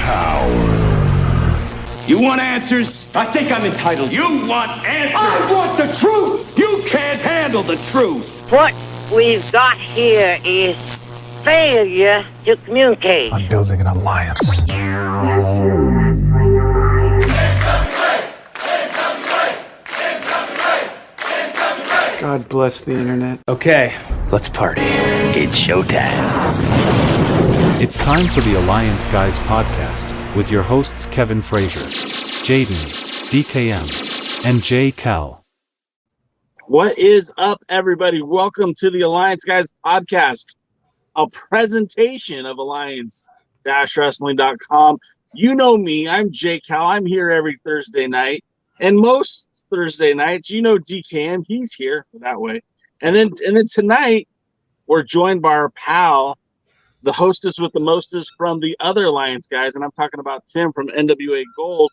Power. You want answers? I think I'm entitled. You want answers? I want the truth! You can't handle the truth. What we've got here is failure to communicate. I'm building an alliance. God bless the internet. Okay, let's party. It's showtime. It's time for the Alliance Guys podcast with your hosts Kevin Frazier, Jaden, DKM, and J. Cal. What is up, everybody? Welcome to the Alliance Guys podcast, a presentation of Alliance-Wrestling.com. You know me, I'm J. Cal. I'm here every Thursday night, and most Thursday nights, you know DKM, he's here that way. And then tonight, we're joined by our pal, the hostess with the mostest from the other Alliance Guys, and I'm talking about Tim from NWA Gold.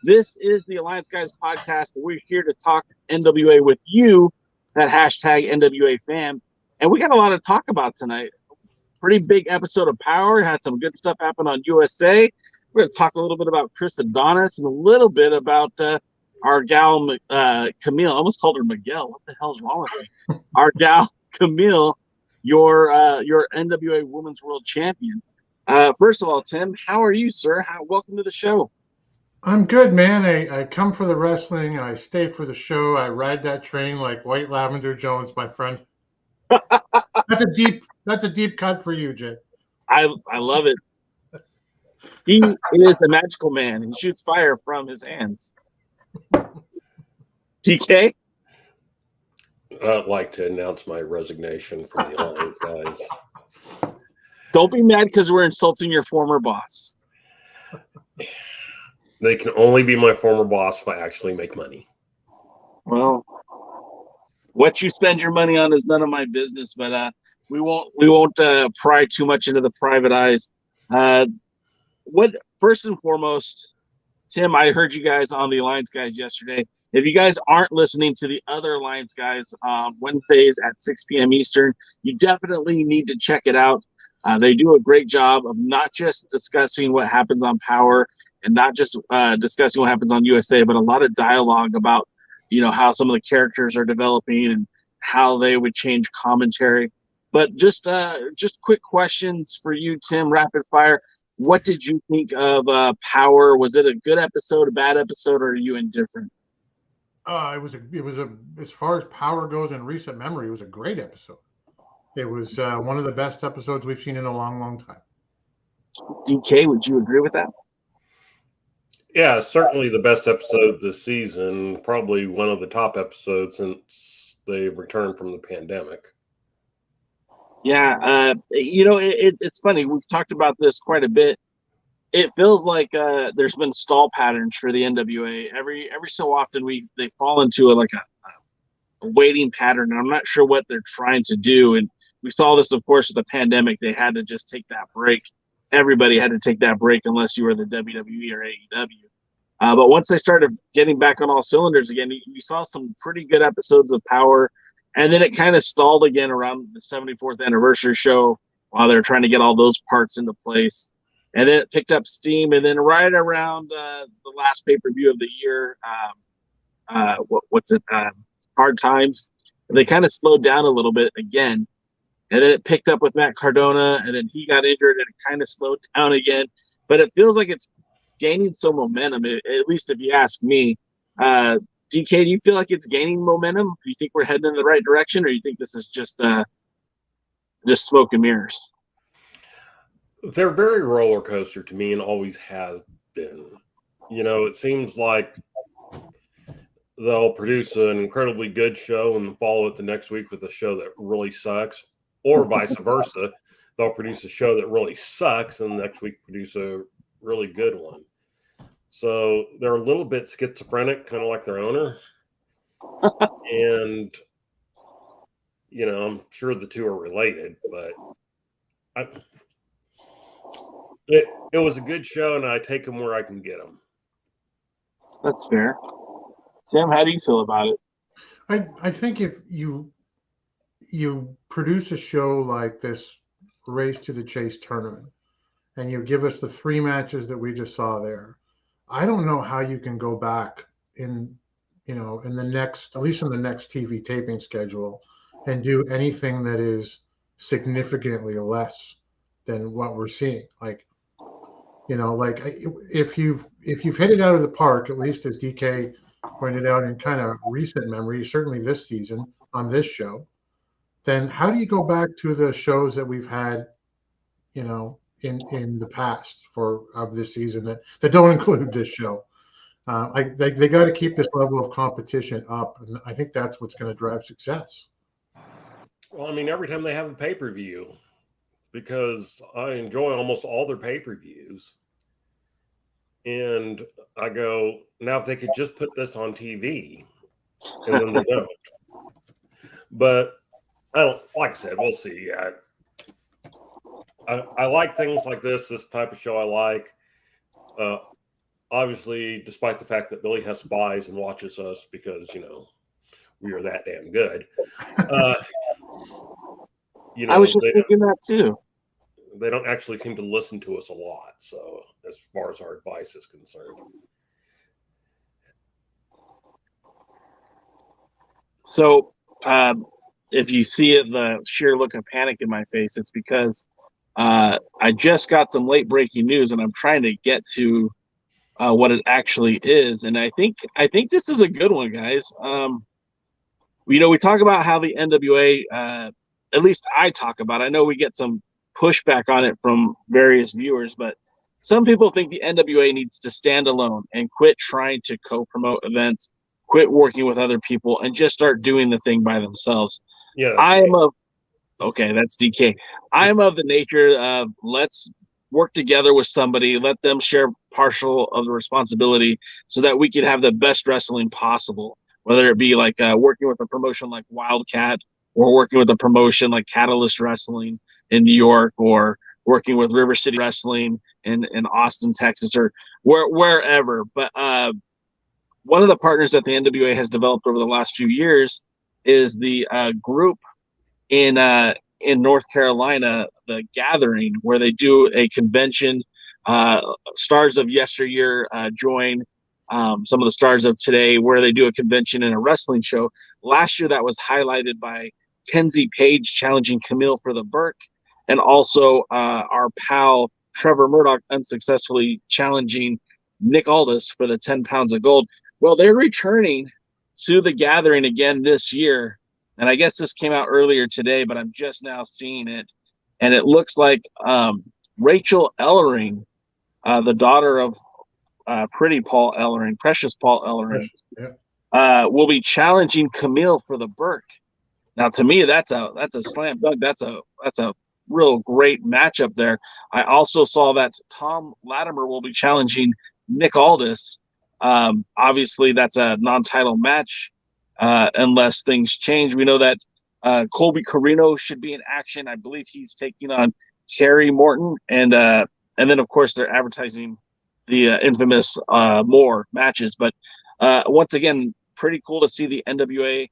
This is the Alliance Guys podcast. We're here to talk NWA with you, that hashtag NWA fam. And we got a lot to talk about tonight. Pretty big episode of Power. Had some good stuff happen on USA. We're going to talk a little bit about Chris Adonis and a little bit about our gal, Kamille. I almost called her Miguel. What the hell's wrong with me? Our gal, Kamille, your NWA Women's World Champion. First of all, Tim, how are you, sir? Welcome to the show. I'm good, man. I come for the wrestling. I stay for the show. I ride that train like White Lavender Jones, my friend. That's a deep cut for you, Jay. I love it. He is a magical man. He shoots fire from his hands. TK? I'd like to announce my resignation from the Alliance Guys. Don't be mad because we're insulting your former boss. They can only be my former boss if I actually make money. Well, what you spend your money on is none of my business, but we won't pry too much into the private eyes. First and foremost, Tim, I heard you guys on the Alliance Guys yesterday. If you guys aren't listening to the other Alliance Guys Wednesdays at 6 p.m. Eastern, you definitely need to check it out. They do a great job of not just discussing what happens on Power and not just discussing what happens on USA, but a lot of dialogue about, how some of the characters are developing and how they would change commentary. But just quick questions for you, Tim, rapid fire. What did you think of Power? Was it a good episode, a bad episode, or are you indifferent? It was as far as Power goes in recent memory, it was a great episode. It was one of the best episodes we've seen in a long, long time. DK, would you agree with that? Yeah, certainly the best episode this season. Probably one of the top episodes since they've returned from the pandemic. Yeah, it's funny. We've talked about this quite a bit. It feels like there's been stall patterns for the NWA. Every so often they fall into a waiting pattern, and I'm not sure what they're trying to do. And we saw this, of course, with the pandemic. They had to just take that break. Everybody had to take that break unless you were the WWE or AEW. But once they started getting back on all cylinders again, you saw some pretty good episodes of Power. And then it kind of stalled again around the 74th anniversary show while they were trying to get all those parts into place. And then it picked up steam. And then right around the last pay-per-view of the year, Hard Times, they kind of slowed down a little bit again. And then it picked up with Matt Cardona, and then he got injured, and it kind of slowed down again. But it feels like it's gaining some momentum, at least if you ask me. DK, do you feel like it's gaining momentum? Do you think we're heading in the right direction, or do you think this is just smoke and mirrors? They're very roller coaster to me and always has been. It seems like they'll produce an incredibly good show and follow it the next week with a show that really sucks, or vice versa. They'll produce a show that really sucks and the next week produce a really good one. So they're a little bit schizophrenic, kind of like their owner. And, I'm sure the two are related, but it was a good show, and I take them where I can get them. That's fair. Sam, how do you feel about it? I think if you produce a show like this Race to the Chase tournament, and you give us the 3 matches that we just saw there, I don't know how you can go back in the next, at least in the next TV taping schedule, and do anything that is significantly less than what we're seeing. Like if you've hit it out of the park, at least as DK pointed out in kind of recent memory, certainly this season on this show, then how do you go back to the shows that we've had, in the past of this season that don't include this show? They got to keep this level of competition up, and I think that's what's going to drive success. Well, I mean, every time they have a pay-per-view, because I enjoy almost all their pay-per-views, and I go, now if they could just put this on TV, and then they don't. But I don't, like I said, we'll see. I like things like this type of show I like. Obviously, despite the fact that Billy has spies and watches us because, we are that damn good. I was just thinking that too. They don't actually seem to listen to us a lot. So as far as our advice is concerned. So if you see it, the sheer look of panic in my face, it's because I just got some late breaking news and I'm trying to get to what it actually is. And I think this is a good one, guys. We talk about how the NWA, at least I talk about, I know we get some pushback on it from various viewers, but some people think the NWA needs to stand alone and quit trying to co-promote events, quit working with other people, and just start doing the thing by themselves. Yeah, that's DK. I am of the nature of let's work together with somebody, let them share partial of the responsibility so that we can have the best wrestling possible, whether it be like working with a promotion like Wildcat or working with a promotion like Catalyst Wrestling in New York, or working with River City Wrestling in Austin, Texas, or wherever. But one of the partners that the NWA has developed over the last few years is the group in North Carolina, the Gathering, where they do a convention. Stars of yesteryear join some of the stars of today, where they do a convention and a wrestling show. Last year, that was highlighted by Kenzie Page challenging Kamille for the Burke, and also our pal Trevor Murdoch unsuccessfully challenging Nick Aldis for the 10 pounds of gold. Well, they're returning to the Gathering again this year. And I guess this came out earlier today, but I'm just now seeing it. And it looks like Rachel Ellering, the daughter of Precious Paul Ellering, will be challenging Kamille for the Burke. Now, to me, that's a slam dunk. That's a real great matchup there. I also saw that Tom Latimer will be challenging Nick Aldis. Obviously, that's a non-title match unless things change. We know that Colby Carino should be in action. I believe he's taking on Kerry Morton, and then of course they're advertising the infamous more matches. But once again, pretty cool to see the NWA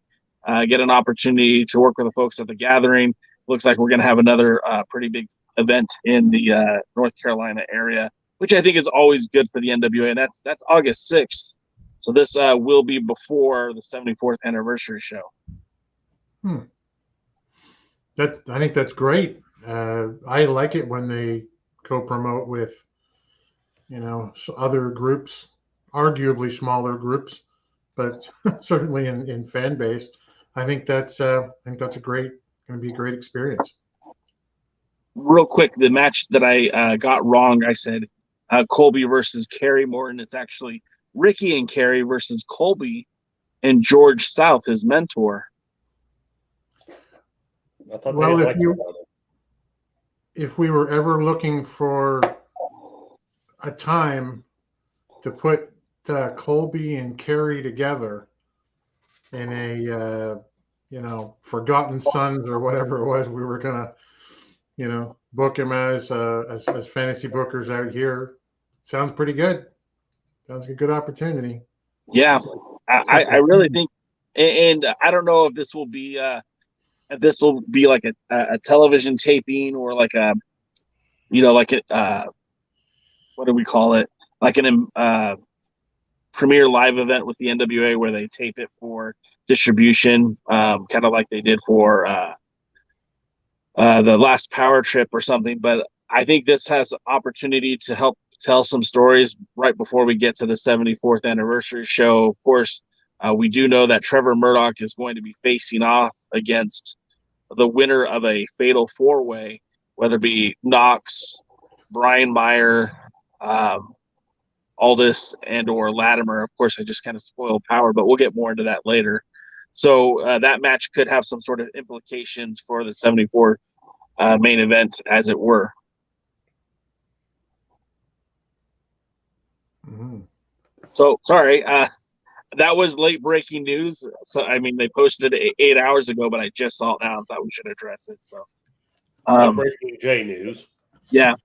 get an opportunity to work with the folks at the Gathering. Looks like we're going to have another pretty big event in the North Carolina area, which I think is always good for the NWA. And that's August 6th. So this will be before the 74th anniversary show. I think that's great. I like it when they co-promote with, other groups, arguably smaller groups, but certainly in fan base. I think that's going to be a great experience. Real quick, the match that I got wrong, I said Colby versus Kerry Morton. It's actually Ricky and Kerry versus Colby and George South, his mentor. I thought if we were ever looking for a time to put Colby and Kerry together in a Forgotten Sons or whatever it was we were gonna book him as fantasy bookers out here, sounds pretty good. Sounds like a good opportunity. Yeah, I really think, and I don't know if this will be like a television taping or like like what do we call it? Like an premiere live event with the NWA where they tape it for distribution, kind of like they did for the last Power Trip or something. But I think this has opportunity to help tell some stories right before we get to the 74th anniversary show. Of course, we do know that Trevor Murdoch is going to be facing off against the winner of a fatal four-way, whether it be Knox, Brian Meyer, Aldis, and or Latimer. Of course, I just kind of spoiled Power, but we'll get more into that later. So that match could have some sort of implications for the 74th main event, as it were. Mm-hmm. So, sorry, that was late breaking news. So, I mean, they posted it 8 hours ago, but I just saw it now and thought we should address it. So, breaking J news. Yeah.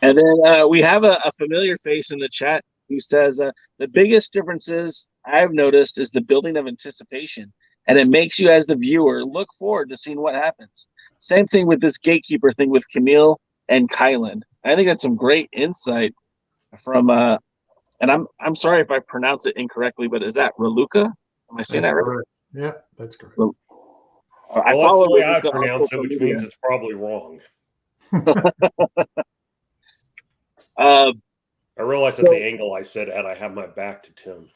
And then we have a familiar face in the chat who says, the biggest differences I've noticed is the building of anticipation, and it makes you, as the viewer, look forward to seeing what happens. Same thing with this gatekeeper thing with Kamille and Kylan. I think that's some great insight from, and I'm sorry if I pronounce it incorrectly, but is that Reluca? Am I saying that right? Correct. Yeah, that's correct. Well, that's the way I pronounce it, which means it's probably wrong. I realized at the angle I said at, I have my back to Tim.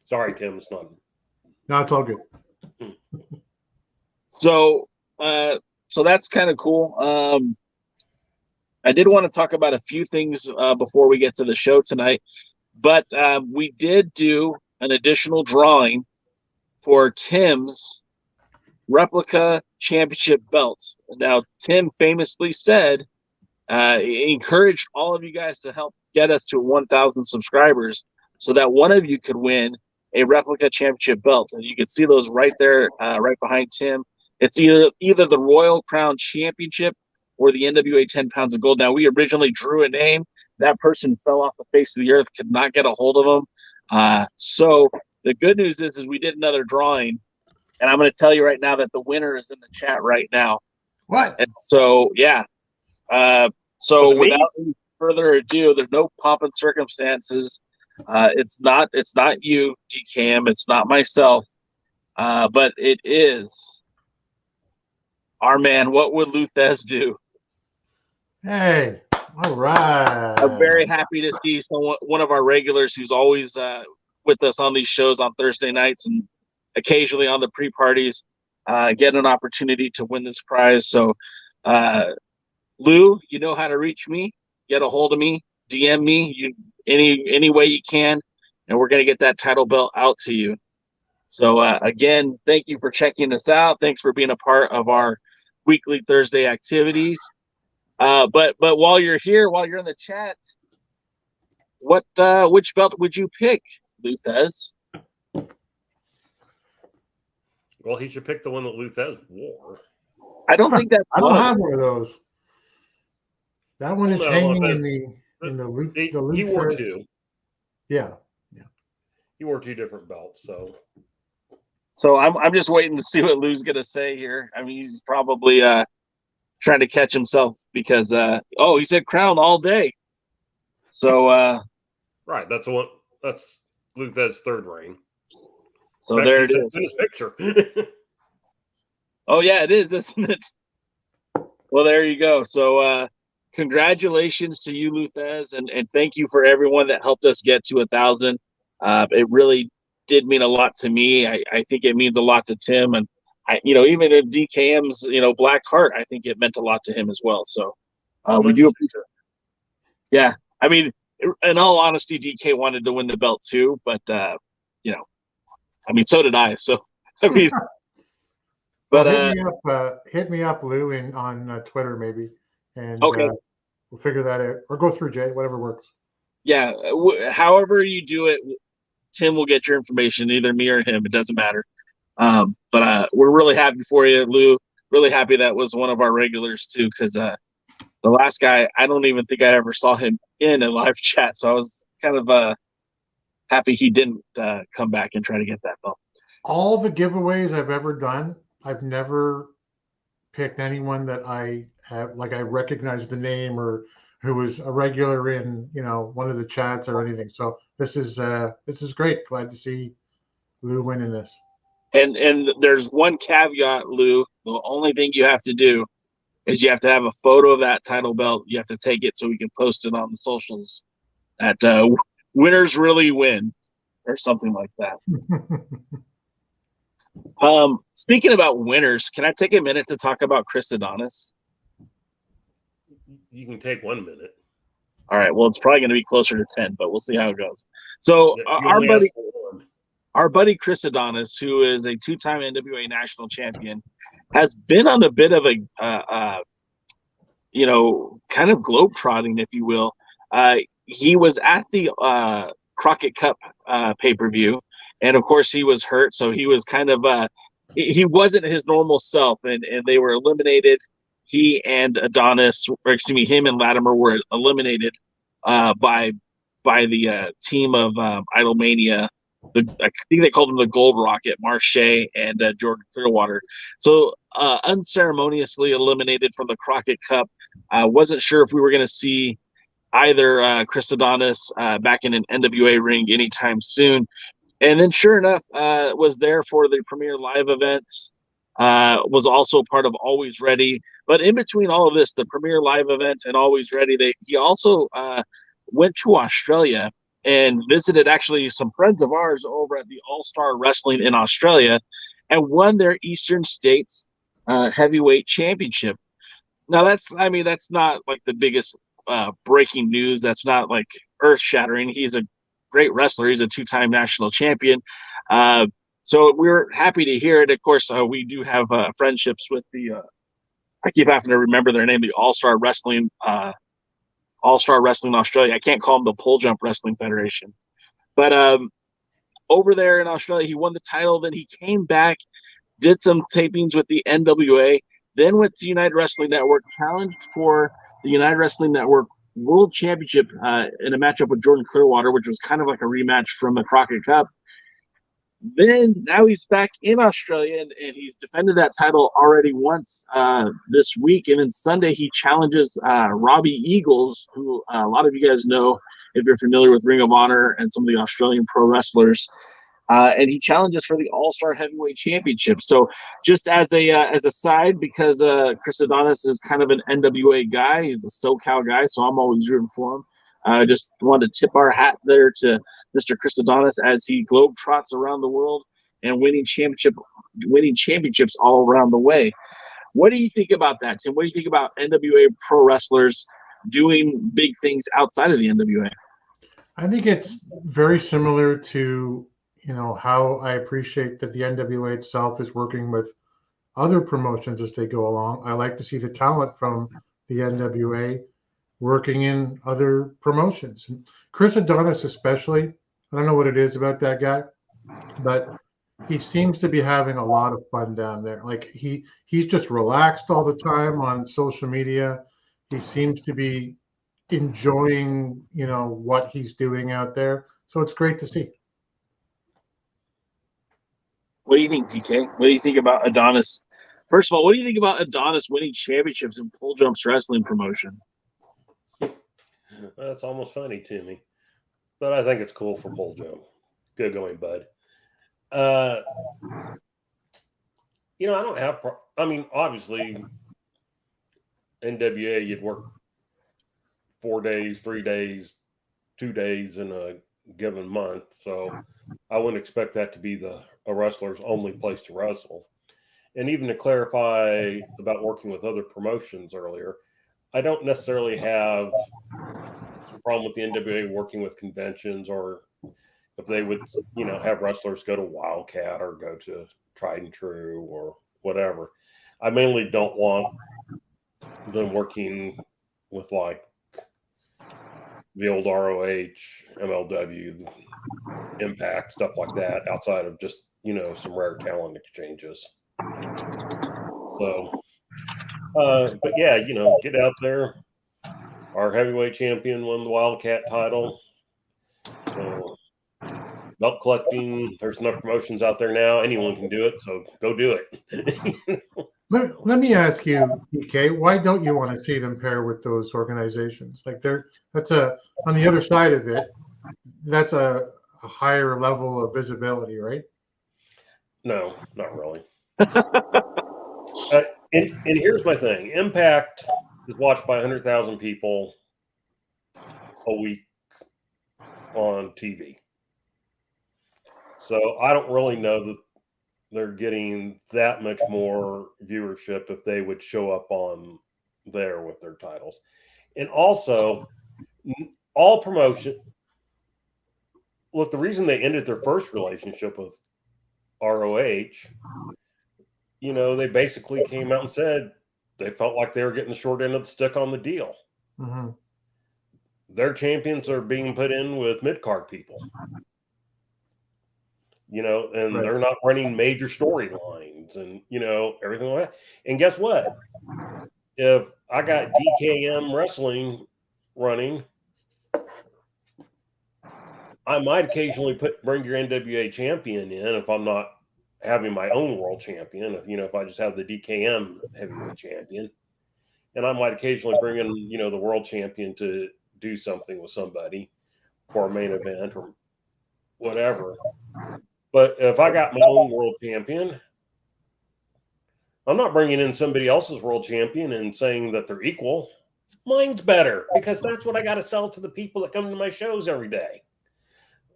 Sorry, Tim. It's not. No, it's all good. So that's kind of cool. I did want to talk about a few things before we get to the show tonight, but we did do an additional drawing for Tim's replica championship belts. Now, Tim famously said, he encouraged all of you guys to help get us to 1,000 subscribers so that one of you could win a replica championship belt. And you can see those right there, right behind Tim. It's either the Royal Crown Championship or the NWA 10 pounds of gold. Now, we originally drew a name. That person fell off the face of the earth, could not get a hold of them. So the good news is we did another drawing, and I'm going to tell you right now that the winner is in the chat right now. What? And so, yeah. So without any further ado, there's no pomp and circumstances. It's not you, DKM. It's not myself. But it is our man. What would Luthez do? Hey, all right. I'm very happy to see one of our regulars who's always with us on these shows on Thursday nights and occasionally on the pre-parties get an opportunity to win this prize. So, Lou, you know how to reach me. Get a hold of me. DM me any way you can, and we're going to get that title belt out to you. So, again, thank you for checking us out. Thanks for being a part of our weekly Thursday activities. But while you're here, while you're in the chat, which belt would you pick, Luthez? Well, he should pick the one that Luthez wore. I don't think that's. I don't have one of those. That one is hanging in the loop. He wore two. Yeah. He wore two different belts, So I'm just waiting to see what Lou's gonna say here. I mean, he's probably trying to catch himself because he said crown all day. So right, that's the one. That's Luthez third reign. So there it is. It's in his picture. Oh yeah, it is, isn't it? Well, there you go. So congratulations to you, Luthez, and thank you for everyone that helped us get to 1,000. It really did mean a lot to me. I think it means a lot to Tim, and even in DKM's Black Heart, I think it meant a lot to him as well. So we do appreciate it. Yeah, I mean, in all honesty, DK wanted to win the belt too, but I mean, so did I. So I mean, but hit me up, Lou, on Twitter maybe, and okay, we'll figure that out, or go through Jay, whatever works. Yeah, however you do it, Tim will get your information, either me or him. It doesn't matter. But we're really happy for you, Lou. Really happy that was one of our regulars too, because the last guy, I don't even think I ever saw him in a live chat. So I was kind of happy he didn't come back and try to get that belt. All the giveaways I've ever done, I've never picked anyone that I like I recognized the name or who was a regular in, one of the chats or anything. So this is great. Glad to see Lou winning this. And there's one caveat, Lou. The only thing you have to do is you have to have a photo of that title belt. You have to take it so we can post it on the socials at Winners Really Win or something like that. Speaking about winners, can I take a minute to talk about Chris Adonis? You can take 1 minute. All right. Well, it's probably going to be closer to 10, but we'll see how it goes. So our buddy Chris Adonis, who is a two-time NWA national champion, has been on a bit of a, kind of globetrotting, if you will. He was at the Crockett Cup pay-per-view, and of course he was hurt, so he was kind of he wasn't his normal self, and they were eliminated. He and Adonis, or excuse me, him and Latimer were eliminated by the team of Idolmania. I think they called him the Gold Rocket, Marche and Jordan Clearwater. So unceremoniously eliminated from the Crockett Cup. Wasn't sure if we were going to see either Chris Adonis back in an NWA ring anytime soon. And then sure enough, was there for the Premier Live events, was also part of Always Ready. But in between all of this, the Premier Live event and Always Ready, he also went to Australia and visited actually some friends of ours over at the All-Star Wrestling in Australia and won their Eastern States Heavyweight Championship. Now, that's not like the biggest breaking news. That's not like earth-shattering. He's a great wrestler. He's a two-time national champion. So we're happy to hear it. Of course, we do have friendships with I keep having to remember their name, the All-Star Wrestling Australia. I can't call them the Pole Jump Wrestling Federation. But over there in Australia, he won the title. Then he came back, did some tapings with the NWA, then went to United Wrestling Network, challenged for the United Wrestling Network World Championship in a matchup with Jordan Clearwater, which was kind of like a rematch from the Crockett Cup. Then now he's back in Australia, and he's defended that title already once this week. And then Sunday he challenges Robbie Eagles, who a lot of you guys know if you're familiar with Ring of Honor and some of the Australian pro wrestlers. And he challenges for the All-Star Heavyweight Championship. So just as a side, because Chris Adonis is kind of an NWA guy, he's a SoCal guy, so I'm always rooting for him. I just wanted to tip our hat there to Mr. Chris Adonis as he globetrots around the world and winning championships all around the way. What do you think about that, Tim? What do you think about NWA pro wrestlers doing big things outside of the NWA? I think it's very similar to, how I appreciate that the NWA itself is working with other promotions as they go along. I like to see the talent from the NWA working in other promotions. Chris Adonis especially, I don't know what it is about that guy, but he seems to be having a lot of fun down there. Like he's just relaxed all the time on social media. He seems to be enjoying, what he's doing out there. So it's great to see. What do you think, DK? What do you think about Adonis? First of all, what do you think about Adonis winning championships in Pole Jump's wrestling promotion? That's almost funny to me, but I think it's cool for Pole Jump. Good going, bud. I don't have. Obviously, NWA, you'd work 4 days, 3 days, 2 days in a given month, so I wouldn't expect that to be a wrestler's only place to wrestle. And even to clarify about working with other promotions earlier, I don't necessarily have a problem with the NWA working with conventions, or if they would, have wrestlers go to Wildcat or go to Tried and True or whatever. I mainly don't want them working with like the old ROH, MLW, Impact, stuff like that, outside of just, some rare talent exchanges. So, but yeah, get out there. Our heavyweight champion won the Wildcat title. So, belt collecting, there's enough promotions out there now. Anyone can do it, so go do it. Let me ask you, EK, why don't you want to see them pair with those organizations? Like that's on the other side of it, that's a higher level of visibility, right? No, not really. And here's my thing: Impact is watched by 100,000 people a week on TV. So I don't really know that they're getting that much more viewership if they would show up on there with their titles. And also, all promotion. Look, the reason they ended their first relationship with ROH, they basically came out and said they felt like they were getting the short end of the stick on the deal. Mm-hmm. Their champions are being put in with mid-card people. And Right. they're not running major storylines and, everything like that. And guess what? If I got DKM Wrestling running, I might occasionally bring your NWA champion in if I'm not having my own world champion. If I just have the DKM heavyweight champion. And I might occasionally bring in, the world champion to do something with somebody for a main event or whatever. But if I got my own world champion, I'm not bringing in somebody else's world champion and saying that they're equal. Mine's better because that's what I got to sell to the people that come to my shows every day.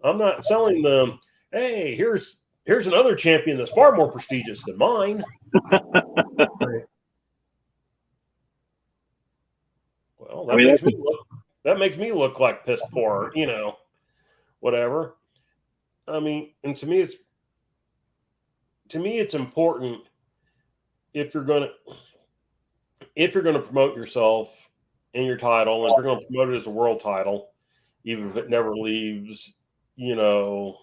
I'm not selling them, hey, here's another champion that's far more prestigious than mine. Right. Well, that makes me look like piss poor, whatever. I mean, and to me it's important if you're going to promote yourself and your title, and if you're going to promote it as a world title, even if it never leaves, the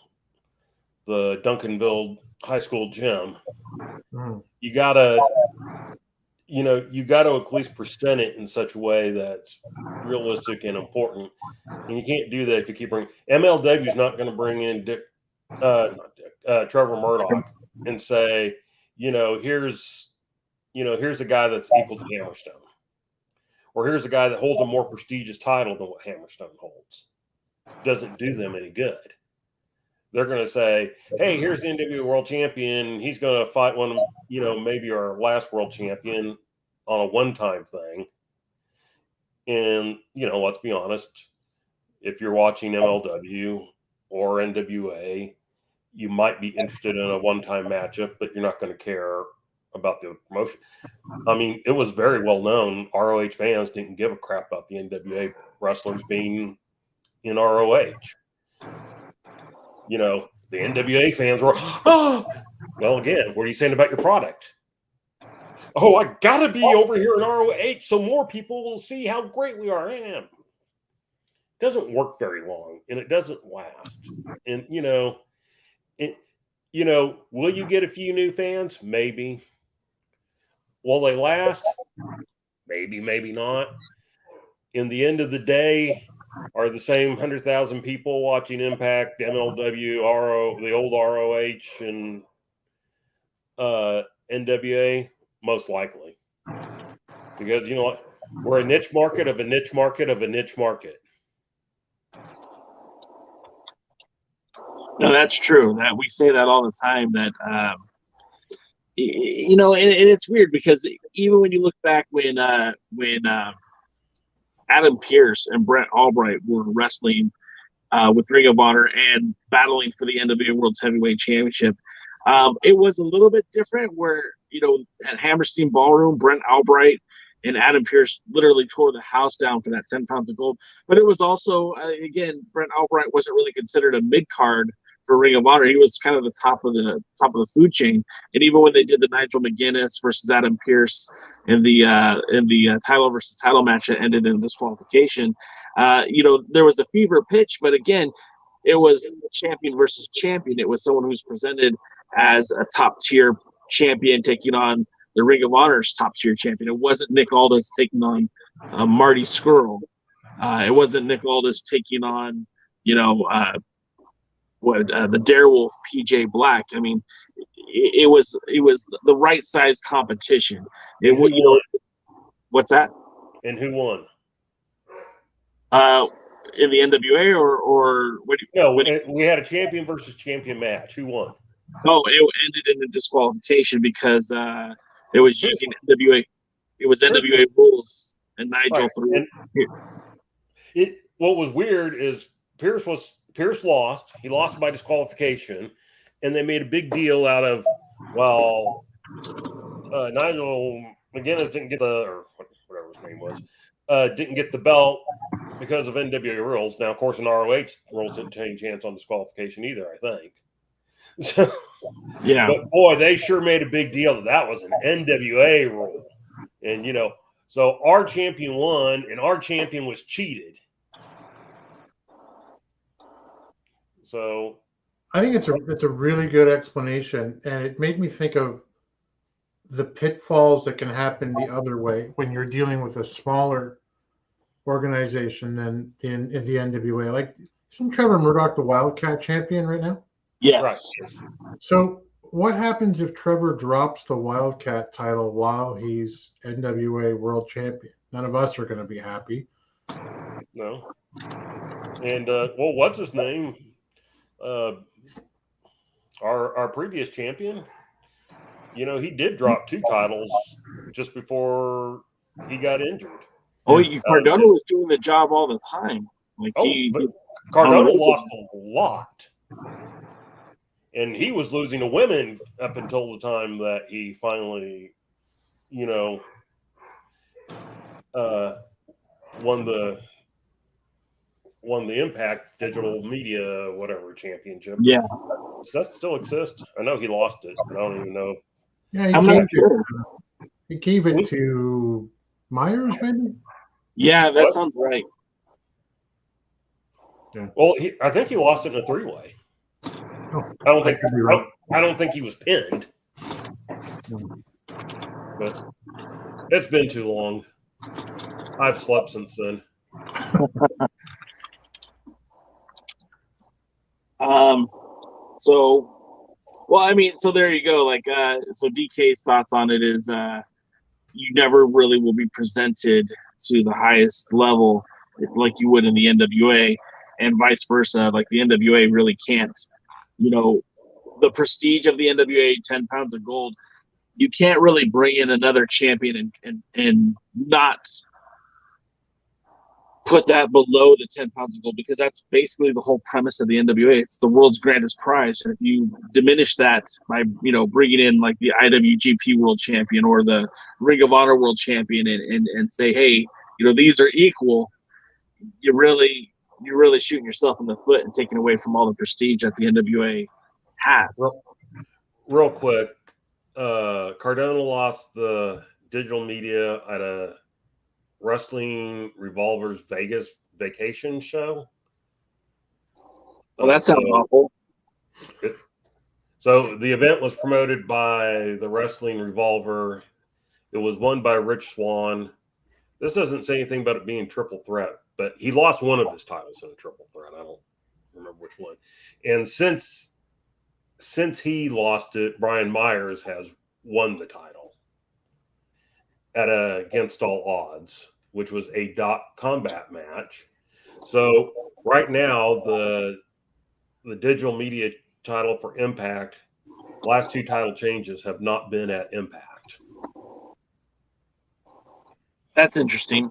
Duncanville high school gym, you gotta at least present it in such a way that's realistic and important. And you can't do that if you keep bringing MLW is not going to bring in Trevor Murdoch and say, here's a guy that's equal to Hammerstone, or here's a guy that holds a more prestigious title than what Hammerstone holds. Doesn't do them any good. They're going to say, hey, here's the NWA world champion. He's going to fight one, maybe our last world champion on a one-time thing. And, let's be honest, if you're watching MLW or NWA, you might be interested in a one-time matchup, but you're not going to care about the promotion. I mean, it was very well known. ROH fans didn't give a crap about the NWA wrestlers being in ROH. The NWA fans were, oh, well, again, what are you saying about your product? Oh, I got to be over here in ROH so more people will see how great we are. It doesn't work very long, and it doesn't last. And, will you get a few new fans? Maybe. Will they last? Maybe, maybe not. In the end of the day, are the same 100,000 people watching Impact, MLW, the old ROH, and NWA? Most likely. Because, we're a niche market of a niche market of a niche market. No, that's true. That we say that all the time. That and it's weird because even when you look back when Adam Pearce and Brent Albright were wrestling with Ring of Honor and battling for the NWA World's Heavyweight Championship, it was a little bit different. Where at Hammerstein Ballroom, Brent Albright and Adam Pearce literally tore the house down for that 10 pounds of gold. But it was also, again, Brent Albright wasn't really considered a mid card for Ring of Honor. He was kind of the top of the food chain. And even when they did the Nigel McGuinness versus Adam Pearce in the title versus title match that ended in disqualification, there was a fever pitch. But again, it was champion versus champion. It was someone who's presented as a top tier champion taking on the Ring of Honor's top tier champion. It wasn't Nick Aldis taking on Marty Scurll. It wasn't Nick Aldis taking on, the Darewolf PJ Black. I mean, it was the right size competition. It would, what's that? And who won? In the NWA or what? We had a champion versus champion match. Who won? Oh, it ended in a disqualification because it was using NWA. It was NWA rules, and Nigel threw it. What was weird is Pierce lost. He lost by disqualification, and they made a big deal out of Nigel McGuinness didn't get or whatever his name was, didn't get the belt because of NWA rules. Now, of course, in ROH rules didn't change hands on disqualification either, I think. So, yeah. But boy, they sure made a big deal that was an NWA rule. And, so our champion won, and our champion was cheated. So I think it's a really good explanation, and it made me think of the pitfalls that can happen the other way when you're dealing with a smaller organization than in the NWA. Like, isn't Trevor Murdoch the Wildcat champion right now? Yes. Right. So what happens if Trevor drops the Wildcat title while he's NWA world champion? None of us are going to be happy. No. And, what's his name? Our previous champion, he did drop 2 titles just before he got injured. Oh, Cardona was doing the job all the time. Cardona lost a lot. And he was losing to women up until the time that he finally, won the Impact Digital Media whatever championship. Yeah. Does that still exist? I know he lost it, but I don't even know. Yeah, he gave it to Myers, maybe? Yeah, that sounds right. Yeah. Well, I think he lost it in a 3-way. Oh, I don't think he was pinned. But it's been too long. I've slept since then. So there you go. So DK's thoughts on it is you never really will be presented to the highest level like you would in the NWA, and vice versa. Like the NWA really can't, the prestige of the NWA 10 pounds of gold, you can't really bring in another champion and not put that below the 10 pounds of gold, because that's basically the whole premise of the NWA. It's the world's grandest prize. And if you diminish that by, bringing in like the IWGP world champion or the Ring of Honor world champion and say, hey, these are equal, you're really shooting yourself in the foot and taking away from all the prestige that the NWA has. Real quick, Cardona lost the digital media at a Wrestling Revolver's Vegas vacation show. Well, that sounds awful. So the event was promoted by the Wrestling Revolver. It was won by Rich Swann. This doesn't say anything about it being triple threat, but he lost one of his titles in a triple threat. I don't remember which one. And since he lost it, Brian Myers has won the title at Against All Odds, which was a combat match. So right now, the digital media title for Impact, last 2 title changes have not been at Impact. That's interesting.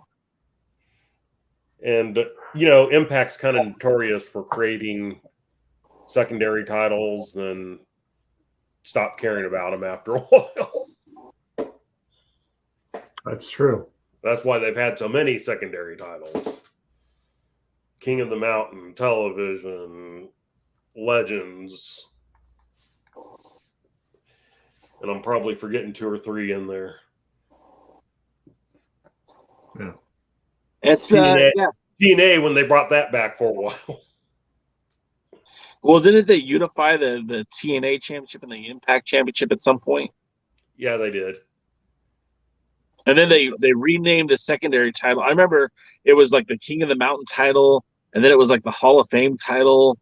And, Impact's kind of notorious for creating secondary titles and stop caring about them after a while. That's true. That's why they've had so many secondary titles. King of the Mountain, Television, Legends. And I'm probably forgetting 2 or 3 in there. Yeah. It's TNA when they brought that back for a while. Well, didn't they unify the TNA championship and the Impact championship at some point? Yeah, they did. And then they renamed the secondary title. I remember it was like the King of the Mountain title, and then it was like the Hall of Fame title.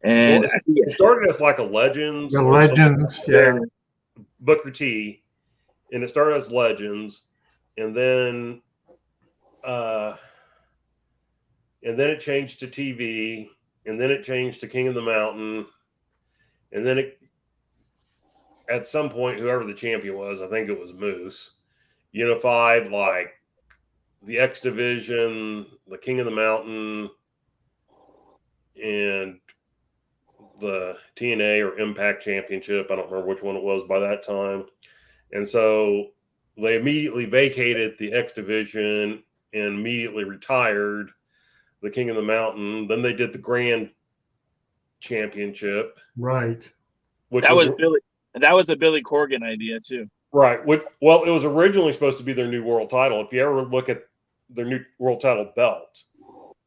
And it started as like a Legends. The Legends, yeah. Booker T, and it started as Legends, and then it changed to TV, and then it changed to King of the Mountain, and then it, at some point, whoever the champion was, I think it was Moose, unified like the X Division, the King of the Mountain, and the TNA or Impact Championship. I don't remember which one it was by that time. And so they immediately vacated the X Division and immediately retired the King of the Mountain. Then they did the Grand Championship. Right. That was a Billy Corgan idea too. Right. Well, it was originally supposed to be their new world title. If you ever look at their new world title belt,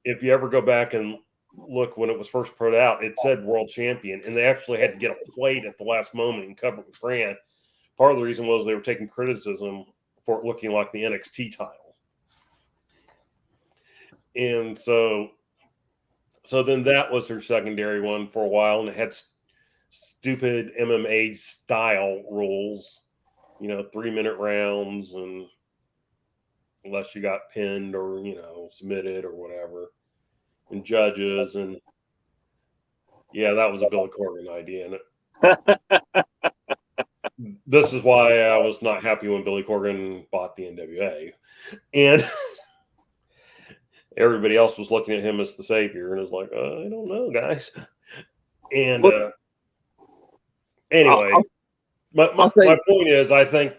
if you ever go back and look when it was first put out, it said world champion, and they actually had to get a plate at the last moment and cover it with Grant. Part of the reason was they were taking criticism for it looking like the NXT title. And so then that was their secondary one for a while, and it had stupid MMA style rules, 3-minute rounds, and unless you got pinned or, submitted or whatever, and judges. And yeah, that was a Billy Corgan idea. And this is why I was not happy when Billy Corgan bought the NWA. And everybody else was looking at him as the savior, and it was like, I don't know, guys. And anyway, my point is, I think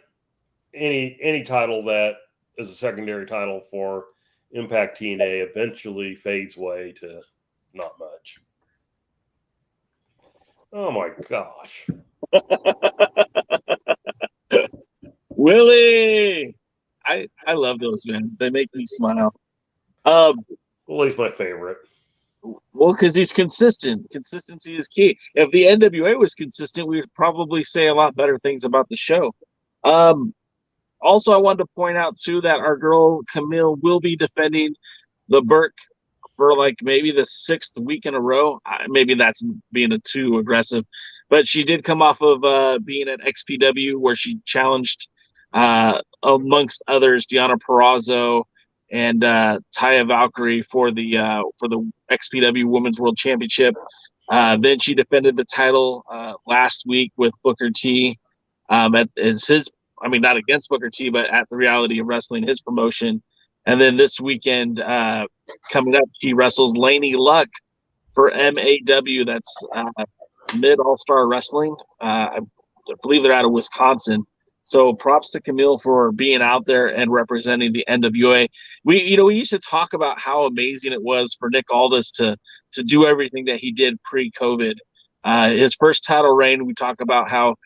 any title that is a secondary title for Impact TNA eventually fades away to not much. Oh my gosh. Willie! I love those, man. They make me smile. Well, he's my favorite. Well, because he's consistent. Consistency is key. If the NWA was consistent, we would probably say a lot better things about the show. Also, I wanted to point out, too, that our girl Kamille will be defending the Burke for like maybe the 6th week in a row. Maybe that's being too aggressive. But she did come off of being at XPW, where she challenged, amongst others, Deonna Purrazzo and Taya Valkyrie for the XPW Women's World Championship. Then she defended the title last week with Booker T. Not against Booker T, but at the Reality of Wrestling, his promotion. And then this weekend, coming up, she wrestles Lainey Luck for MAW. That's Mid All-Star Wrestling. I believe they're out of Wisconsin. So props to Kamille for being out there and representing the NWA. We used to talk about how amazing it was for Nick Aldis to do everything that he did pre-COVID. His first title reign, we talk about how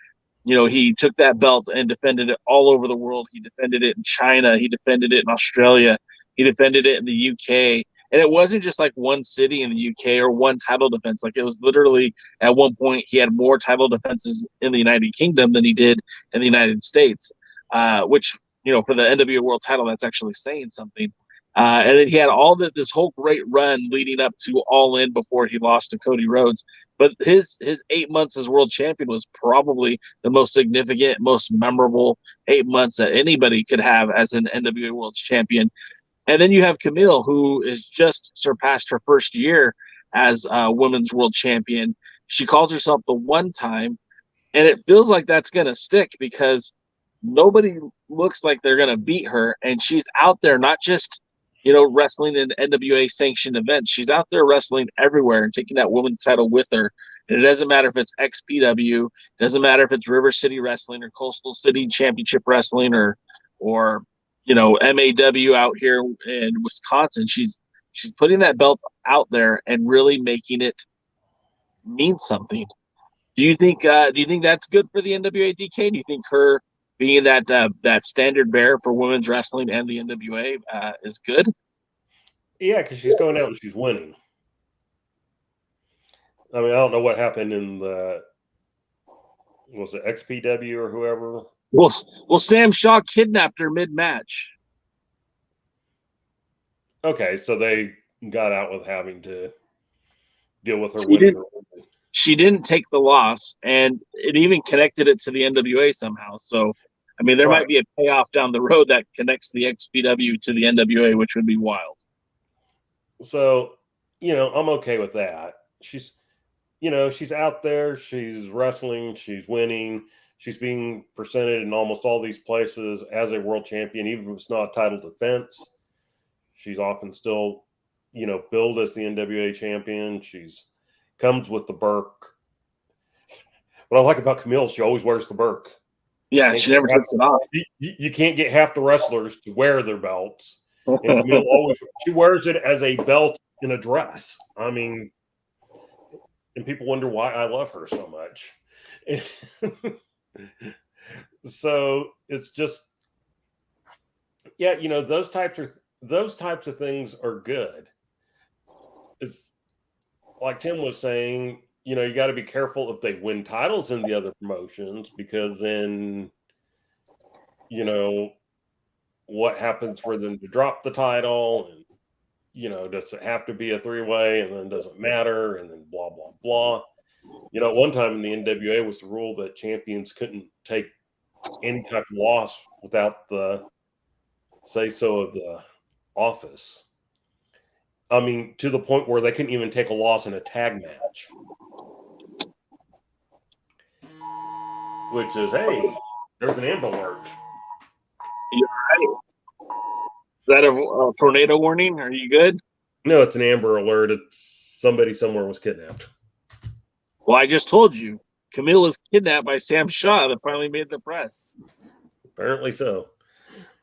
he took that belt and defended it all over the world. He defended it in China. He defended it in Australia. He defended it in the UK. And it wasn't just like one city in the UK or one title defense. Like, it was literally, at one point, he had more title defenses in the United Kingdom than he did in the United States, which, for the NWA World title, that's actually saying something. And then he had this whole great run leading up to All In before he lost to Cody Rhodes. But his 8 months as world champion was probably the most significant, most memorable 8 months that anybody could have as an NWA World Champion. And then you have Kamille, who has just surpassed her first year as Women's World Champion. She calls herself the One Time, and it feels like that's going to stick because nobody looks like they're going to beat her. And she's out there not just wrestling in NWA sanctioned events. She's out there wrestling everywhere and taking that women's title with her. And it doesn't matter if it's XPW, it doesn't matter if it's River City Wrestling or Coastal City Championship Wrestling or MAW out here in Wisconsin. She's putting that belt out there and really making it mean something. Do you think that's good for the NWA, DK? Do you think her being that standard bearer for women's wrestling and the NWA is good? Yeah, because she's going out and she's winning. I mean, I don't know what happened in was it XPW or whoever? Well, Sam Shaw kidnapped her mid-match. Okay, so they got out with having to deal with her winning. she didn't take the loss, and it even connected it to the NWA somehow. So, I mean, there might be a payoff down the road that connects the XPW to the NWA, which would be wild. So, I'm okay with that. She's out there, she's wrestling, she's winning, she's being presented in almost all these places as a world champion, even if it's not a title defense. She's often still, billed as the NWA champion. She's comes with the Burke. What I like about Kamille, she always wears the Burke. Yeah, she never takes it off. You can't get half the wrestlers to wear their belts. And Kamille she wears it as a belt in a dress. I mean, and people wonder why I love her so much. So it's just, those types of things are good. It's like Tim was saying, you got to be careful if they win titles in the other promotions, because then, what happens for them to drop the title, and, does it have to be a three-way, and then doesn't matter, and then blah, blah, blah. At one time in the NWA was the rule that champions couldn't take any type of loss without the say-so of the office. I mean, to the point where they couldn't even take a loss in a tag match. Which is, hey, there's an Amber Alert. You're right. Is that a tornado warning? Are you good? No, it's an Amber Alert. It's somebody somewhere was kidnapped. Well, I just told you. Kamille was kidnapped by Sam Shaw that finally made the press. Apparently so.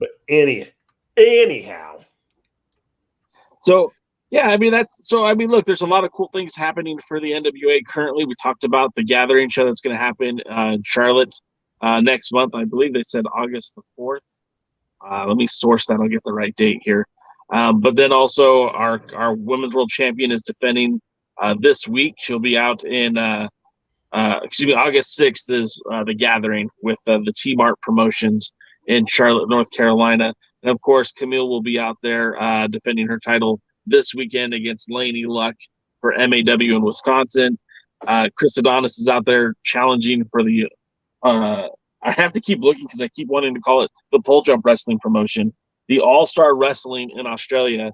But anyhow. So, yeah, I mean, look, there's a lot of cool things happening for the NWA currently. We talked about the Gathering show that's going to happen in Charlotte next month. I believe they said August the 4th. Let me source that. I'll get the right date here. But then also our Women's World Champion is defending this week. She'll be out in, August 6th is the Gathering with the T-Mart Promotions in Charlotte, North Carolina. And, of course, Kamille will be out there defending her title this weekend against Lainey Luck for MAW in Wisconsin. Chris Adonis is out there challenging for the I have to keep looking because I keep wanting to call it the pole jump wrestling promotion, the All-Star Wrestling in Australia.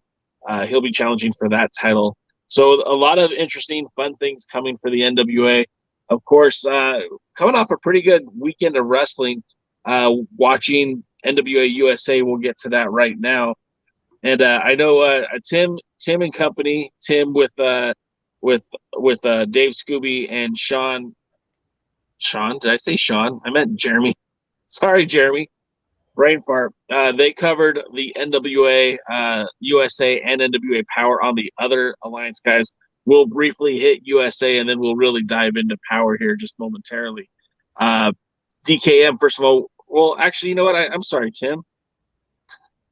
He'll be challenging for that title. So a lot of interesting, fun things coming for the NWA. Of course, coming off a pretty good weekend of wrestling, watching NWA USA. We'll get to that right now. And I know Tim and company, Tim with Dave Scooby and Sean. Sean, did I say Sean? I meant Jeremy. Sorry, Jeremy. Brain fart. They covered the NWA USA and NWA Power on the other Alliance guys. We'll briefly hit USA, and then we'll really dive into Power here just momentarily. DKM, first of all. Well, actually, you know what? I'm sorry, Tim.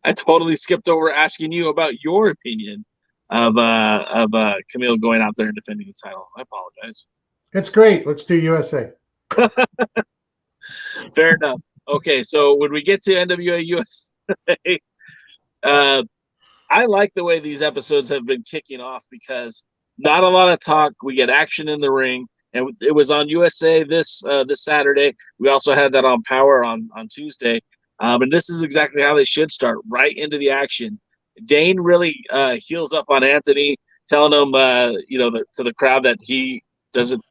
I totally skipped over asking you about your opinion of Kamille going out there and defending the title. I apologize. It's great. Let's do USA. Fair enough. Okay, so when we get to NWA USA, I like the way these episodes have been kicking off because not a lot of talk. We get action in the ring, and it was on USA this Saturday. We also had that on Power on Tuesday, and this is exactly how they should start, right into the action. Dane really heals up on Anthony, telling him, to the crowd that he doesn't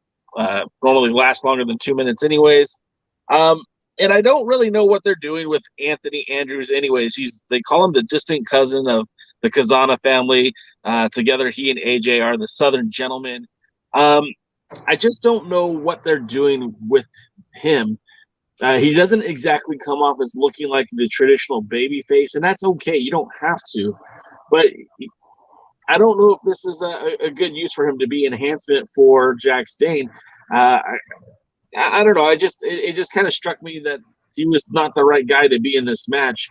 normally last longer than 2 minutes anyways. And I don't really know what they're doing with Anthony Andrews anyways. They call him the distant cousin of the Kazana family. Together, he and AJ are the Southern Gentlemen. I just don't know what they're doing with him. He doesn't exactly come off as looking like the traditional baby face, and that's okay. You don't have to. But I don't know if this is a good use for him to be enhancement for Jack Dane. I don't know. It just kind of struck me that he was not the right guy to be in this match.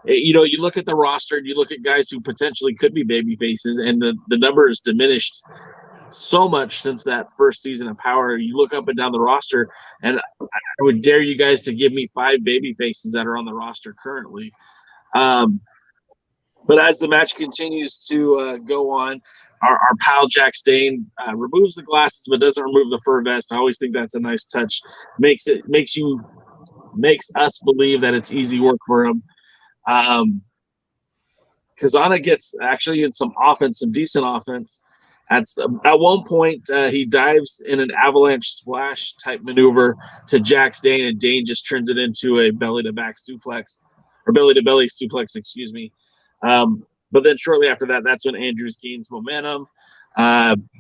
You look at the roster and you look at guys who potentially could be baby faces, and the number is diminished so much since that first season of Power. You look up and down the roster, and I would dare you guys to give me 5 baby faces that are on the roster currently. But as the match continues to go on, our pal Jack Stane removes the glasses but doesn't remove the fur vest. I always think that's a nice touch. Makes us believe that it's easy work for him. Kazana gets actually in some decent offense. At one point, he dives in an avalanche splash type maneuver to Jack Dane, and Dane just turns it into a belly to back suplex, or belly to belly suplex, excuse me. But then shortly after that, that's when Andrews gains momentum.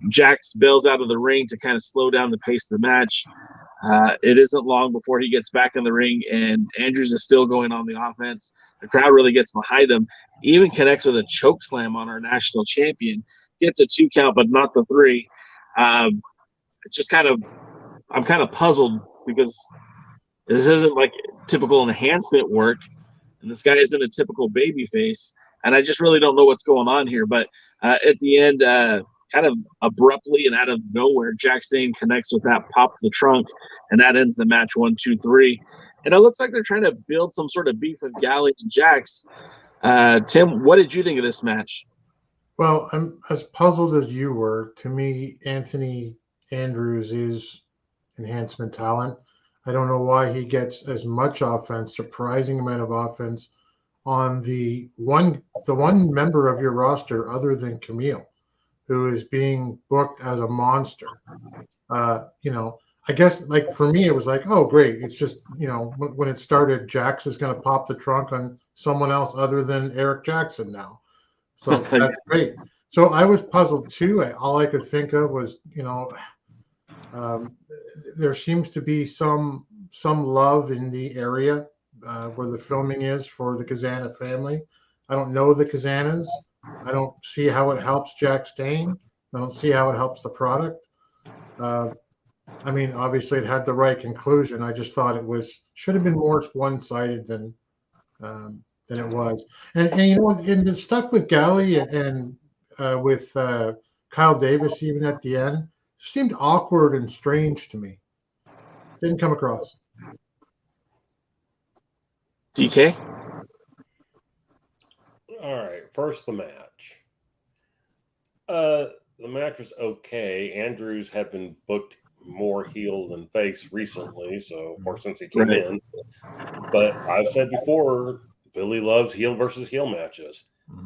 Jax bails out of the ring to kind of slow down the pace of the match. It isn't long before he gets back in the ring, and Andrews is still going on the offense. The crowd really gets behind him. He even connects with a choke slam on our national champion. Gets a 2 count, but not the 3. It's just I'm kind of puzzled because this isn't like typical enhancement work, and this guy isn't a typical baby face, and I just really don't know what's going on here. But at the end, kind of abruptly and out of nowhere, Jack Stane connects with that pop the trunk, and that ends the match 1, 2, 3. And it looks like they're trying to build some sort of beef with Galley and Jax. Tim, what did you think of this match? Well, I'm as puzzled as you were. To me, Anthony Andrews is enhancement talent. I don't know why he gets as much offense, surprising amount of offense, on the one member of your roster other than Kamille, who is being booked as a monster. I guess, like, for me, it was like, oh, great. It's just, when it started, Jax is going to pop the trunk on someone else other than Eric Jackson now. So that's great. So I was puzzled too. All I could think of was, there seems to be some love in the area where the filming is for the Kazana family. I don't know the Kazanas. I don't see how it helps Jack Stane. I don't see how it helps the product. I mean, obviously it had the right conclusion. I just thought should have been more one-sided than it was. And in the stuff with Galley and with Kyle Davis, even at the end, seemed awkward and strange to me. Didn't come across. DK? All right, first the match. The match was okay. Andrews had been booked more heel than face recently, or since he came in. But I've said before, Billy loves heel versus heel matches.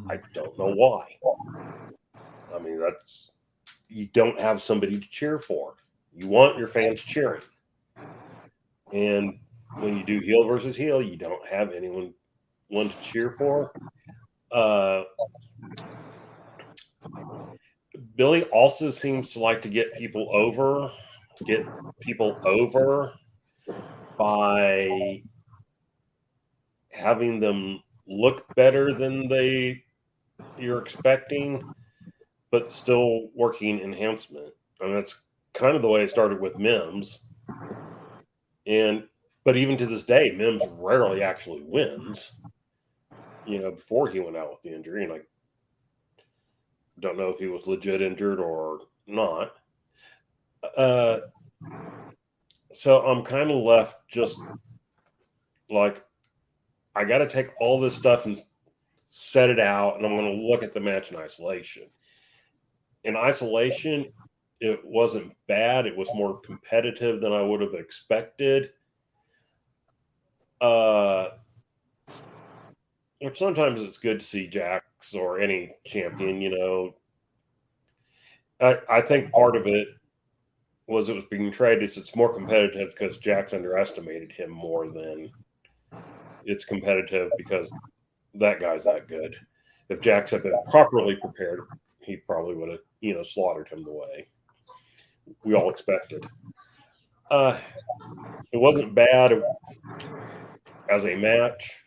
I don't know why. I mean, you don't have somebody to cheer for. You want your fans cheering. And when you do heel versus heel, you don't have anyone to cheer for. Billy also seems to like to get people over by having them look better than you're expecting, but still working enhancement. And that's kind of the way it started with Mims. But even to this day, Mims rarely actually wins. Before he went out with the injury, and I don't know if he was legit injured or not. So I'm kind of left just like, I got to take all this stuff and set it out, and I'm going to look at the match in isolation. In isolation, it wasn't bad. It was more competitive than I would have expected. Which sometimes it's good to see Jax or any champion, I think part of it was being traded. It's more competitive because Jax underestimated him more than it's competitive because that guy's that good. If Jax had been properly prepared, he probably would have, slaughtered him the way we all expected. It wasn't bad as a match.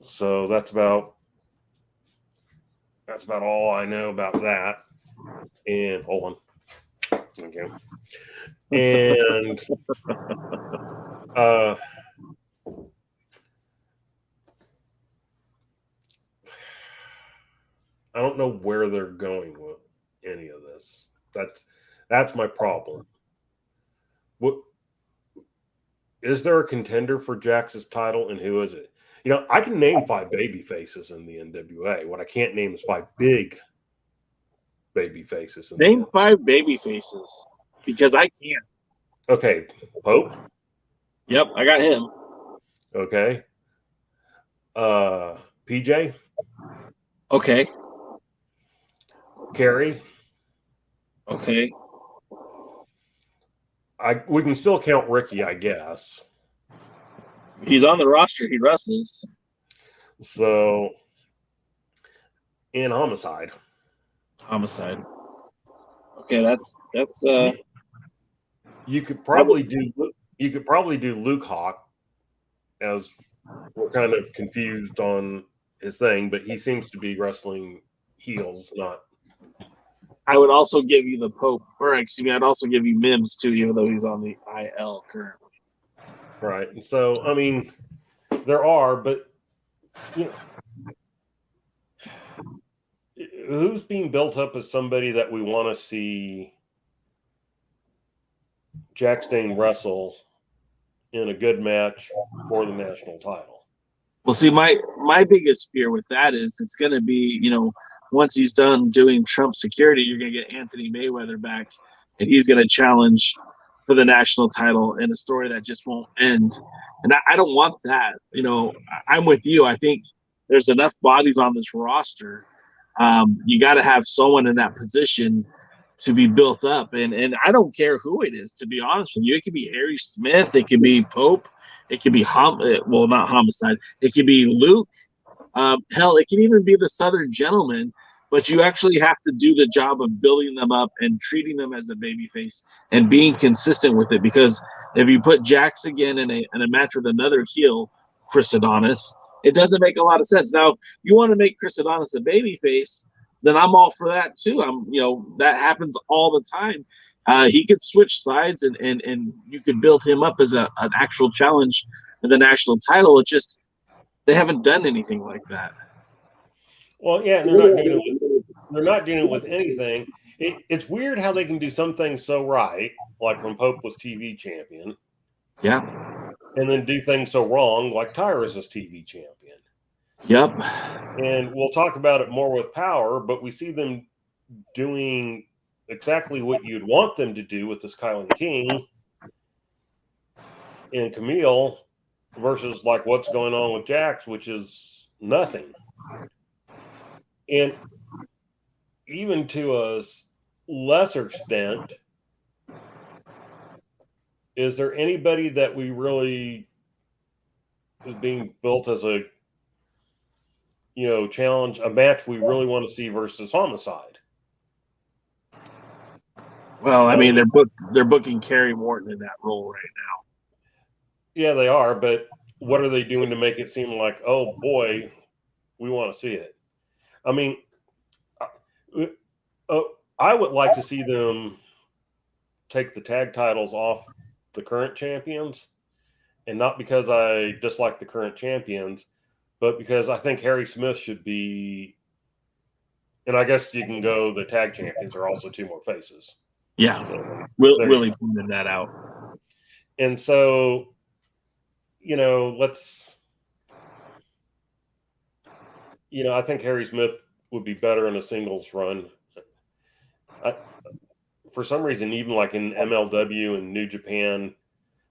So that's about all I know about that. And hold on. Okay. And I don't know where they're going with any of this. That's my problem. What is there a contender for Jax's title, and who is it? I can name 5 baby faces in the NWA. What I can't name is 5 big baby faces. Name 5 baby faces, because I can't. Okay, Pope. Yep, I got him. Okay. PJ. Okay. Kerry. Okay. We can still count Ricky, I guess. He's on the roster. He wrestles. So, and Homicide. Homicide. Okay, that's. You could probably do Luke Hawk, as we're kind of confused on his thing, but he seems to be wrestling heels, not. I would also give you the Pope, or excuse me, I'd also give you Mims too, even though he's on the IL currently. Right, and so I mean, there are, but you know, who's being built up as somebody that we want to see Jack Stain wrestle in a good match for the national title? Well, see, my biggest fear with that is it's going to be, you know, once he's done doing Trump security, you're going to get Anthony Mayweather back, and he's going to challenge for the national title in a story that just won't end. And I don't want that. You know, I'm with you. I think there's enough bodies on this roster. You got to have someone in that position to be built up. And I don't care who it is, to be honest with you. It could be Harry Smith. It could be Pope. It could be not Homicide. It could be Luke. Hell, it can even be the Southern Gentleman, but you actually have to do the job of building them up and treating them as a babyface and being consistent with it. Because if you put Jax again in a match with another heel, Chris Adonis, it doesn't make a lot of sense. Now, if you want to make Chris Adonis a babyface, then I'm all for that too. That happens all the time. He could switch sides and you could build him up as an actual challenge for the national title. It just, they haven't done anything like that. Well, yeah, they're not doing it with anything. It's weird how they can do some things so right, like when Pope was TV champion. Yeah. And then do things so wrong, like Tyrus' TV champion. Yep. And we'll talk about it more with Power, but we see them doing exactly what you'd want them to do with this Kylan King and Kamille versus like what's going on with Jax, which is nothing. And even to a lesser extent, is there anybody that we really is being built as a, challenge, a match we really want to see versus Homicide? Well, I mean, they're booking Kerry Morton in that role right now. Yeah, they are, but what are they doing to make it seem like, oh boy, we want to see it? I mean, I would like to see them take the tag titles off the current champions, and not because I dislike the current champions, but because I think Harry Smith should be, and I guess you can go, the tag champions are also 2 more faces. Yeah, so, really pointed that out. And so, I think Harry Smith would be better in a singles run. For some reason, even like in MLW and New Japan,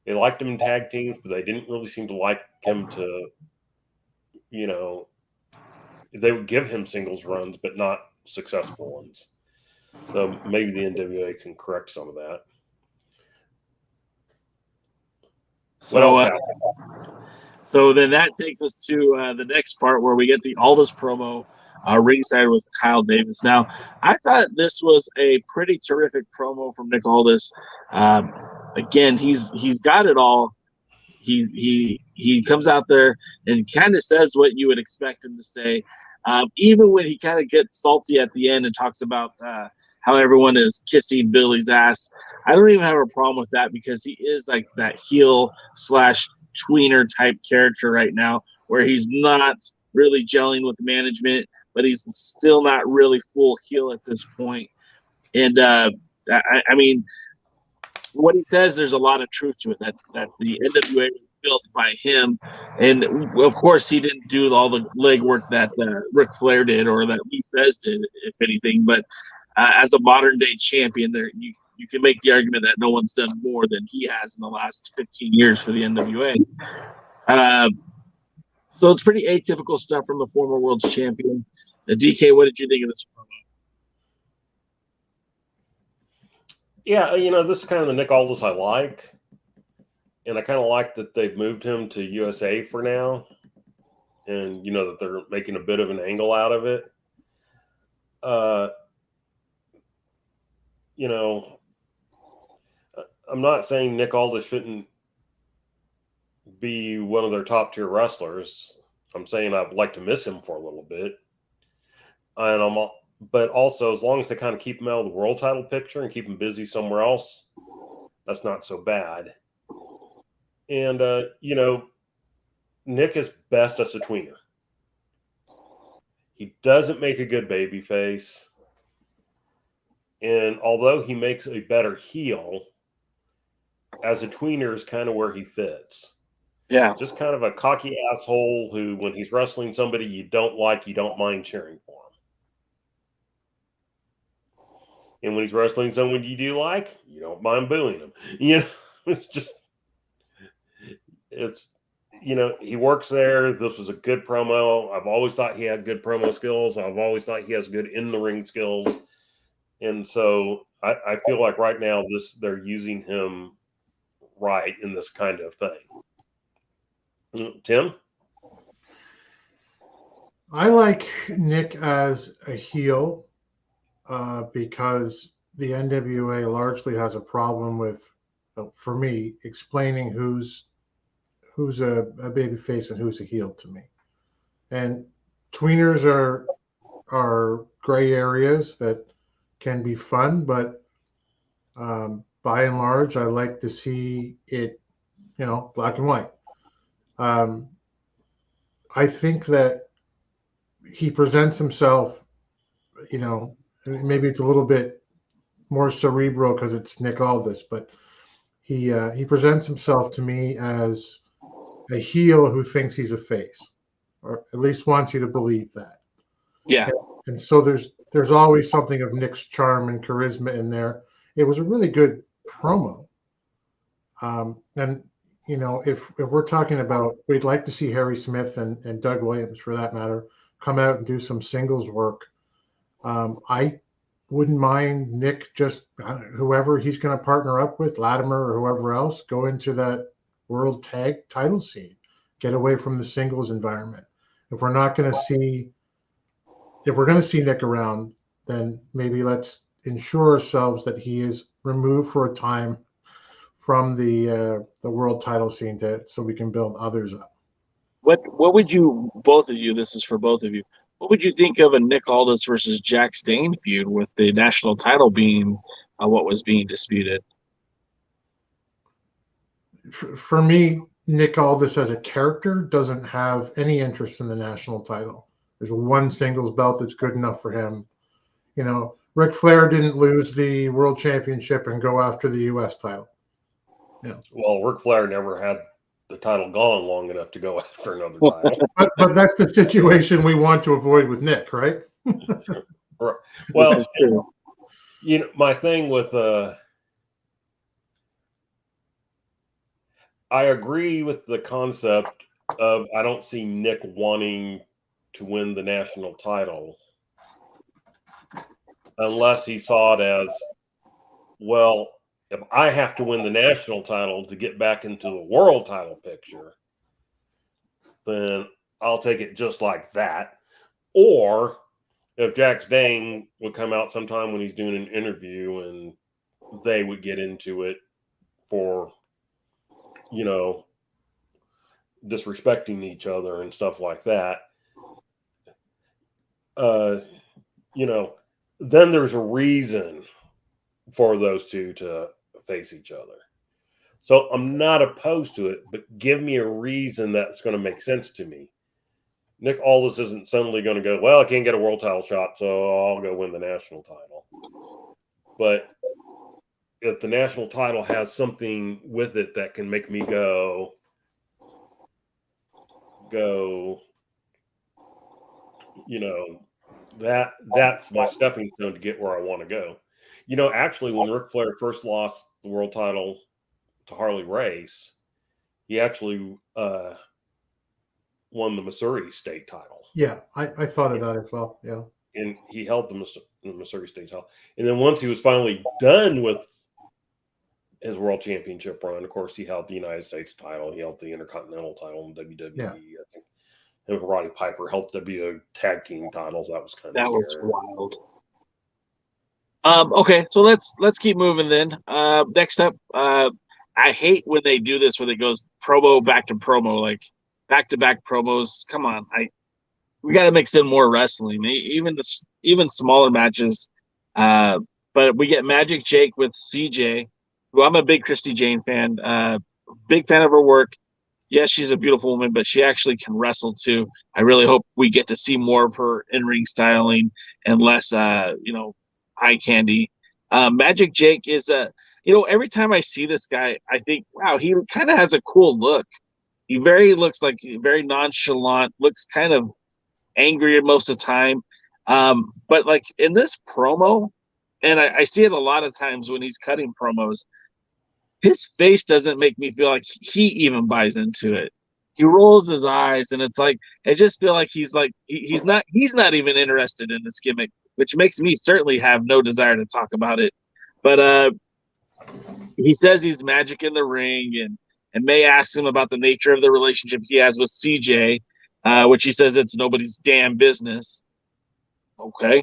they liked him in tag teams, but they didn't really seem to like him to, they would give him singles runs, but not successful ones. So maybe the NWA can correct some of that. So then that takes us to the next part where we get the Aldis promo ringside with Kyle Davis. Now, I thought this was a pretty terrific promo from Nick Aldis. Again, he's got it all. He comes out there and kind of says what you would expect him to say. Even when he kind of gets salty at the end and talks about how everyone is kissing Billy's ass, I don't even have a problem with that, because he is like that heel / tweener type character right now, where he's not really gelling with management, but he's still not really full heel at this point. And I mean, what he says, there's a lot of truth to it, that the NWA was built by him. And of course, he didn't do all the legwork that Ric Flair did, or that Lee Fez did, if anything. But as a modern day champion. There, you can make the argument that no one's done more than he has in the last 15 years for the NWA. So it's pretty atypical stuff from the former world champion. DK, what did you think of this promo? Yeah, this is kind of the Nick Aldis I like. And I kind of like that they've moved him to USA for now. And, that they're making a bit of an angle out of it. I'm not saying Nick Aldis shouldn't be one of their top tier wrestlers. I'm saying I'd like to miss him for a little bit. But also, as long as they kind of keep him out of the world title picture and keep him busy somewhere else, that's not so bad. And, Nick is best as a tweener. He doesn't make a good baby face. And although he makes a better heel, as a tweener is kind of where he fits. Yeah. Just kind of a cocky asshole who, when he's wrestling somebody you don't like, you don't mind cheering for him. And when he's wrestling someone you do like, you don't mind booing him. He works there. This was a good promo. I've always thought he had good promo skills. I've always thought he has good in-the-ring skills. And so I feel like right now they're using him right in this kind of thing. Tim? I like Nick as a heel because the NWA largely has a problem with, for me, explaining who's a baby face and who's a heel to me. And tweeners are gray areas that can be fun, but by and large, I like to see it, black and white. I think that he presents himself, maybe it's a little bit more cerebral because it's Nick Aldis, but he presents himself to me as a heel who thinks he's a face, or at least wants you to believe that. Yeah. And so there's always something of Nick's charm and charisma in there. It was a really good promo. And if we're talking about, we'd like to see Harry Smith and Doug Williams, for that matter, come out and do some singles work. I wouldn't mind Nick just whoever he's going to partner up with, Latimer or whoever else, go into that world tag title scene, get away from the singles environment. If we're going to see Nick around, then maybe let's ensure ourselves that he is removed for a time from the world title scene so we can build others up. What would you, both of you, this is for both of you, what would you think of a Nick Aldis versus Jack Stane feud with the national title being what was being disputed? For me, Nick Aldis as a character doesn't have any interest in the national title. There's one singles belt that's good enough for him. Ric Flair didn't lose the world championship and go after the U.S. title. Yeah. Well, Ric Flair never had the title gone long enough to go after another title. but that's the situation we want to avoid with Nick, right? Right. Well, my thing with I agree with the concept of I don't see Nick wanting to win the national title unless he saw it as, well, if I have to win the national title to get back into the world title picture, then I'll take it just like that. Or if Jack Stane would come out sometime when he's doing an interview and they would get into it for, disrespecting each other and stuff like that, then there's a reason for those two to face each other. So I'm not opposed to it, but give me a reason that's going to make sense to me. Nick Aldis isn't suddenly going to go, well, I can't get a world title shot, so I'll go win the national title. But if the national title has something with it that can make me go, that's my stepping stone to get where I want to go. You know, actually, when Ric Flair first lost the world title to Harley Race, he actually won the Missouri state title. Yeah, I thought of that as well. Yeah. And he held the Missouri state title. And then once he was finally done with his world championship run, of course, he held the United States title. He held the Intercontinental title in WWE. Yeah. I think him and Roddy Piper helped WWE tag team titles. That was kind of That scary. was wild. Okay, so let's keep moving then. Next up, I hate when they do this where it goes promo back to promo, like back-to-back promos. Come on, we got to mix in more wrestling, even smaller matches. But we get Magic Jake with CJ, who I'm a big Christy Jane fan. Big fan of her work. Yes, she's a beautiful woman, but she actually can wrestle too. I really hope we get to see more of her in-ring styling and less, eye candy. Magic Jake is every time I see this guy, I think, wow, he kind of has a cool look. He looks like very nonchalant, looks kind of angry most of the time. But like in this promo, and I see it a lot of times when he's cutting promos, his face doesn't make me feel like he even buys into it. He rolls his eyes, and it's like I just feel like he's not even interested in this gimmick, which makes me certainly have no desire to talk about it. But he says he's magic in the ring, and May asks him about the nature of the relationship he has with CJ, which he says it's nobody's damn business. Okay.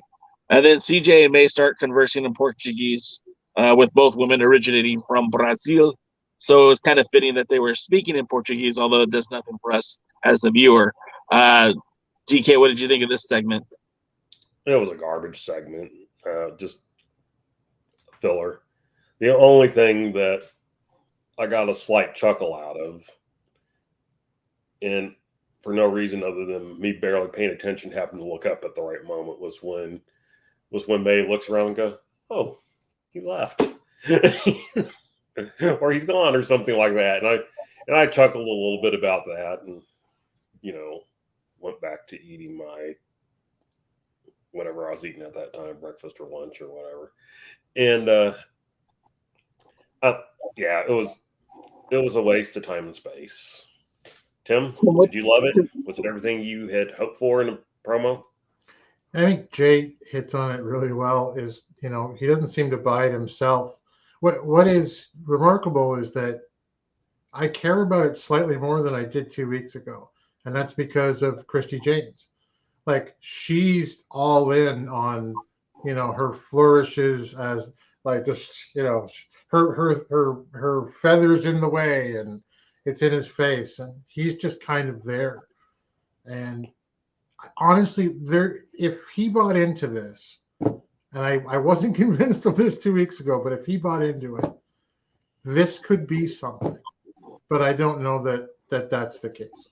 And then CJ and May start conversing in Portuguese, with both women originating from Brazil. So it was kind of fitting that they were speaking in Portuguese, although it does nothing for us as the viewer. DK, what did you think of this segment? It was a garbage segment, just filler. The only thing that I got a slight chuckle out of, and for no reason other than me barely paying attention, happened to look up at the right moment, was when May looks around and goes, "Oh, he left," or he's gone, or something like that. And I chuckled a little bit about that, and went back to eating my whatever I was eating at that time, breakfast or lunch or whatever. And it was a waste of time and space. Tim, did you love it? Was it everything you had hoped for in a promo? I think Jay hits on it really well. Is he doesn't seem to buy it himself. What is remarkable is that I care about it slightly more than I did 2 weeks ago, and that's because of Christy James. Like, she's all in on her flourishes as like just her feathers in the way, and it's in his face, and he's just kind of there. And honestly, if he bought into this, and I wasn't convinced of this 2 weeks ago, but if he bought into it, this could be something. But I don't know that that's the case.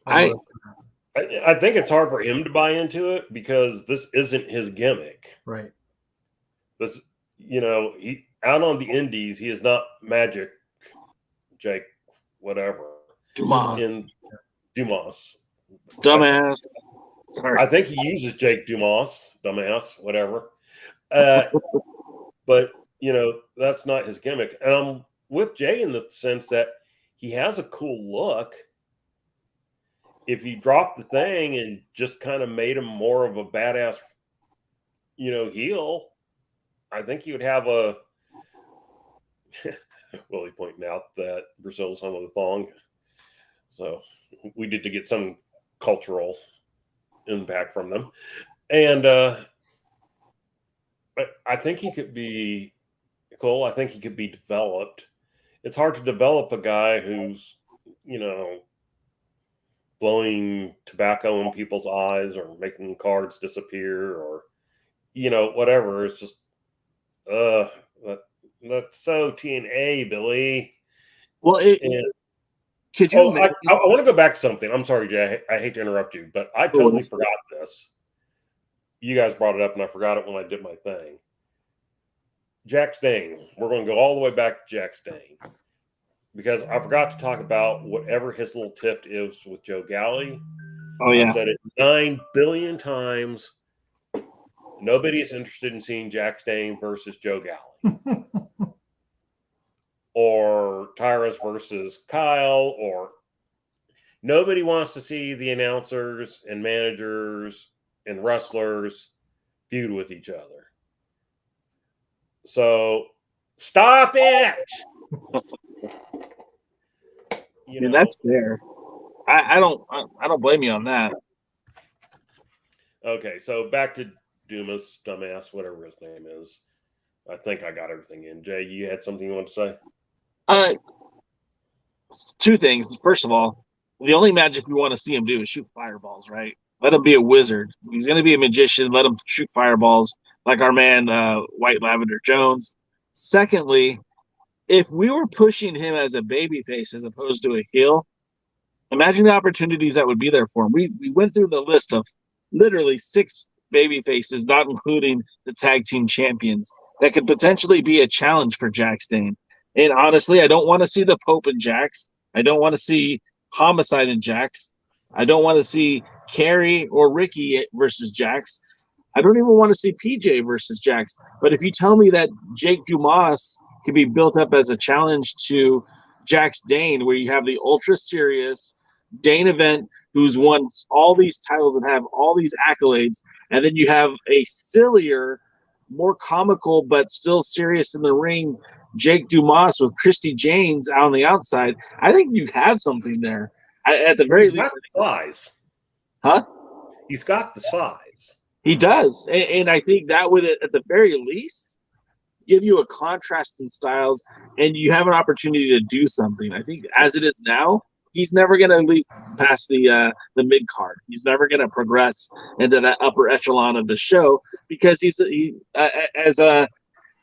I think it's hard for him to buy into it because this isn't his gimmick. Right. This, he out on the indies, he is not Magic Jake, whatever. Dumas. Dumbass. Sorry. I think he uses Jake Dumas, dumbass, whatever. But that's not his gimmick. And I'm with Jay in the sense that he has a cool look. If you dropped the thing and just kind of made him more of a badass, heel, I think he would have a Willie pointing out that Brazil's home of the thong. So we did to get some cultural impact from them. And I think he could be cool. I think he could be developed. It's hard to develop a guy who's, blowing tobacco in people's eyes or making cards disappear or, whatever. It's just, that's so TNA, Billy. Well, could you? I want to go back to something. I'm sorry, Jay. I hate to interrupt you, but I totally forgot this. You guys brought it up, and I forgot it when I did my thing. Jack Stain. We're going to go all the way back to Jack Stain because I forgot to talk about whatever his little tiff is with Joe Galley. Oh, yeah. I said it 9 billion times. Nobody's interested in seeing Jack Stane versus Joe Galley. Or Tyrus versus Kyle, or nobody wants to see the announcers and managers and wrestlers feud with each other. So stop it. That's fair. I don't blame you on that. Okay, so back to Dumas, dumbass, whatever his name is. I think I got everything in. Jay, you had something you want to say? Two things. First of all, the only magic we want to see him do is shoot fireballs, right? Let him be a wizard. He's going to be a magician. Let him shoot fireballs like our man, White Lavender Jones. Secondly, if we were pushing him as a babyface as opposed to a heel, imagine the opportunities that would be there for him. We went through the list of literally 6 baby faces, not including the tag team champions, that could potentially be a challenge for Jack Stane. And honestly, I don't want to see the Pope and Jax. I don't want to see Homicide and Jax. I don't want to see Carrie or Ricky versus Jax. I don't even want to see PJ versus Jax. But if you tell me that Jake Dumas can be built up as a challenge to Jax Dane, where you have the ultra serious Dane event who's won all these titles and have all these accolades, and then you have a sillier, more comical but still serious in the ring Jake Dumas with Christy Janes out on the outside, I think you have something there. At the very least, got the size. Huh? He's got the size. He does, and I think that would, at the very least, give you a contrast in styles, and you have an opportunity to do something. I think as it is now, he's never going to leave past the mid card. He's never going to progress into that upper echelon of the show because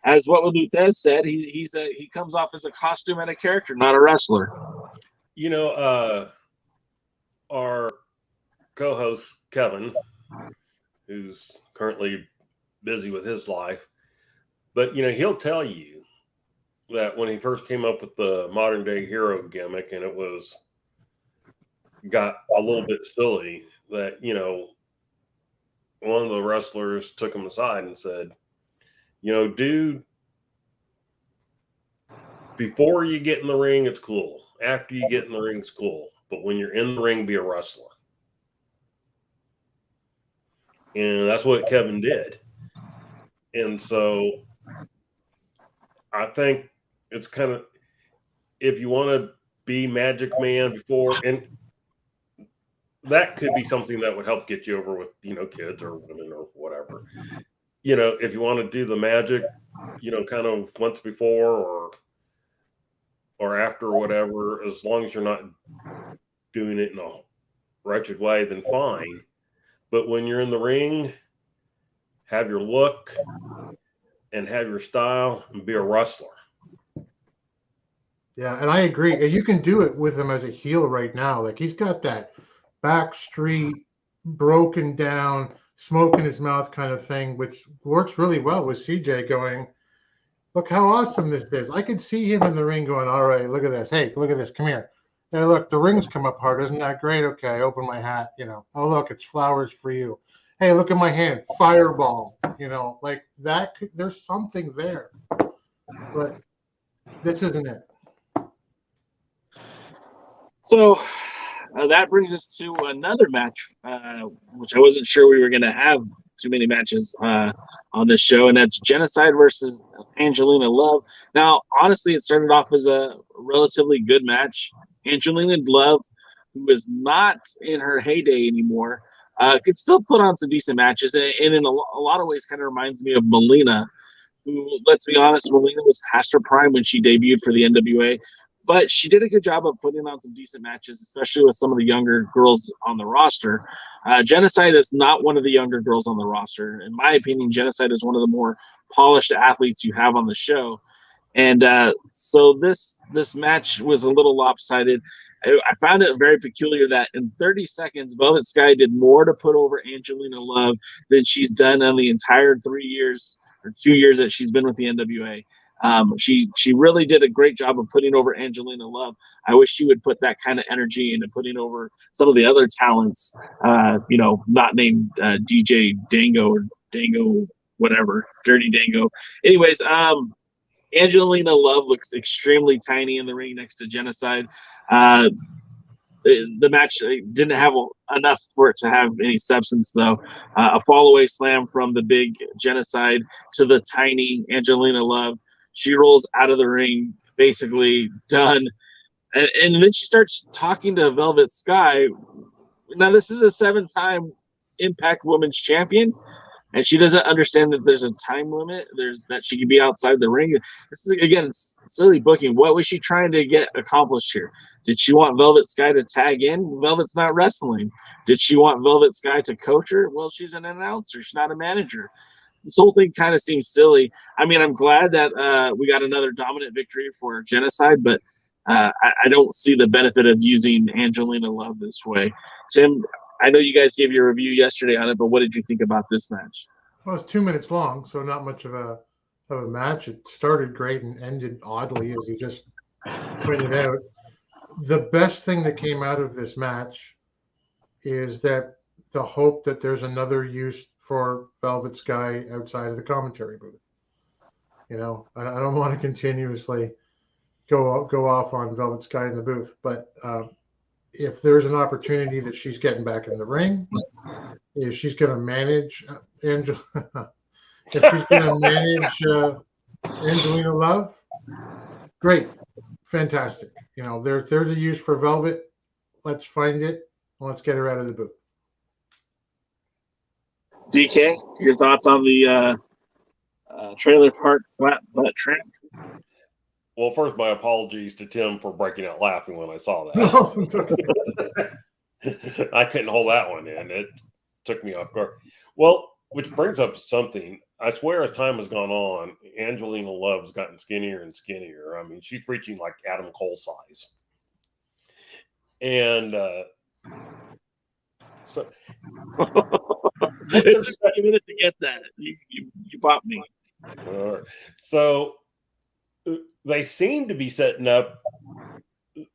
as what Luthez said, he comes off as a costume and a character, not a wrestler. Our co-host Kevin, who's currently busy with his life, but he'll tell you that when he first came up with the modern day hero gimmick, and it got a little bit silly, that one of the wrestlers took him aside and said, dude, before you get in the ring, it's cool. After you get in the ring, it's cool. But when you're in the ring, be a wrestler. And that's what Kevin did. And so I think it's kind of, if you want to be Magic Man before, and that could be something that would help get you over with, kids or women or whatever. If you want to do the magic, kind of once before or after or whatever, as long as you're not doing it in a wretched way, then fine. But when you're in the ring, have your look and have your style and be a wrestler. Yeah, and I agree. And you can do it with him as a heel right now. Like, he's got that back street, broken down, smoke in his mouth kind of thing, which works really well with CJ going, look how awesome this is. I could see him in the ring going, all right, look at this. Hey, look at this. Come here. Hey, look, the rings come apart. Isn't that great? Okay, I open my hat. Oh, look, it's flowers for you. Hey, look at my hand. Fireball. Like that. There's something there. But this isn't it. So that brings us to another match, which I wasn't sure we were going to have too many matches on this show, and that's Genocide versus Angelina Love. Now, honestly, it started off as a relatively good match. Angelina Love, who is not in her heyday anymore, could still put on some decent matches, and in a lot of ways kind of reminds me of Melina, who, let's be honest, Melina was past her prime when she debuted for the NWA. But she did a good job of putting on some decent matches, especially with some of the younger girls on the roster. Genocide is not one of the younger girls on the roster. In my opinion, Genocide is one of the more polished athletes you have on the show. And so this match was a little lopsided. I found it very peculiar that in 30 seconds, Velvet Sky did more to put over Angelina Love than she's done on the entire 3 years or 2 years that she's been with the NWA. She really did a great job of putting over Angelina Love. I wish she would put that kind of energy into putting over some of the other talents, not named DJ Dango or Dango, whatever, Dirty Dango. Anyways, Angelina Love looks extremely tiny in the ring next to Genocide. The match didn't have enough for it to have any substance, though. A fall-away slam from the big Genocide to the tiny Angelina Love. She rolls out of the ring, basically done. And then she starts talking to Velvet Sky. Now, this is a 7-time Impact Women's Champion, and she doesn't understand that there's a time limit. That she can be outside the ring. This is, again, silly booking. What was she trying to get accomplished here? Did she want Velvet Sky to tag in? Velvet's not wrestling. Did she want Velvet Sky to coach her? Well, she's an announcer. She's not a manager. This whole thing kind of seems silly. I mean, I'm glad that we got another dominant victory for Genocide, but I don't see the benefit of using Angelina Love this way. Tim, I know you guys gave your review yesterday on it, but what did you think about this match? Well, it's 2 minutes long, so not much of a match. It started great and ended oddly, as you just pointed out. The best thing that came out of this match is that the hope that there's another use for Velvet Sky outside of the commentary booth. You know, I don't want to continuously go off on Velvet Sky in the booth, but if there's an opportunity that she's getting back in the ring, if she's going to manage if she's going to manage Angelina Love, great, fantastic. You know, there's a use for Velvet. Let's find it. Let's get her out of the booth. DK, your thoughts on the trailer park flat butt tramp? Well, first, my apologies to Tim for breaking out laughing when I saw that. I couldn't hold that one in. It took me off guard. Well, which brings up something. I swear as time has gone on, Angelina Love's gotten skinnier and skinnier. I mean, she's reaching like Adam Cole size. And so... It took me a minute to get that. You bought me. So they seem to be setting up.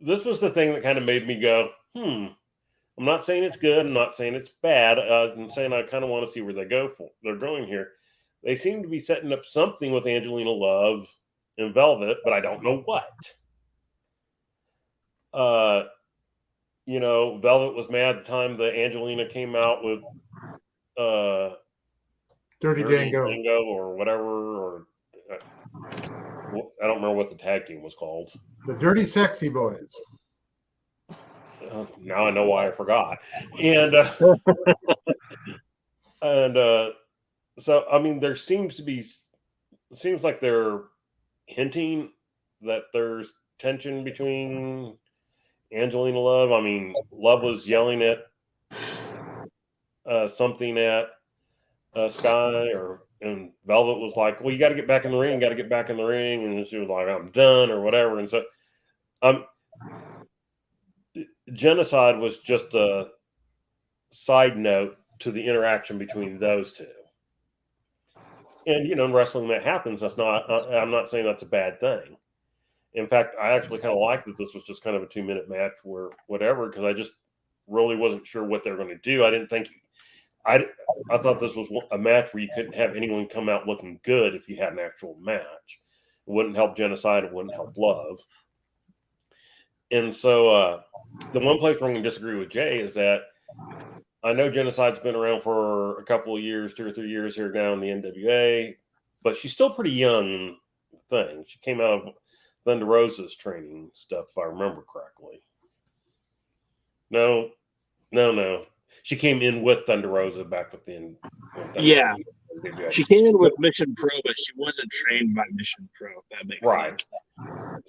This was the thing that kind of made me go, I'm not saying it's good. I'm not saying it's bad. I'm saying I kind of want to see where they're going here. They seem to be setting up something with Angelina Love and Velvet, but I don't know what. You know, Velvet was mad at the time that Angelina came out with Dirty Dango or whatever, or I don't remember what the tag team was called. The Dirty Sexy Boys. Now I know why I forgot. And so I mean, there seems like they're hinting that there's tension between Angelina Love. I mean, Love was yelling at something at Sky, and Velvet was like, well, you got to get back in the ring, and she was like, I'm done, or whatever. And so Genocide was just a side note to the interaction between those two. And, you know, in wrestling that happens. I'm not saying that's a bad thing. In fact, I actually kind of like that this was just kind of a 2-minute match where whatever, because I just really wasn't sure what they were going to do. I thought this was a match where you couldn't have anyone come out looking good if you had an actual match. It wouldn't help Genocide. It wouldn't help Love. And so the one place where I'm going to disagree with Jay is that I know Genocide's been around for a couple of years, 2 or 3 years here now in the NWA, but she's still pretty young thing. She came out of Thunder Rosa's training stuff, if I remember correctly. No. She came in with Thunder Rosa back with the yeah. She came in with Mission Pro, but she wasn't trained by Mission Pro, if that makes sense.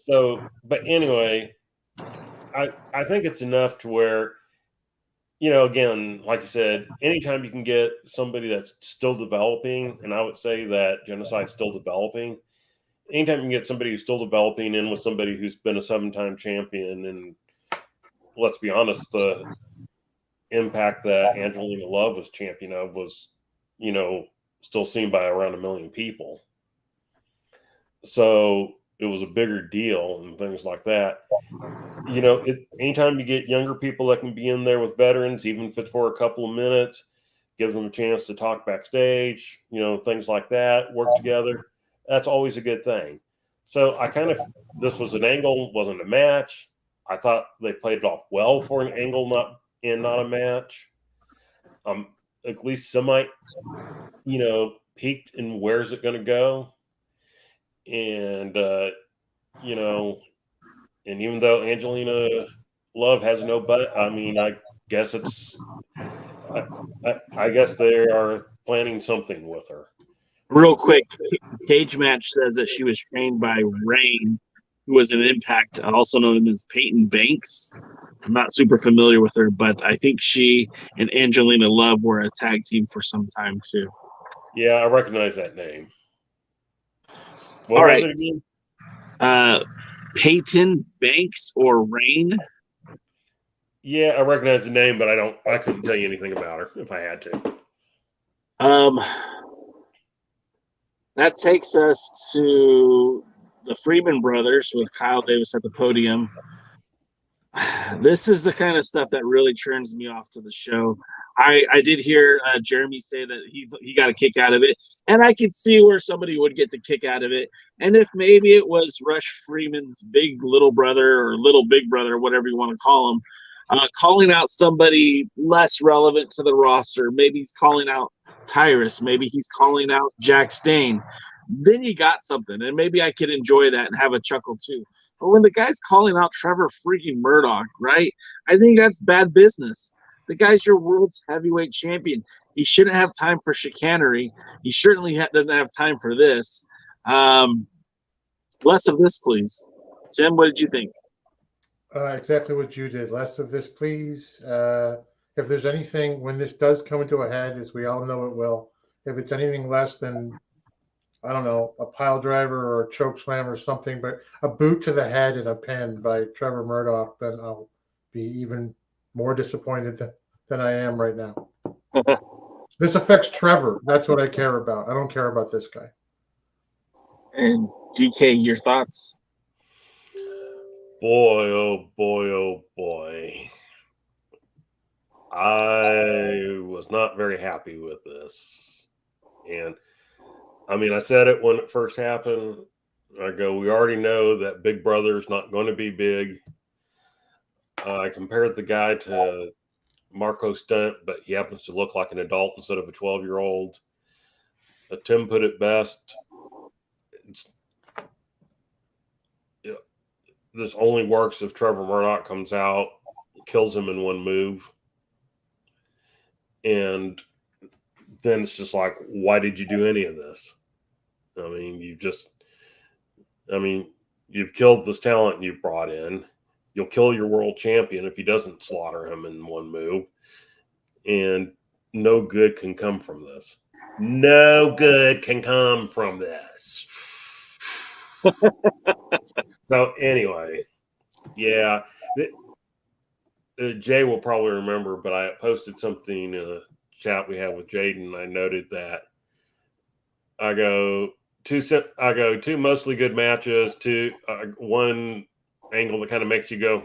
So, but anyway, I think it's enough to where, you know, again, like you said, anytime you can get somebody that's still developing, and I would say that Genocide's still developing, anytime you can get somebody who's still developing in with somebody who's been a 7-time champion, and let's be honest, the impact that Angelina Love was champion of was, you know, still seen by around 1 million people. So it was a bigger deal and things like that. You know, anytime you get younger people that can be in there with veterans, even if it's for a couple of minutes, gives them a chance to talk backstage, things like that, work together. That's always a good thing. So this was an angle, wasn't a match. I thought they played it off well for an angle, not a match. At least semi, peaked in where's it going to go. And, and even though Angelina Love has no butt, I guess I guess they are planning something with her. Real quick, Cage Match says that she was trained by Rain, who was an Impact, also known as Peyton Banks. I'm not super familiar with her, but I think she and Angelina Love were a tag team for some time too. Yeah, I recognize that name. All right. Peyton Banks or Rain? Yeah, I recognize the name, but I couldn't tell you anything about her if I had to. That takes us to the Freeman brothers with Kyle Davis at the podium. This is the kind of stuff that really turns me off to the show. I did hear Jeremy say that he got a kick out of it, and I could see where somebody would get the kick out of it. And if maybe it was Rush Freeman's big little brother or little big brother, whatever you want to call him, calling out somebody less relevant to the roster, maybe he's calling out Tyrus, maybe he's calling out Jack Stain, then you got something, and maybe I could enjoy that and have a chuckle too. But when the guy's calling out Trevor freaking Murdoch, right, I think that's bad business. The guy's your world's heavyweight champion. He shouldn't have time for chicanery. He certainly doesn't have time for this. Less of this, please. Tim, what did you think? Exactly what you did. Less of this, please. If there's anything, when this does come into a head, as we all know it will, if it's anything less than, I don't know, a pile driver or a choke slam or something, but a boot to the head and a pin by Trevor Murdoch, then I'll be even more disappointed than I am right now. This affects Trevor. That's what I care about. I don't care about this guy. And DK, your thoughts? Boy, oh boy, oh boy. I was not very happy with this. And I said it when it first happened. I go, we already know that Big Brother's not going to be big. I compared the guy to Marco Stunt, but he happens to look like an adult instead of a 12-year-old. Tim put it best. This only works if Trevor Murdoch comes out, kills him in one move. And then it's just like, why did you do any of this? You've killed this talent you've brought in. You'll kill your world champion if he doesn't slaughter him in one move. And no good can come from this. No good can come from this. So anyway, yeah, Jay will probably remember, but I posted something in a chat we had with Jaden. I noted that I go two mostly good matches, one angle that kind of makes you go,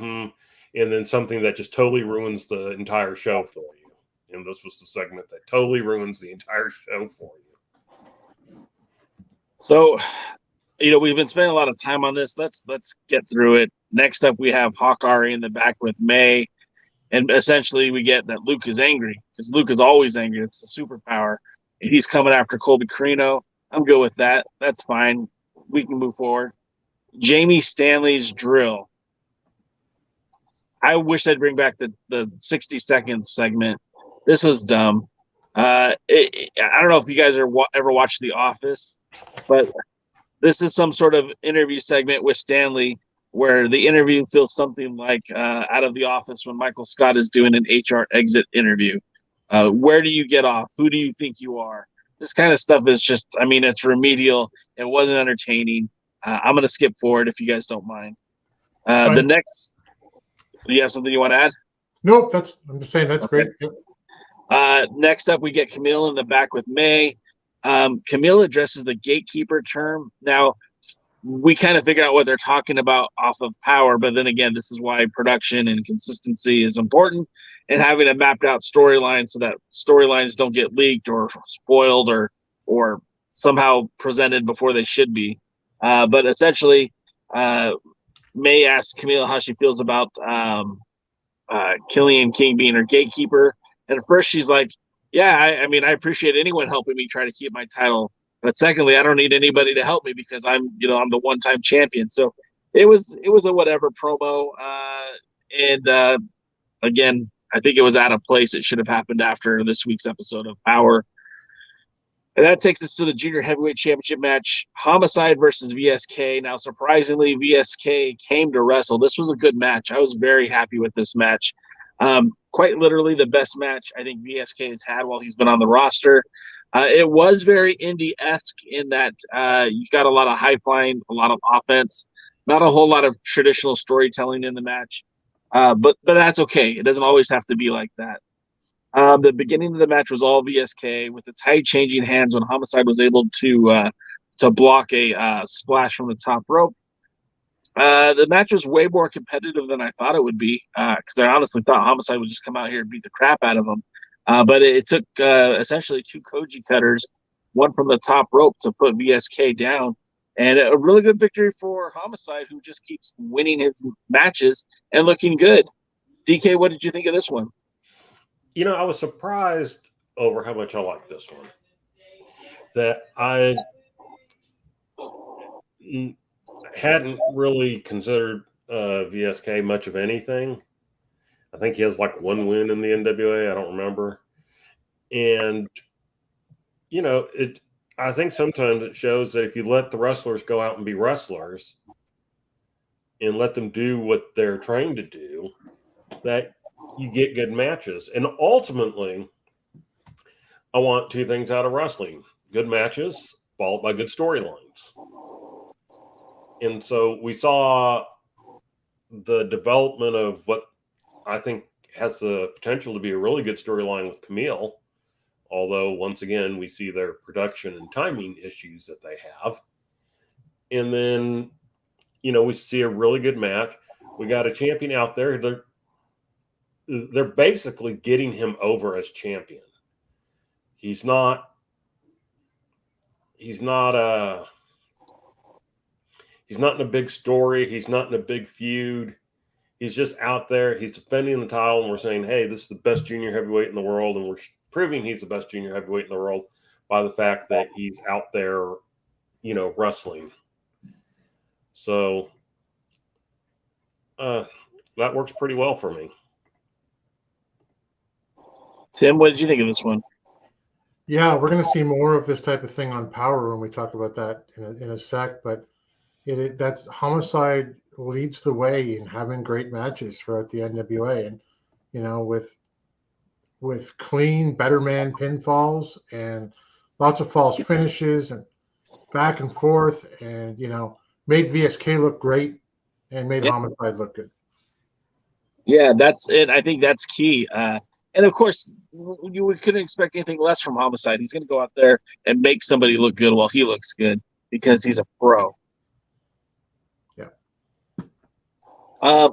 and then something that just totally ruins the entire show for you. And this was the segment that totally ruins the entire show for you. So, we've been spending a lot of time on this. Let's get through it. Next up, we have Hawk Ari in the back with May. And essentially, we get that Luke is angry because Luke is always angry. It's the superpower. And he's coming after Colby Carino. I'm good with that. That's fine. We can move forward. Jamie Stanley's drill. I wish they'd bring back the 60 seconds segment. This was dumb. I don't know if you guys ever watched The Office, but this is some sort of interview segment with Stanley where the interview feels something like out of The Office when Michael Scott is doing an HR exit interview. Where do you get off? Who do you think you are? This kind of stuff is just, it's remedial. It wasn't entertaining. I'm going to skip forward if you guys don't mind. The next, do you have something you want to add? Nope, I'm just saying that's okay. Great. Next up, we get Kamille in the back with May. Kamille addresses the gatekeeper term. Now, we kind of figure out what they're talking about off of Power, but then again, this is why production and consistency is important. and having a mapped out storyline so that storylines don't get leaked or spoiled or somehow presented before they should be. But essentially, May asked Kamille how she feels about Killian King being her gatekeeper. And at first she's like, yeah, I mean, I appreciate anyone helping me try to keep my title. But secondly, I don't need anybody to help me because I'm the one-time champion. So it was a whatever promo. Again, I think it was out of place. It should have happened after this week's episode of Power. And that takes us to the Junior Heavyweight Championship match, Homicide versus VSK. Now, surprisingly, VSK came to wrestle. This was a good match. I was very happy with this match. Quite literally the best match I think VSK has had while he's been on the roster. It was very indie-esque in that you got a lot of high-flying, a lot of offense, not a whole lot of traditional storytelling in the match. But that's okay. It doesn't always have to be like that. The beginning of the match was all VSK with the tide changing hands when Homicide was able to block a splash from the top rope. The match was way more competitive than I thought it would be because I honestly thought Homicide would just come out here and beat the crap out of him. But it took essentially 2 Koji cutters, one from the top rope to put VSK down. And a really good victory for Homicide, who just keeps winning his matches and looking good. DK, what did you think of this one? I was surprised over how much I liked this one. That I hadn't really considered VSK much of anything. I think he has like 1 win in the NWA. I don't remember. And, I think sometimes it shows that if you let the wrestlers go out and be wrestlers and let them do what they're trained to do, that you get good matches. And ultimately, I want 2 things out of wrestling: good matches followed by good storylines. And so we saw the development of what I think has the potential to be a really good storyline with Kamille. Although, once again, we see their production and timing issues that they have. And then, we see a really good match. We got a champion out there. They're basically getting him over as champion. He's not in a big story. He's not in a big feud. He's just out there. He's defending the title, and we're saying, hey, this is the best junior heavyweight in the world, and we're proving he's the best junior heavyweight in the world by the fact that he's out there, wrestling. So that works pretty well for me. Tim, what did you think of this one? Yeah, we're going to see more of this type of thing on Power when we talk about that in a sec. But that's Homicide leads the way in having great matches throughout the NWA, and with clean, better man pinfalls and lots of false finishes and back and forth, and made VSK look great and made Homicide look good. Yeah, that's it. I think that's key. And of course, we couldn't expect anything less from Homicide. He's going to go out there and make somebody look good while he looks good because he's a pro. Yeah.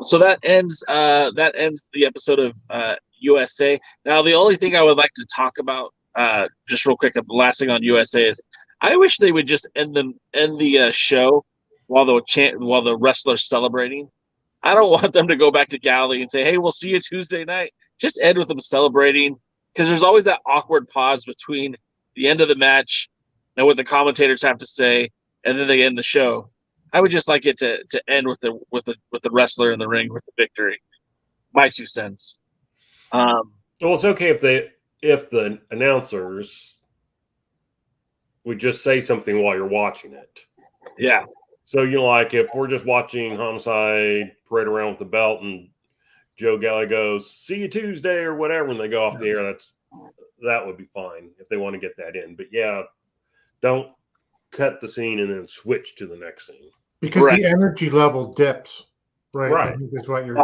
So that ends the episode of USA. Now, the only thing I would like to talk about, just real quick, the last thing on USA is I wish they would just end the show while the wrestler's celebrating. I don't want them to go back to Galley and say, "Hey, we'll see you Tuesday night." Just end with them celebrating, because there's always that awkward pause between the end of the match and what the commentators have to say, and then they end the show. I would just like it to end with the wrestler in the ring with the victory. My 2 cents. Well, it's okay if the announcers would just say something while you're watching it. Yeah. So like if we're just watching Homicide parade around with the belt and Joe Galley goes, "See you Tuesday," or whatever, when they go off the air, that would be fine if they want to get that in. But yeah, don't cut the scene and then switch to the next scene. Because the energy level dips. Right. I think that's what you're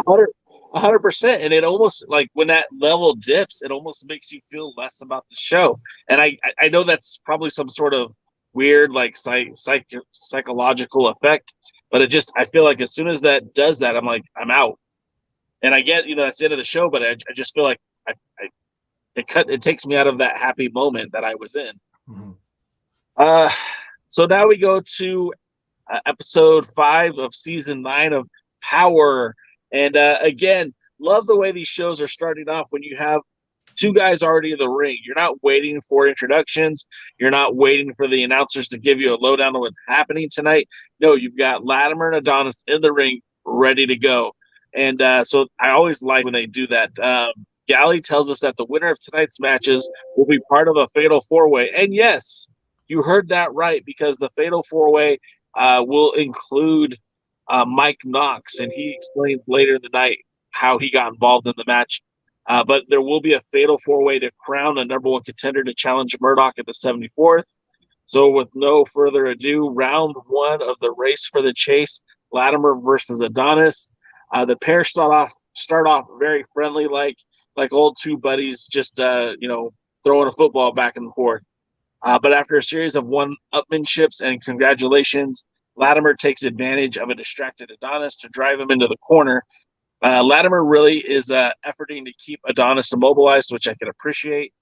100%. And it almost, like, when that level dips, it almost makes you feel less about the show. And I know that's probably some sort of weird, like, psychological effect, but I feel like as soon as that does that, I'm like, I'm out. And I get, that's the end of the show, but I just feel like it takes me out of that happy moment that I was in. Mhm. So now we go to episode 5 of season 9 of Power. And again, love the way these shows are starting off when you have two guys already in the ring. You're not waiting for introductions. You're not waiting for the announcers to give you a lowdown on what's happening tonight. No, you've got Latimer and Adonis in the ring ready to go. And so I always like when they do that. Galley tells us that the winner of tonight's matches will be part of a fatal four-way. And yes, you heard that right, because the fatal four-way will include Mike Knox, and he explains later in the night how he got involved in the match. But there will be a fatal four-way to crown a number 1 contender to challenge Murdoch at the 74th. So with no further ado, round 1 of the race for the chase, Latimer versus Adonis. The pair start off very friendly, like old two buddies, just throwing a football back and forth. But after a series of one-upmanships and congratulations, Latimer takes advantage of a distracted Adonis to drive him into the corner. Latimer really is efforting to keep Adonis immobilized, which I can appreciate.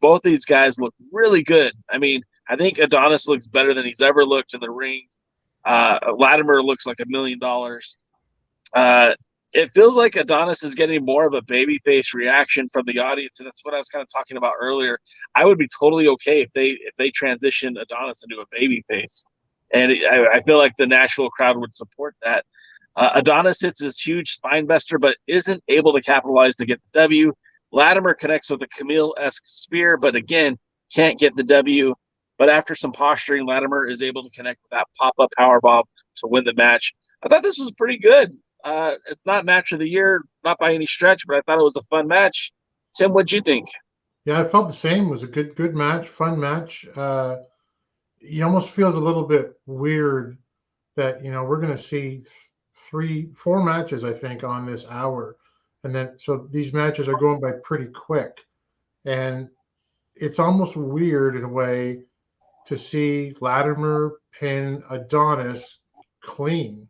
Both these guys look really good. I mean, I think Adonis looks better than he's ever looked in the ring. Latimer looks like $1 million. It feels like Adonis is getting more of a babyface reaction from the audience, and that's what I was kind of talking about earlier. I would be totally okay if they transitioned Adonis into a babyface, and I feel like the Nashville crowd would support that. Adonis hits his huge spine buster, but isn't able to capitalize to get the W. Latimer connects with a Kamille-esque spear, but again, can't get the W. But after some posturing, Latimer is able to connect with that pop-up powerbomb to win the match. I thought this was pretty good. It's not match of the year, not by any stretch, but I thought it was a fun match. Tim, what'd you think? Yeah, I felt the same. It was a good match, fun match. It almost feels a little bit weird that, we're going to see 4 matches, I think, on this hour. And then, so these matches are going by pretty quick. And it's almost weird in a way to see Latimer pin Adonis clean.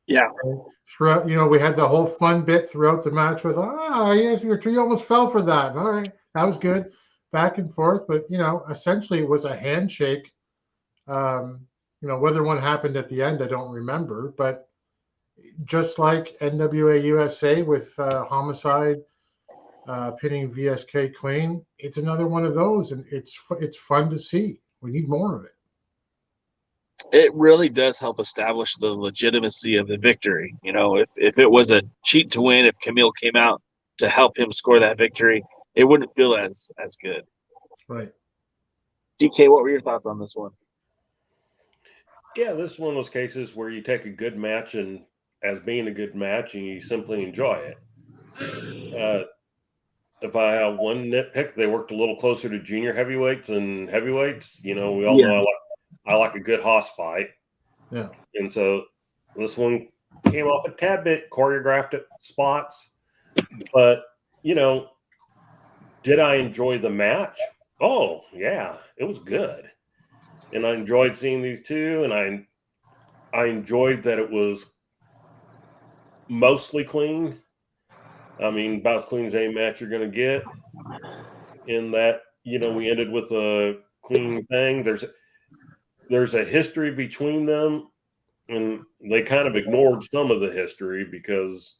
Yeah. And throughout, we had the whole fun bit throughout the match with, yes, you almost fell for that. All right, that was good. Back and forth. But, essentially it was a handshake. Whether one happened at the end, I don't remember. But just like NWA USA with Homicide pinning VSK clean, it's another one of those. And it's fun to see. We need more of it. It really does help establish the legitimacy of the victory. If it was a cheat to win, if Kamille came out to help him score that victory, it wouldn't feel as good. Right. DK, what were your thoughts on this one? Yeah, this is one of those cases where you take a good match and as being a good match and you simply enjoy it. If I have one nitpick, they worked a little closer to junior heavyweights and heavyweights. We all know I like a good hoss fight. Yeah. And so this one came off a tad bit choreographed at spots. But, did I enjoy the match? Oh, yeah, it was good. And I enjoyed seeing these two, and I enjoyed that it was mostly clean. I mean, about as clean as any match you're going to get. In that, we ended with a clean thing. There's a history between them, and they kind of ignored some of the history because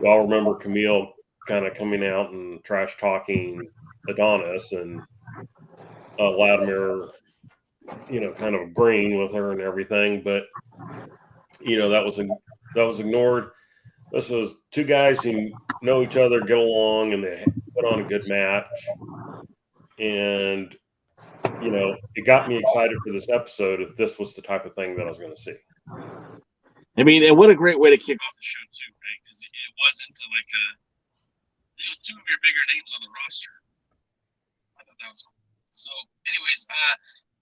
y'all remember Kamille kind of coming out and trash talking Adonis, and Vladimir, kind of agreeing with her and everything. But that was ignored. This was two guys who know each other, get along, and they put on a good match. And it got me excited for this episode if this was the type of thing that I was going to see. I mean, and what a great way to kick off the show too, right? Because it wasn't it was two of your bigger names on the roster. I thought that was cool. So, anyways,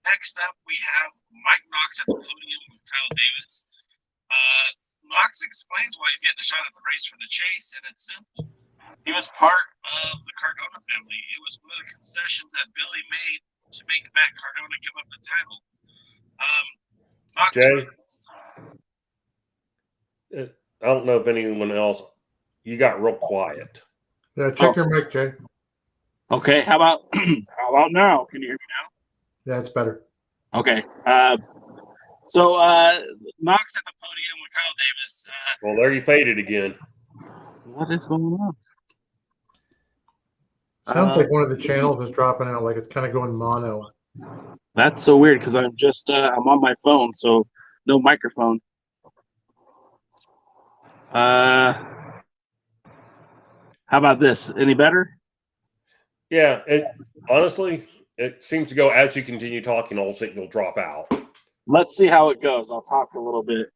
next up we have Mike Knox at the podium with Kyle Davis. Knox explains why he's getting a shot at the race for the chase, and it's simple. He was part of the Cardona family. It was one of the concessions that Billy made to make Matt Cardona give up the title. Knox Jay, I don't know if anyone else you got real quiet. Yeah, check your mic, Jay. Okay, how about now? Can you hear me Yeah, it's better. now? Okay. So Knox at the podium with Kyle Davis. Well, there you faded again. What is going on? Sounds like one of the channels is dropping out, like it's kind of going mono. That's so weird because I'm just I'm on my phone, so no microphone. How about this? Any better? Yeah, honestly, it seems to go as you continue talking, all signal drop out. Let's see how it goes. I'll talk a little bit.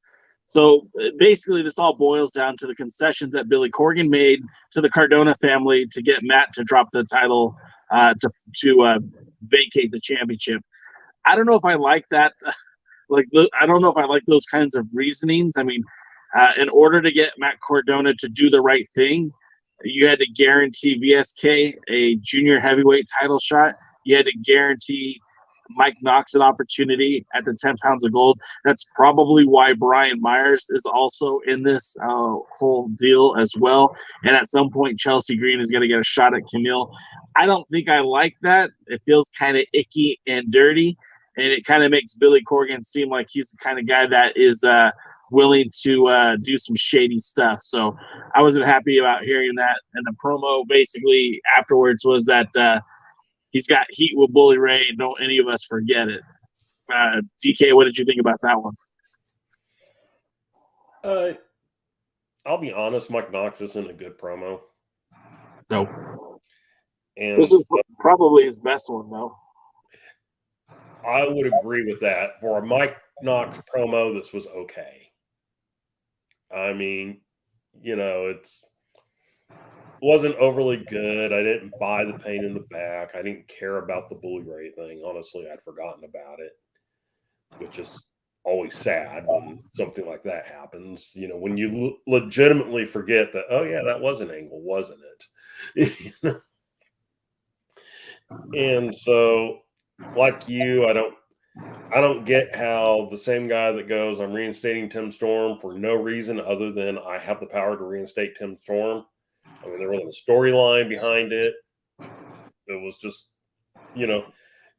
So basically, this all boils down to the concessions that Billy Corgan made to the Cardona family to get Matt to drop the title to vacate the championship. I don't know if I like that. I don't know if I like those kinds of reasonings. I mean, in order to get Matt Cardona to do the right thing, you had to guarantee VSK a junior heavyweight title shot. You had to guarantee Mike Knox an opportunity at the 10 pounds of gold. That's probably why Brian Myers is also in this whole deal as well. And at some point, Chelsea Green is going to get a shot at Kamille. I don't think I like that. It feels kind of icky and dirty. And it kind of makes Billy Corgan seem like he's the kind of guy that is willing to do some shady stuff. So I wasn't happy about hearing that. And the promo basically afterwards was that he's got heat with Bully Ray. Don't any of us forget it. DK, what did you think about that one? I'll be honest, Mike Knox isn't a good promo. No. And this is probably his best one, though. I would agree with that. For a Mike Knox promo, this was okay. I mean, it wasn't overly good. I didn't buy the pain in the back. I didn't care about the Bully Ray thing. Honestly, I'd forgotten about it, which is always sad when something like that happens. When you legitimately forget that, oh, yeah, that was an angle, wasn't it? And so, like you, I don't get how the same guy that goes, I'm reinstating Tim Storm for no reason other than I have the power to reinstate Tim Storm. I mean, there wasn't a storyline behind it. It was just, it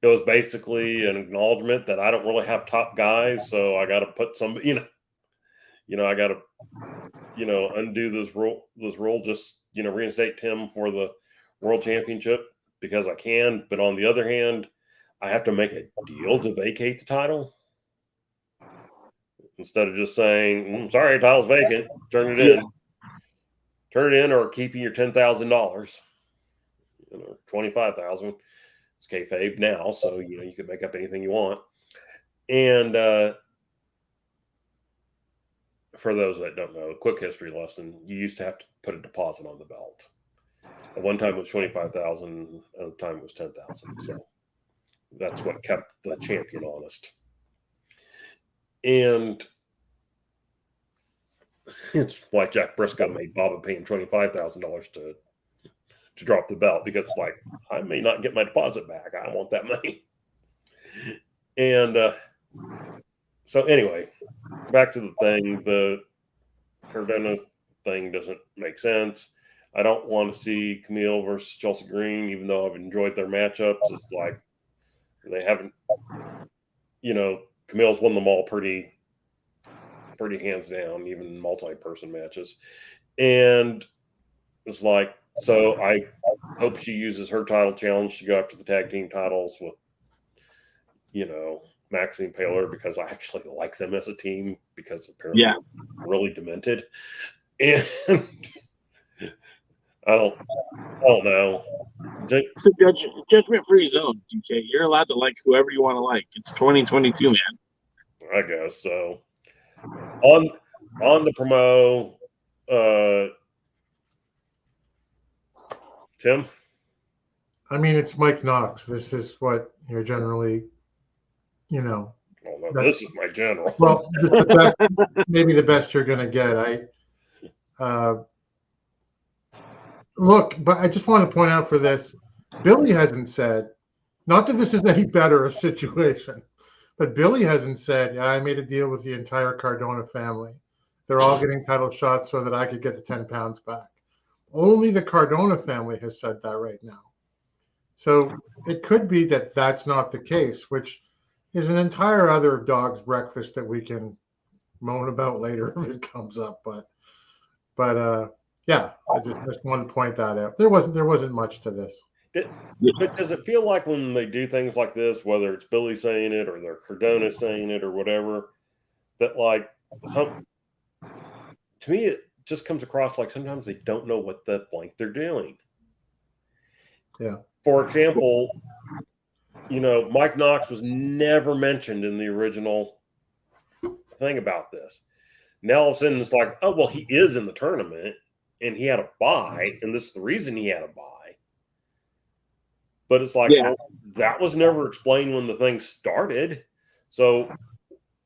was basically an acknowledgement that I don't really have top guys, so I got to put some, I got to, undo this rule, just, reinstate Tim for the world championship because I can. But on the other hand, I have to make a deal to vacate the title instead of just saying, sorry, title's vacant, turn it in. Turn it in or keeping your $10,000, $25,000. It's kayfabe now, so you can make up anything you want. And for those that don't know, a quick history lesson: you used to have to put a deposit on the belt. At one time it was $25,000. At the time it was $10,000. So that's what kept the champion honest. And it's why Jack Briscoe made Baba pay him $25,000 to drop the belt, because I may not get my deposit back. I want that money. And so anyway, back to the thing. The Cardona thing doesn't make sense. I don't want to see Kamille versus Chelsea Green, even though I've enjoyed their matchups. It's like they haven't, Camille's won them all pretty hands down, even multi-person matches. And it's like, so I hope she uses her title challenge to go after the tag team titles with, Maxine Paler, because I actually like them as a team, because apparently they're really demented. And I don't know. It's a judgment-free zone, DK. You're allowed to like whoever you want to like. It's 2022, man. I guess so. On the promo, Tim? I mean, it's Mike Knox. This is what you're generally, Well, no, this is my general. Well, the best, maybe the best you're going to get. Look, but I just want to point out for this, Billy hasn't said, not that this is any better a situation, but Billy hasn't said, I made a deal with the entire Cardona family. They're all getting title shots so that I could get the 10 pounds back. only the Cardona family has said that right now. So it could be that that's not the case, which is an entire other dog's breakfast that we can moan about later if it comes up. But yeah, I just wanted to point that out. There wasn't much to this. But does it feel like when they do things like this, whether it's Billy saying it or they're Cardona saying it or whatever, that like to me it just comes across like sometimes they don't know what the blank they're doing. Yeah. For example, Mike Knox was never mentioned in the original thing about this. Now all of a sudden it's like, oh, well, he is in the tournament and he had a bye, and this is the reason he had a bye. But it's like, well, that was never explained when the thing started. So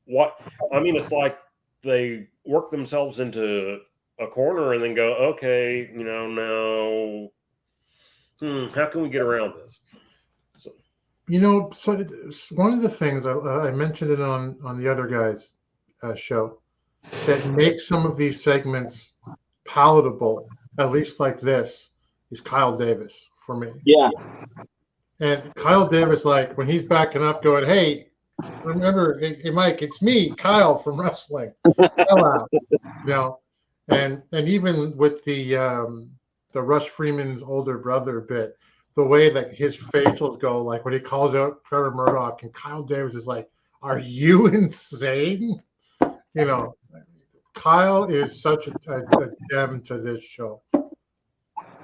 what? I mean, it's like they work themselves into a corner and then go, okay, no. How can we get around this? So one of the things I mentioned it on the other guy's show that makes some of these segments palatable, at least like this, is Kyle Davis for me. Yeah. And Kyle Davis, like when he's backing up, going, "Hey, remember, hey Mike, it's me, Kyle from wrestling." And even with the Rush Freeman's older brother bit, the way that his facials go, like when he calls out Trevor Murdoch, and Kyle Davis is like, "Are you insane?" Kyle is such a gem to this show.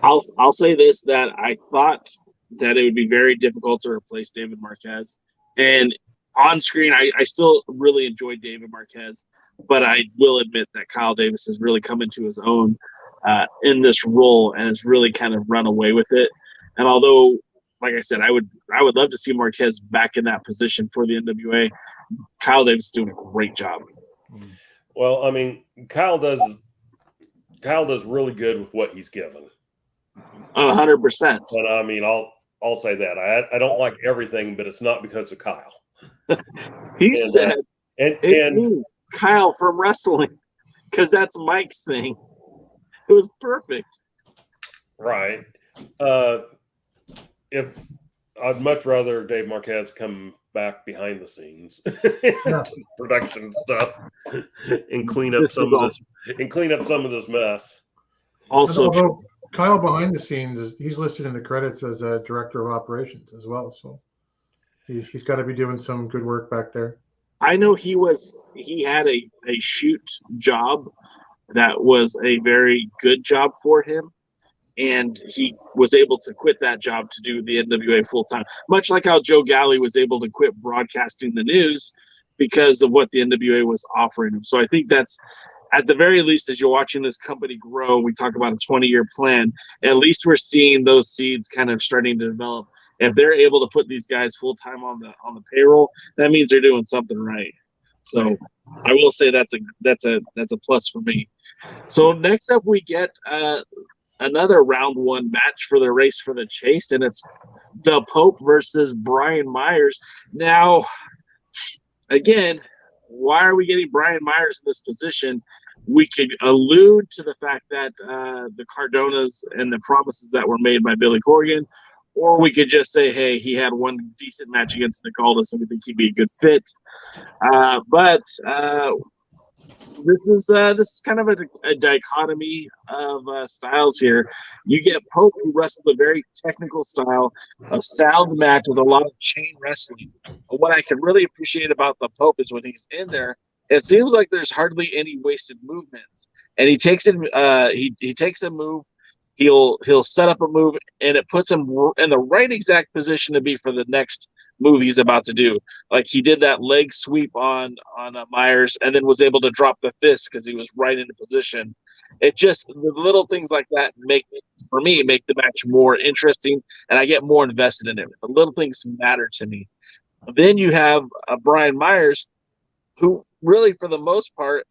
I'll say this, that I thought that it would be very difficult to replace David Marquez. And on screen, I still really enjoyed David Marquez, but I will admit that Kyle Davis has really come into his own in this role and has really kind of run away with it. And although, like I said, I would love to see Marquez back in that position for the NWA, Kyle Davis is doing a great job. Well, I mean, Kyle does really good with what he's given. 100%. But I mean, I'll say that I don't like everything, but it's not because of Kyle. He said, "It's me, Kyle from wrestling," because that's Mike's thing. It was perfect. Right. If I'd much rather Dave Marquez come back behind the scenes, production stuff, and clean up some of this mess. Also, Kyle behind the scenes, he's listed in the credits as a director of operations as well. So he's got to be doing some good work back there. I know he had a shoot job that was a very good job for him, and he was able to quit that job to do the NWA full time, much like how Joe Galley was able to quit broadcasting the news because of what the NWA was offering him. So I think that's, at the very least, as you're watching this company grow, we talk about a 20-year plan, at least we're seeing those seeds kind of starting to develop. If they're able to put these guys full time on the payroll, that means they're doing something right. So I will say that's a plus for me. So next up, we get another round one match for the race for the chase, and it's the Pope versus Brian Myers. Now, again, why are we getting Brian Myers in this position? We could allude to the fact that the Cardonas and the promises that were made by Billy Corgan, or we could just say, hey, he had one decent match against Nick Aldis, and we think he'd be a good fit. But this is kind of a dichotomy of styles here. You get Pope, who wrestled a very technical style, a sound match with a lot of chain wrestling. But what I can really appreciate about the Pope is when he's in there, it seems like there's hardly any wasted movements. And he takes him, he takes a move, he'll set up a move, and it puts him in the right exact position to be for the next move he's about to do. Like he did that leg sweep on Myers, and then was able to drop the fist because he was right into position. It just, the little things like that make the match more interesting, and I get more invested in it. The little things matter to me. Then you have Brian Myers, who really, for the most part,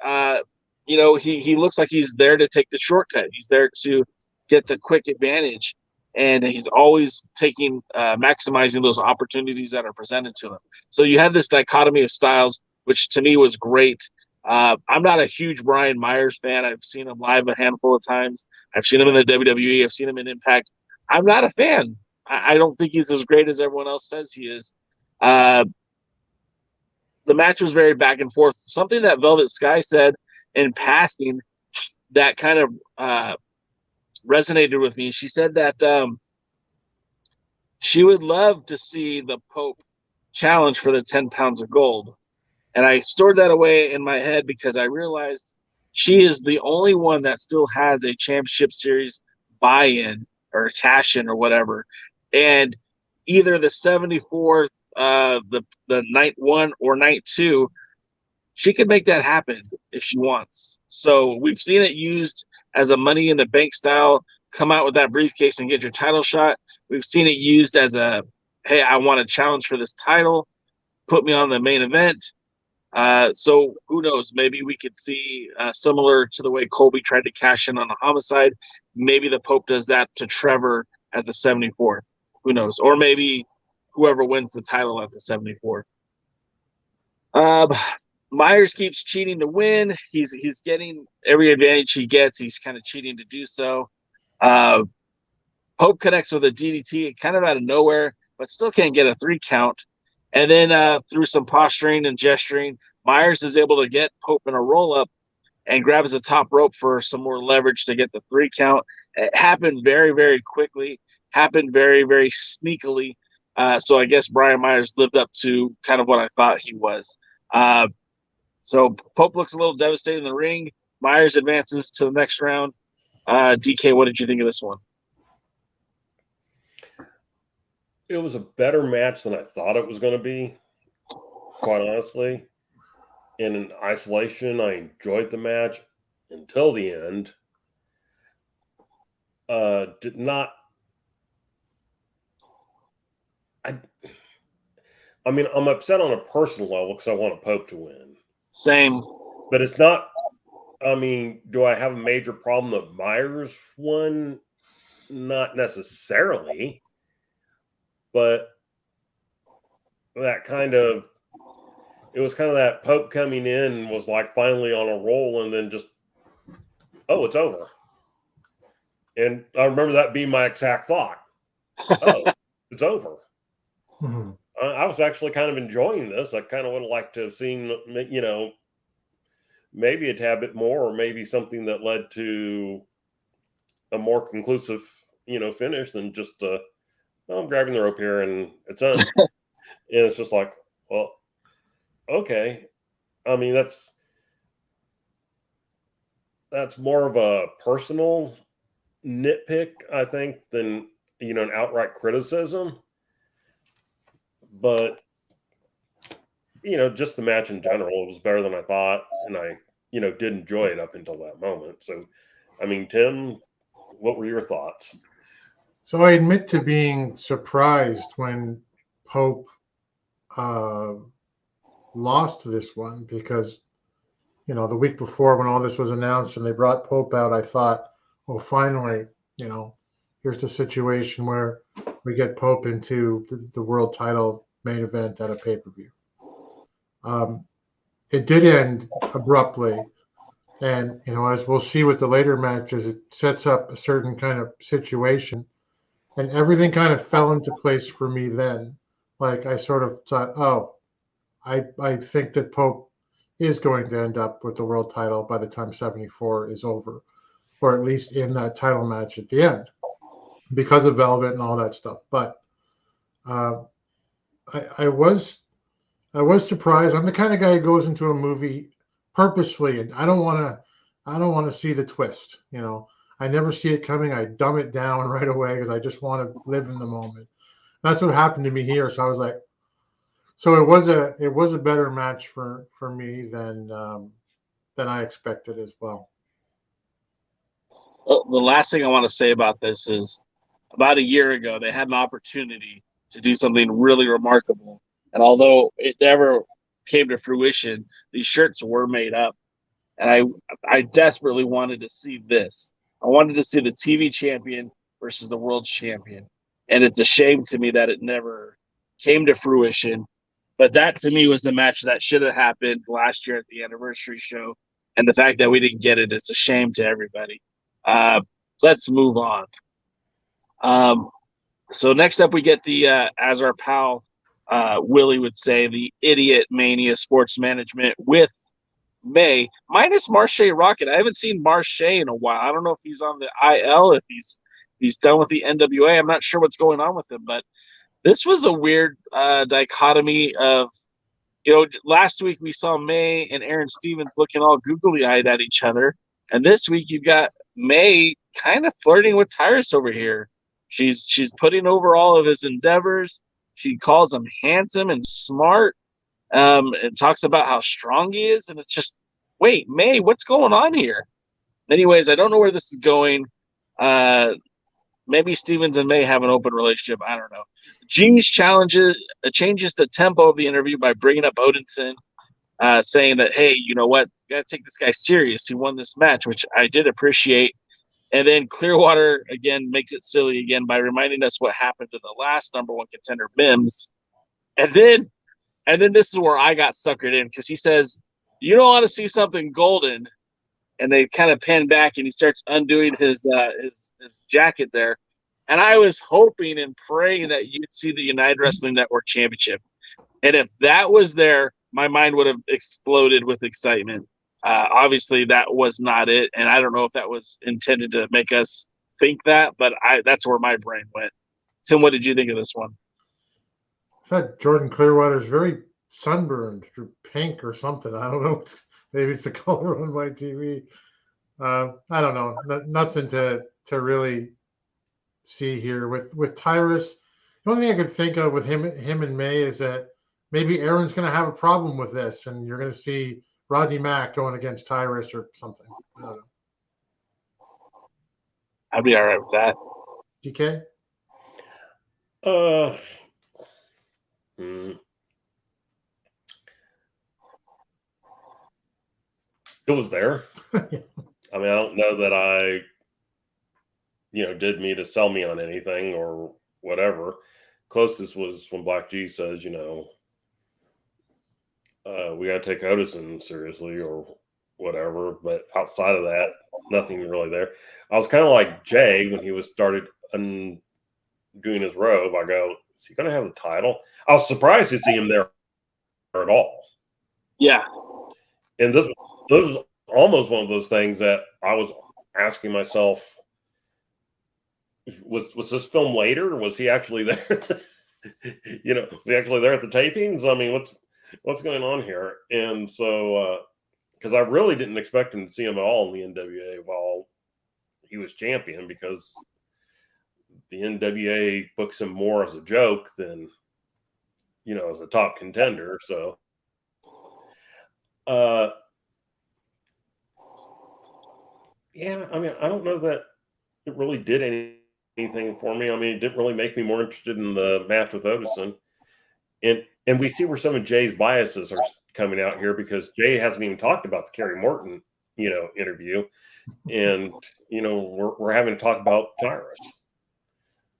he looks like he's there to take the shortcut. He's there to get the quick advantage. And he's always maximizing those opportunities that are presented to him. So you have this dichotomy of styles, which to me was great. I'm not a huge Brian Myers fan. I've seen him live a handful of times. I've seen him in the WWE. I've seen him in Impact. I'm not a fan. I don't think he's as great as everyone else says he is. The match was very back and forth. Something that Velvet Sky said in passing that kind of resonated with me. She said that she would love to see the Pope challenge for the 10 pounds of gold. And I stored that away in my head because I realized she is the only one that still has a championship series buy-in or cash-in or whatever. And either the 74th, the night 1 or night 2, she could make that happen if she wants. So we've seen it used as a Money in the Bank style, come out with that briefcase and get your title shot. We've seen it used as a, hey, I want a challenge for this title, put me on the main event. So who knows? Maybe we could see similar to the way Colby tried to cash in on the Homicide. Maybe the Pope does that to Trevor at the 74th. Who knows? Or maybe whoever wins the title at the 74th. Myers keeps cheating to win. He's getting every advantage he gets. He's kind of cheating to do so. Pope connects with a DDT kind of out of nowhere, but still can't get a 3 count. And then through some posturing and gesturing, Myers is able to get Pope in a roll-up and grabs the top rope for some more leverage to get the 3 count. It happened very, very quickly, happened very, very sneakily. So I guess Brian Myers lived up to kind of what I thought he was. So Pope looks a little devastated in the ring. Myers advances to the next round. DK, what did you think of this one? It was a better match than I thought it was going to be, quite honestly. In isolation, I enjoyed the match until the end. Did not. I mean, I'm upset on a personal level because I want a Pope to win. Same. But it's not. I mean, do I have a major problem that Myers won? Not necessarily. But that it was kind of that Pope coming in was like finally on a roll and then just, oh, it's over. And I remember that being my exact thought. Oh, it's over. Mm-hmm. I was actually kind of enjoying this. I kind of would have liked to have seen, maybe a tad bit more, or maybe something that led to a more conclusive, finish than just I'm grabbing the rope here and it's on. And it's just like, well, okay. I mean, that's more of a personal nitpick, I think, than, an outright criticism. But, just the match in general, it was better than I thought. And I, did enjoy it up until that moment. So, I mean, Tim, what were your thoughts? So I admit to being surprised when Pope lost this one because, the week before when all this was announced and they brought Pope out, I thought, well, finally, here's the situation where we get Pope into the world title main event at a pay-per-view. It did end abruptly. And, as we'll see with the later matches, it sets up a certain kind of situation. And everything kind of fell into place for me then. Like I sort of thought, oh, I think that Pope is going to end up with the world title by the time 74 is over, or at least in that title match at the end, because of Velvet and all that stuff. But I was surprised. I'm the kind of guy who goes into a movie purposefully, and I don't want to see the twist. I never see it coming. I dumb it down right away because I just want to live in the moment. That's what happened to me here. So I was like, so it was a better match for me than I expected as well. The last thing I want to say about this is about a year ago, they had an opportunity to do something really remarkable. And although it never came to fruition, these shirts were made up. And I desperately wanted to see this. I wanted to see the TV champion versus the world champion. And it's a shame to me that it never came to fruition. But that to me was the match that should have happened last year at the anniversary show. And the fact that we didn't get it is a shame to everybody. Let's move on. So next up, we get the, as our pal Willie would say, the Idiot Mania Sports Management with May, minus Marche Rocket. I haven't seen Marche in a while. I don't know if he's on the IL, if he's done with the NWA. I'm not sure what's going on with him, but this was a weird dichotomy of, last week we saw May and Aaron Stevens looking all googly-eyed at each other, and this week you've got May kind of flirting with Tyrus over here. She's putting over all of his endeavors. She calls him handsome and smart, and talks about how strong he is, and it's just, wait, May, what's going on here? Anyways, I don't know where this is going. Maybe Stevens and May have an open relationship. I don't know. G's changes the tempo of the interview by bringing up Odinson, saying that, hey, you know what? You got to take this guy serious. He won this match, which I did appreciate. And then Clearwater, again, makes it silly again by reminding us what happened to the last number one contender, Mims. And then this is where I got suckered in, because he says, you don't want to see something golden. And they kind of pan back, and he starts undoing his jacket there. And I was hoping and praying that you'd see the United Wrestling Network Championship. And if that was there, my mind would have exploded with excitement. Obviously, that was not it. And I don't know if that was intended to make us think that, but that's where my brain went. Tim, what did you think of this one? I thought Jordan Clearwater's very sunburned or pink or something. I don't know. Maybe it's the color on my TV. I don't know. Nothing to really see here with Tyrus. The only thing I could think of with him and May is that maybe Aaron's going to have a problem with this, and you're going to see Rodney Mack going against Tyrus or something. I don't know. I'd be all right with that. DK? It was there. I mean, I don't know that did me to sell me on anything or whatever. Closest was when Black G says, we got to take Odinson seriously or whatever. But outside of that, nothing really there. I was kind of like Jay when he started doing his robe. I go, is he going to have the title? I was surprised to see him there at all. Yeah. And this was almost one of those things that I was asking myself, was this film later? Or was he actually there? Was he actually there at the tapings? I mean, what's going on here? And so, because I really didn't expect him to see him at all in the NWA while he was champion, because the NWA books him more as a joke than, as a top contender. So, yeah, I mean, I don't know that it really did anything for me. I mean, it didn't really make me more interested in the match with Odinson. And we see where some of Jay's biases are coming out here, because Jay hasn't even talked about the Kerry Morton, interview. And, we're having to talk about Tyrus.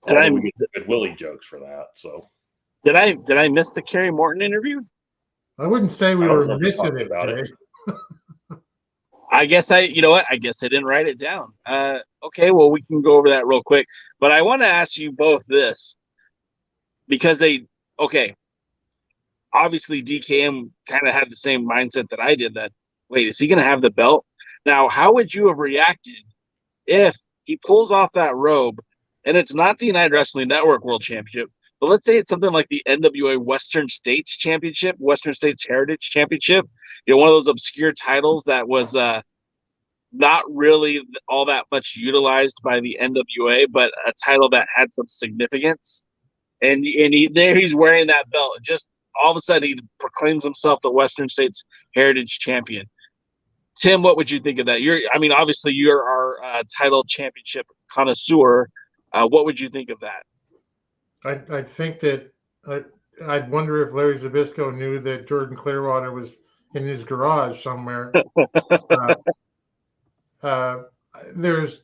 And we get good Willie jokes for that. So did I miss the Kerry Morton interview? I wouldn't say we were missing it, about Jay. it. I guess I didn't write it down. Okay, well, we can go over that real quick. But I want to ask you both this, because obviously DKM kind of had the same mindset that I did, that, wait, is he going to have the belt? Now, how would you have reacted if he pulls off that robe and it's not the United Wrestling Network World Championship, but let's say it's something like the NWA Western States Championship, Western States Heritage Championship, one of those obscure titles that was not really all that much utilized by the NWA, but a title that had some significance. And he's wearing that belt. Just all of a sudden, he proclaims himself the Western States Heritage Champion. Tim, what would you think of that? Obviously, you're our title championship connoisseur. What would you think of that? I think that I'd wonder if Larry Zbyszko knew that Jordan Clearwater was in his garage somewhere. Those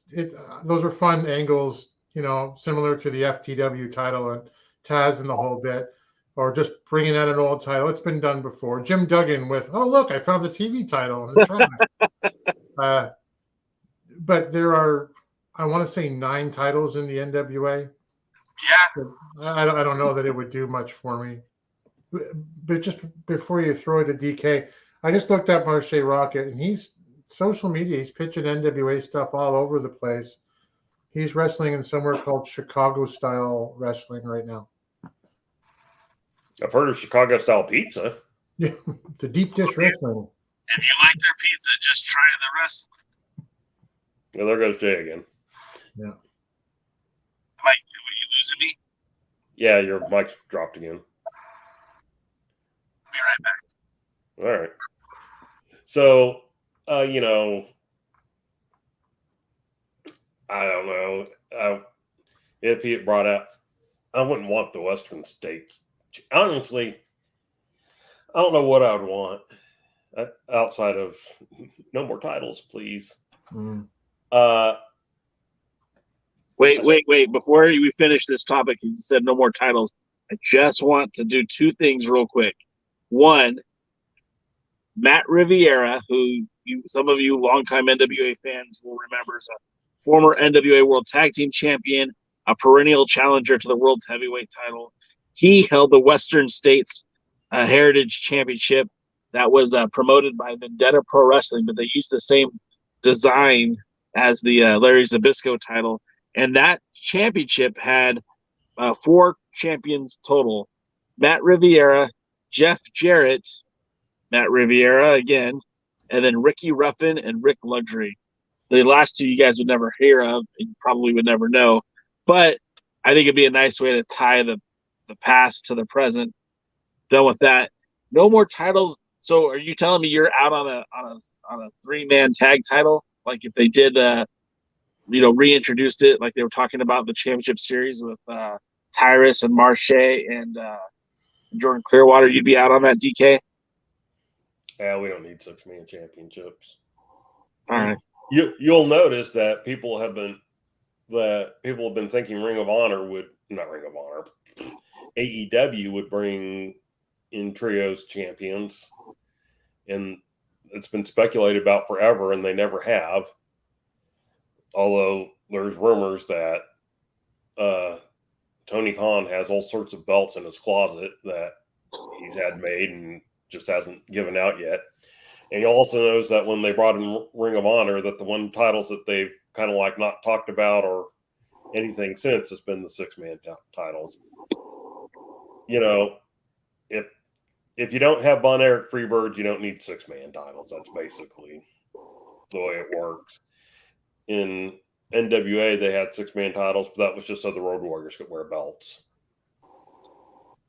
are fun angles, similar to the FTW title and Taz and the whole bit. or just bringing out an old title. It's been done before. Jim Duggan with, oh, look, I found the TV title in the trash. But there are, I want to say 9 titles in the NWA. Yeah. I don't know that it would do much for me. But just before you throw it to DK, I just looked up Marche Rocket, and he's social media. He's pitching NWA stuff all over the place. He's wrestling in somewhere called Chicago Style Wrestling right now. I've heard of Chicago Style Pizza. Yeah, the deep dish wrestling. If you like their pizza, just try the rest. Well, there goes Jay again. Yeah. Mike, are you losing me? Yeah, your mic's dropped again. Be right back. All right. So, you know, I don't know. If he had brought up, I wouldn't want the Western states. Honestly, I don't know what I would want outside of no more titles, please. Mm. Wait. Before we finish this topic, you said no more titles. I just want to do 2 things real quick. One, Matt Riviera, who some of you longtime NWA fans will remember as a former NWA World Tag Team Champion, a perennial challenger to the World's Heavyweight title. He held the Western States Heritage Championship that was promoted by Vendetta Pro Wrestling, but they used the same design as the Larry Zbyszko title. And that championship had 4 champions total. Matt Riviera, Jeff Jarrett, Matt Riviera again, and then Ricky Ruffin and Rick Luxury. The last 2 you guys would never hear of and probably would never know. But I think it'd be a nice way to tie the past to the present. Done with that. No more titles. So are you telling me you're out on a 3-man tag title? Like if they did reintroduced it like they were talking about the championship series with Tyrus and Marche and Jordan Clearwater, you'd be out on that, DK? Yeah, we don't need 6-man championships. All right. You'll notice that people have been thinking AEW would bring in trios champions, and it's been speculated about forever, and they never have. Although there's rumors that Tony Khan has all sorts of belts in his closet that he's had made and just hasn't given out yet. And you'll also notice that when they brought in Ring of Honor, that the one titles that they've kind of like not talked about or anything since has been the 6-man titles. You know, if you don't have Von Erich Freebirds, you don't need 6-man titles. That's basically the way it works. In NWA, they had 6-man titles, but that was just so the Road Warriors could wear belts.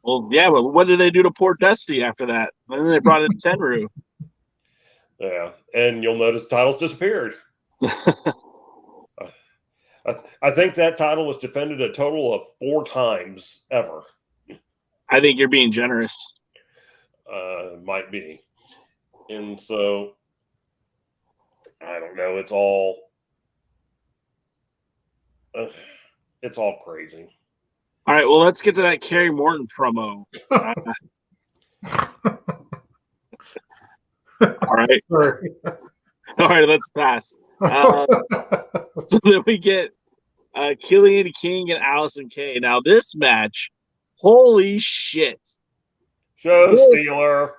Well, yeah, but what did they do to poor Dusty after that? And then they brought in Tenryu. Yeah, and you'll notice the titles disappeared. I think that title was defended a total of 4 times ever. I think you're being generous. Might be. And so, I don't know. It's all crazy. All right, well, let's get to that Kerry Morton promo. All right. All right, let's pass. So then we get Killian King and Allison Kaye. Now, this match, holy shit. Show stealer.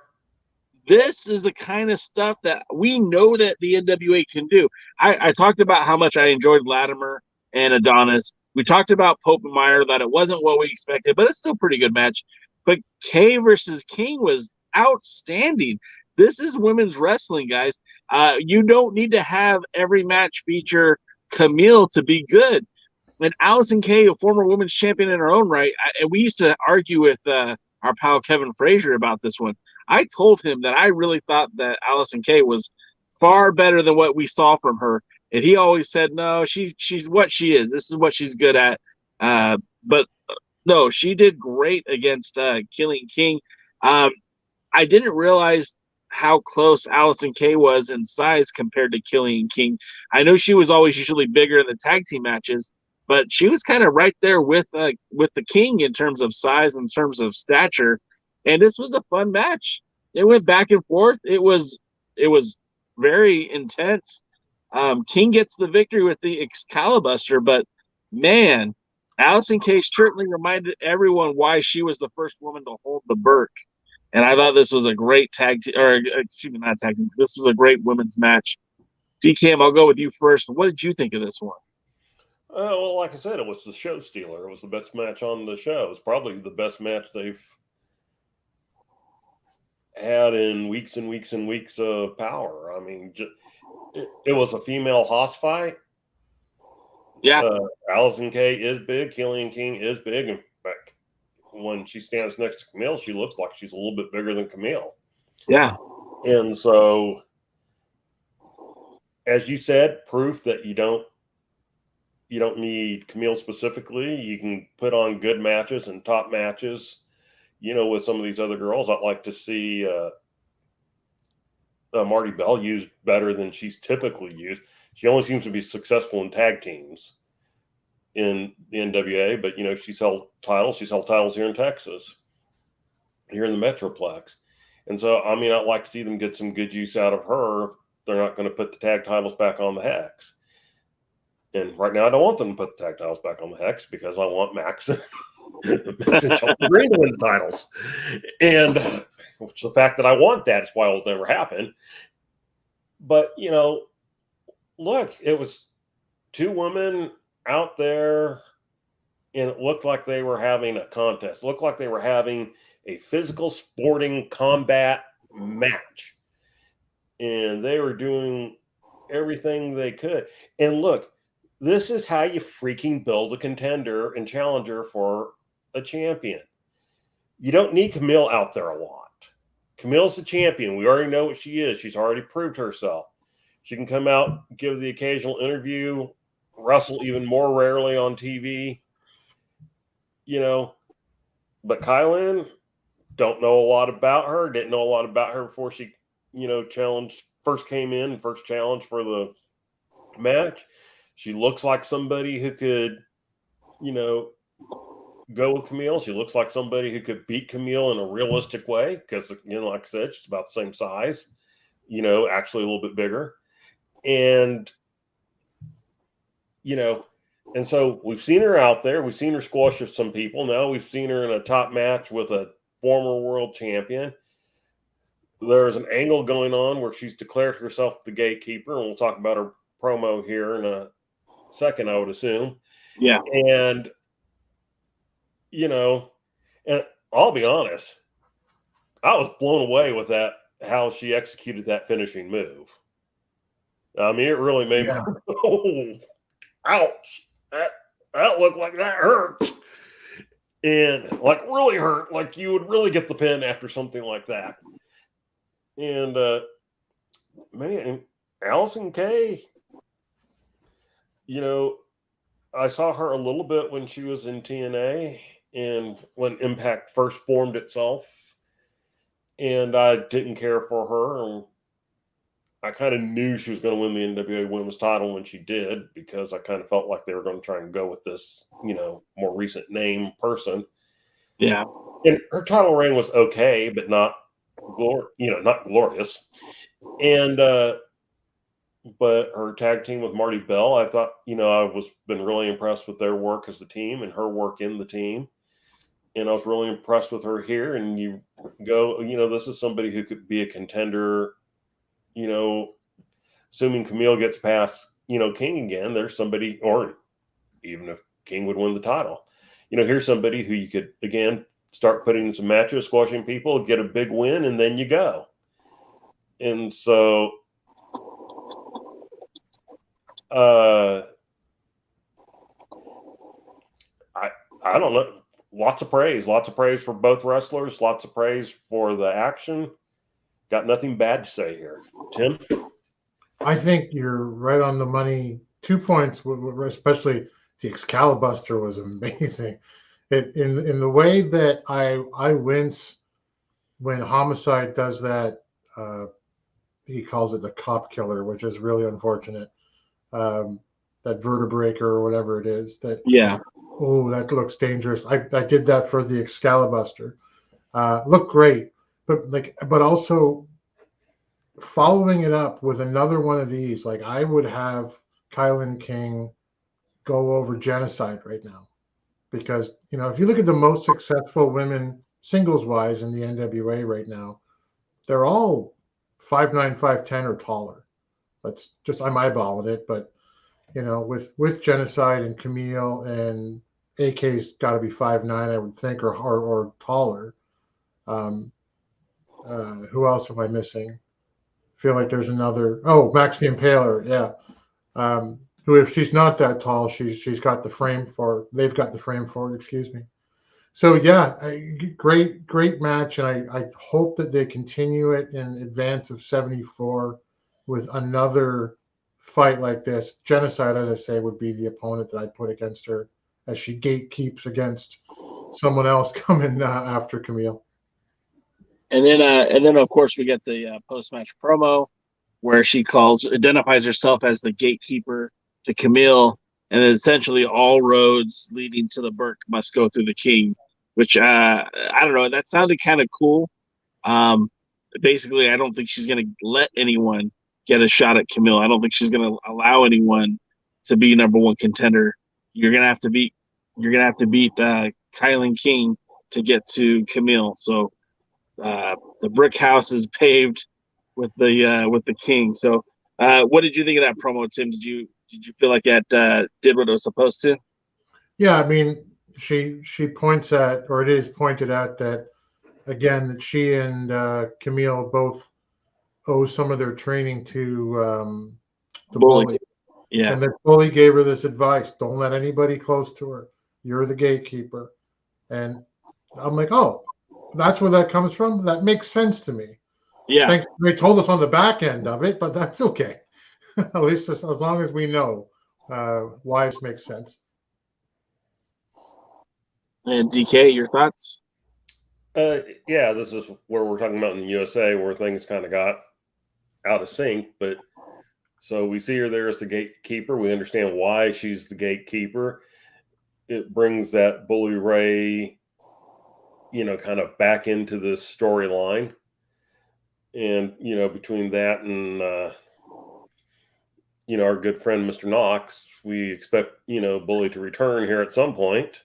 This is the kind of stuff that we know that the NWA can do. I talked about how much I enjoyed Latimer and Adonis. We talked about Pope and Meyer, that it wasn't what we expected, but it's still a pretty good match. But Kaye versus King was outstanding. This is women's wrestling, guys. You don't need to have every match feature Kamille to be good. And Allison Kaye, a former women's champion in her own right, and we used to argue with our pal Kevin Frazier about this one. I told him that I really thought that Allison Kaye was far better than what we saw from her. And he always said, no, she's what she is. This is what she's good at. But no, she did great against Killian King. I didn't realize how close Allison Kaye was in size compared to Killian King. I know she was always usually bigger in the tag team matches, but she was kind of right there with the King in terms of size, in terms of stature, and this was a fun match. It went back and forth. It was very intense. King gets the victory with the Excalibuster, but man, Allison Kaye certainly reminded everyone why she was the first woman to hold the Burke. And I thought this was a great not tag team. This was a great women's match. DKM, I'll go with you first. What did you think of this one? Well, like I said, it was the show stealer. It was the best match on the show. It was probably the best match they've had in weeks and weeks and weeks of Power. I mean, it was a female hoss fight. Yeah. Allison Kaye is big. Killian King is big. In fact, when she stands next to Kamille, she looks like she's a little bit bigger than Kamille. Yeah. And so, as you said, proof that you don't need Kamille specifically. You can put on good matches and top matches, with some of these other girls. I'd like to see Marty Bell used better than she's typically used. She only seems to be successful in tag teams in the NWA, but she's held titles. She's held titles here in Texas, here in the Metroplex. And so, I mean, I'd like to see them get some good use out of her. They're not going to put the tag titles back on the Hex. And right now, I don't want them to put the tag titles back on the Hex because I want Max and Chelsea Green to win the titles. And which the fact that I want that is why it'll never happen. But, look, it was two women out there, and it looked like they were having a contest. It looked like they were having a physical sporting combat match. And they were doing everything they could. And look, this is how you freaking build a contender and challenger for a champion. You don't need Kamille out there a lot. Camille's the champion. We already know what she is. She's already proved herself. She can come out, give the occasional interview, wrestle even more rarely on TV. But Kylan, don't know a lot about her. Didn't know a lot about her before she, first came in, first challenge for the match. She looks like somebody who could, go with Kamille. She looks like somebody who could beat Kamille in a realistic way because, like I said, she's about the same size, actually a little bit bigger. And, and so we've seen her out there. We've seen her squash some people. Now we've seen her in a top match with a former world champion. There's an angle going on where she's declared herself the gatekeeper, and we'll talk about her promo here in a second, I would assume. Yeah. And, and I'll be honest, I was blown away with that, how she executed that finishing move. I mean, it really made me, oh, ouch. That looked like that hurt. And really hurt. Like you would really get the pin after something like that. And, man, Allison Kaye, I saw her a little bit when she was in TNA and when Impact first formed itself. And I didn't care for her. And I kind of knew she was going to win the NWA Women's title when she did, because I kind of felt like they were going to try and go with this, more recent name person. Yeah. And her title reign was okay, but not not glorious. And, but her tag team with Marty Bell, I thought, I been really impressed with their work as the team and her work in the team. And I was really impressed with her here. And you go, this is somebody who could be a contender, assuming Kamille gets past, King again, there's somebody, or even if King would win the title, here's somebody who you could, again, start putting in some matches, squashing people, get a big win, and then you go. And so, I don't know. Lots of praise for both wrestlers. Lots of praise for the action. Got nothing bad to say here. Tim? I think you're right on the money. 2 points, especially the Excalibuster was amazing. In the way that I wince when Homicide does that, he calls it the cop killer, which is really unfortunate. that vertebraker or whatever it is. That Yeah. Oh, that looks dangerous. I did that for the Excalibuster. Looked great, but also following it up with another one of these. Like I would have Kylan King go over Genocide right now, because if you look at the most successful women singles wise in the NWA right now, they're all 5'9", 5'10" or taller. I'm eyeballing it, but with Genocide and Kamille and AK's got to be 5'9", I would think, or taller. Who else am I missing? I feel like there's another. Oh, Max the Impaler, yeah. Who, if she's not that tall, she's got the frame for it. They've got the frame for it. Excuse me. So yeah, great match, and I hope that they continue it in advance of 74 with another fight like this. Genocide, as I say, would be the opponent that I'd put against her, as she gatekeeps against someone else coming after Kamille. And then of course we get the post-match promo where she identifies herself as the gatekeeper to Kamille, and then essentially all roads leading to the Burke must go through the King, which I don't know. That sounded kind of cool. Basically, I don't think she's going to let anyone get a shot at Kamille. I don't think she's going to allow anyone to be number one contender. You're going to have to beat Kylan King to get to Kamille. So the brick house is paved with the King. So what did you think of that promo, Tim? Did you feel like that did what it was supposed to? Yeah, I mean, she points at, or it is pointed out that, again, that she and Kamille both owe some of their training to Bully. Yeah. And that Bully gave her this advice: don't let anybody close to her. You're the gatekeeper. And I'm like, oh, that's where that comes from? That makes sense to me. Yeah. Thanks. They told us on the back end of it, but that's okay. At least as long as we know why it makes sense. And DK, your thoughts? Yeah, this is where we're talking about in the USA, where things kind of got out of sync. But so we see her there as the gatekeeper. We understand why she's the gatekeeper. It brings that Bully Ray, kind of back into this storyline. And, between that and, our good friend, Mr. Knox, we expect, Bully to return here at some point.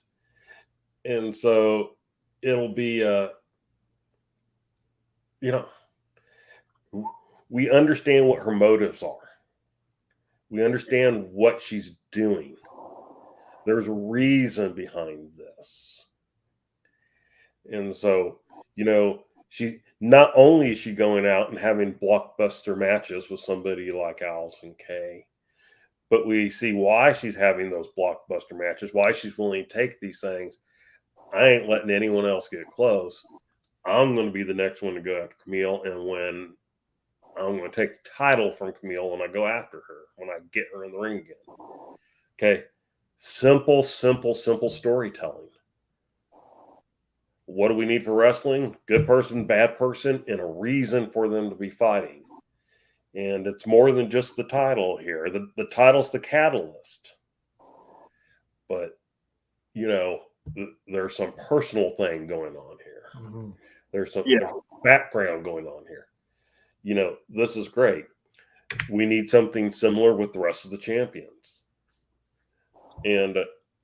And so it'll be, we understand what her motives are. We understand what she's doing. There's a reason behind this. And so, she not only is she going out and having blockbuster matches with somebody like Allison Kaye, but we see why she's having those blockbuster matches, why she's willing to take these things. I ain't letting anyone else get close. I'm going to be the next one to go after Kamille, and when I'm going to take the title from Kamille when I go after her, when I get her in the ring again. Okay. Simple storytelling. What do we need for wrestling? Good person, bad person, and a reason for them to be fighting. And it's more than just the title here. The title's the catalyst. But, there's some personal thing going on here. Mm-hmm. There's some background going on here. This is great. We need something similar with the rest of the champions. And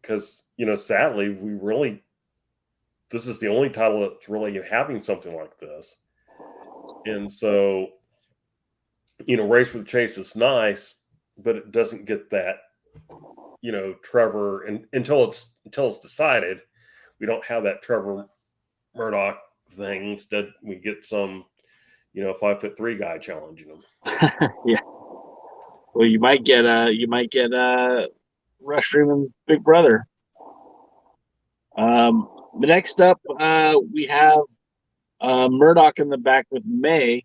because, sadly, this is the only title that's really having something like this. And so, Race for the Chase is nice, but it doesn't get that, Trevor, and until it's decided, we don't have that Trevor Murdoch thing. Instead, we get some, 5'3" guy challenging him. Yeah. Well, you might get Rush Freeman's big brother. Next up, we have Murdoch in the back with May,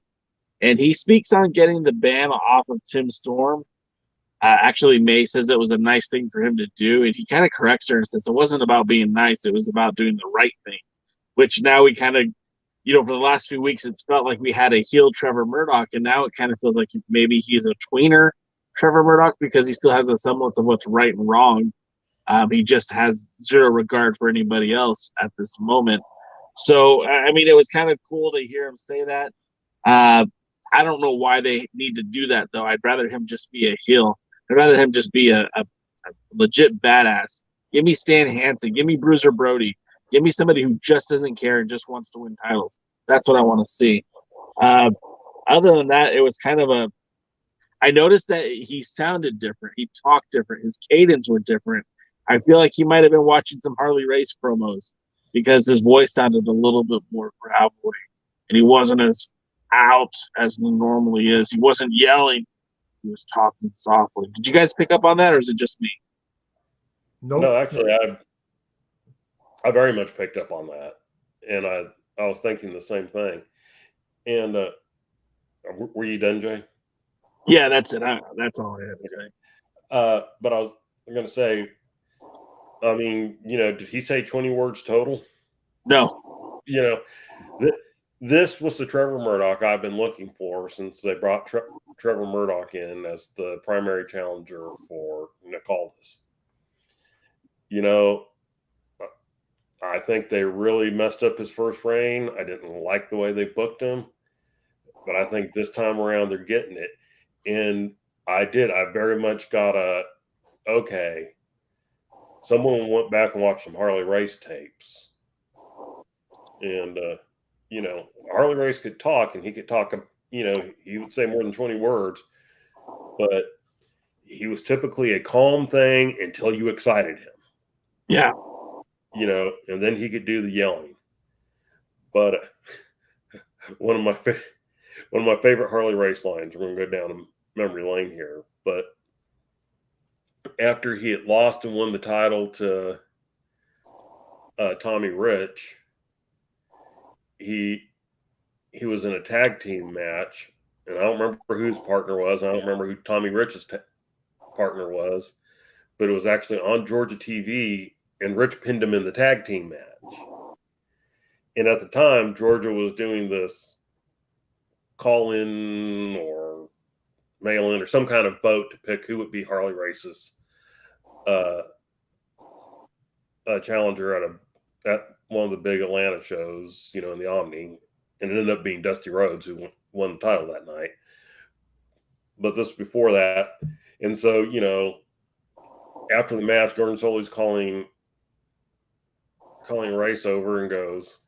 and he speaks on getting the ban off of Tim Storm. Actually, May says it was a nice thing for him to do, and he kind of corrects her and says it wasn't about being nice, it was about doing the right thing, which now we kind of, for the last few weeks, it's felt like we had a heel Trevor Murdoch, and now it kind of feels like maybe he's a tweener Trevor Murdoch because he still has a semblance of what's right and wrong. He just has zero regard for anybody else at this moment. So, I mean, it was kind of cool to hear him say that. I don't know why they need to do that, though. I'd rather him just be a heel. I'd rather him just be a legit badass. Give me Stan Hansen. Give me Bruiser Brody. Give me somebody who just doesn't care and just wants to win titles. That's what I want to see. Other than that, it was kind of I noticed that he sounded different. He talked different. His cadence were different. I feel like he might have been watching some Harley Race promos because his voice sounded a little bit more gravelly, and he wasn't as out as he normally is. He wasn't yelling. He was talking softly. Did you guys pick up on that, or is it just me? Nope. No, actually, I very much picked up on that, and I was thinking the same thing. And were you done, Jay? Yeah, that's it. That's all I had to say. But I was going to say, I mean, did he say 20 words total? No. This was the Trevor Murdoch I've been looking for since they brought Trevor Murdoch in as the primary challenger for Nicaldus. I think they really messed up his first reign. I didn't like the way they booked him, but I think this time around they're getting it. And I very much got okay. Someone went back and watched some Harley Race tapes. And, Harley Race could talk, and he could talk, he would say more than 20 words, but he was typically a calm thing until you excited him. Yeah. And then he could do the yelling. But one of my favorite Harley Race lines, we're going to go down a memory lane here, but after he had lost and won the title to Tommy Rich, he was in a tag team match, and I don't remember who his partner was. I don't remember who Tommy Rich's partner was, but it was actually on Georgia TV, and Rich pinned him in the tag team match. And at the time, Georgia was doing this call-in or mail-in or some kind of vote to pick who would be Harley Race's challenger at one of the big Atlanta shows, in the Omni, and it ended up being Dusty Rhodes who won the title that night. But this was before that, and so after the match, Gordon Soley's calling Race over and goes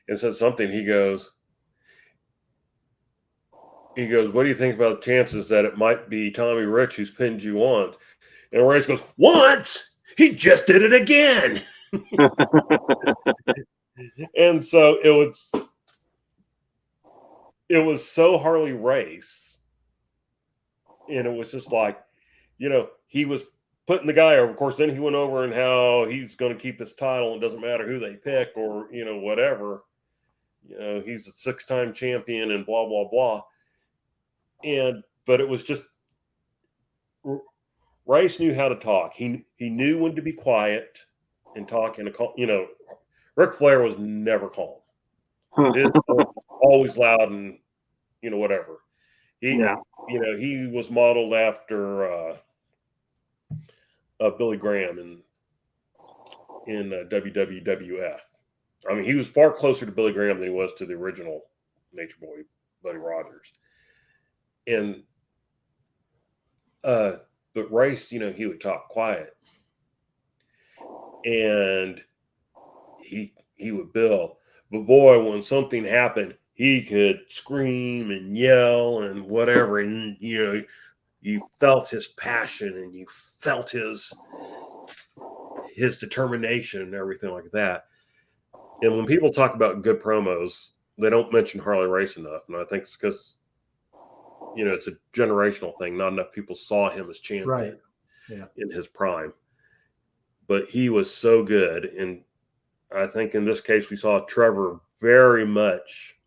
and said something. He goes, "What do you think about the chances that it might be Tommy Rich who's pinned you once?" And Race goes, "Once? He just did it again." And so it was so Harley Race, and it was just like, he was putting the guy over. Of course, then he went over and how he's going to keep his title. It doesn't matter who they pick or, whatever. He's a 6-time champion and blah, blah, blah. But it was just, Rice knew how to talk. He knew when to be quiet and talk in a, Ric Flair was never calm. Always loud and, whatever. He was modeled after Billy Graham in WWF. I mean, he was far closer to Billy Graham than he was to the original Nature Boy, Buddy Rogers. And but Rice, he would talk quiet, and he would bill. But boy, when something happened, he could scream and yell and whatever, and you felt his passion and you felt his determination and everything like that. And when people talk about good promos, they don't mention Harley Race enough, and I think it's because it's a generational thing. Not enough people saw him as champion, Right. Yeah. In his prime. But he was so good, and I think in this case we saw Trevor very much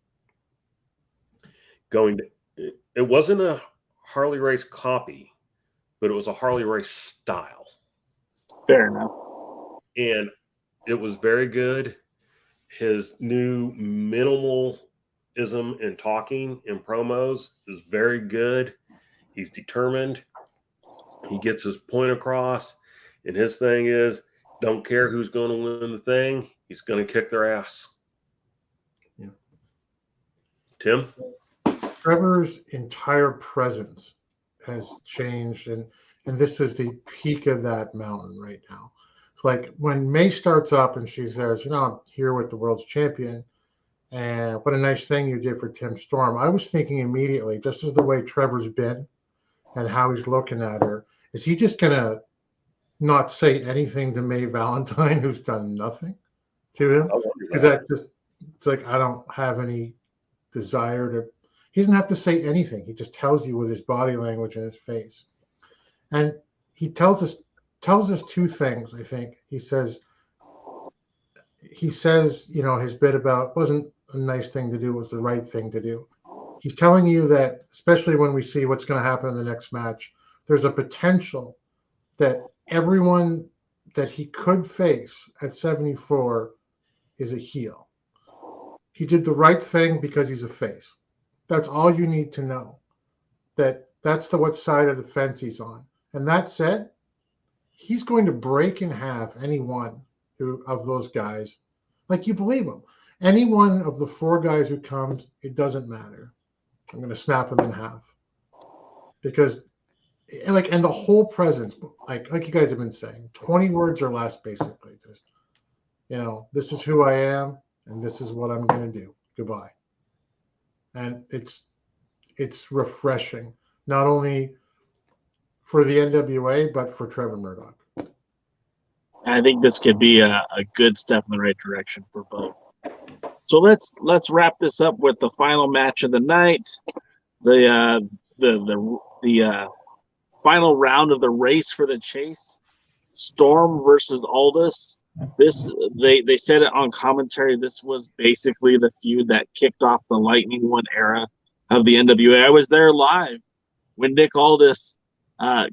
going to. It wasn't a Harley Race copy, but it was a Harley Race style. Fair enough. And it was very good. His new minimalism in talking in promos is very good. He's determined. He gets his point across, and his thing is, don't care who's going to win the thing. He's going to kick their ass. Yeah. Tim? Trevor's entire presence has changed, and this is the peak of that mountain right now. It's like when May starts up and she says, I'm here with the world's champion, and what a nice thing you did for Tim Storm. I was thinking immediately, just as the way Trevor's been and how he's looking at her, is he just going to not say anything to May Valentine, who's done nothing to him? Because that just, it's like, I don't have any desire to, he doesn't have to say anything. He just tells you with his body language and his face. And he tells us two things, I think. He says, his bit about wasn't a nice thing to do, was the right thing to do. He's telling you that, especially when we see what's going to happen in the next match, there's a potential that everyone that he could face at 74 is a heel. He did the right thing because he's a face. That's all you need to know. That's what side of the fence he's on. And that said, he's going to break in half any one of those guys. Like, you believe him. Any one of the four guys who comes, it doesn't matter. I'm going to snap him in half. Because, and the whole presence, like you guys have been saying, 20 words or less, basically. Just, this is who I am, and this is what I'm going to do. Goodbye. And it's refreshing, not only for the NWA, but for Trevor Murdoch. I think this could be a good step in the right direction for both. So let's wrap this up with the final match of the night, the final round of the race for the chase, Storm versus Aldous. This they said it on commentary. This was basically the feud that kicked off the Lightning One era of the NWA. I was there live when Nick Aldis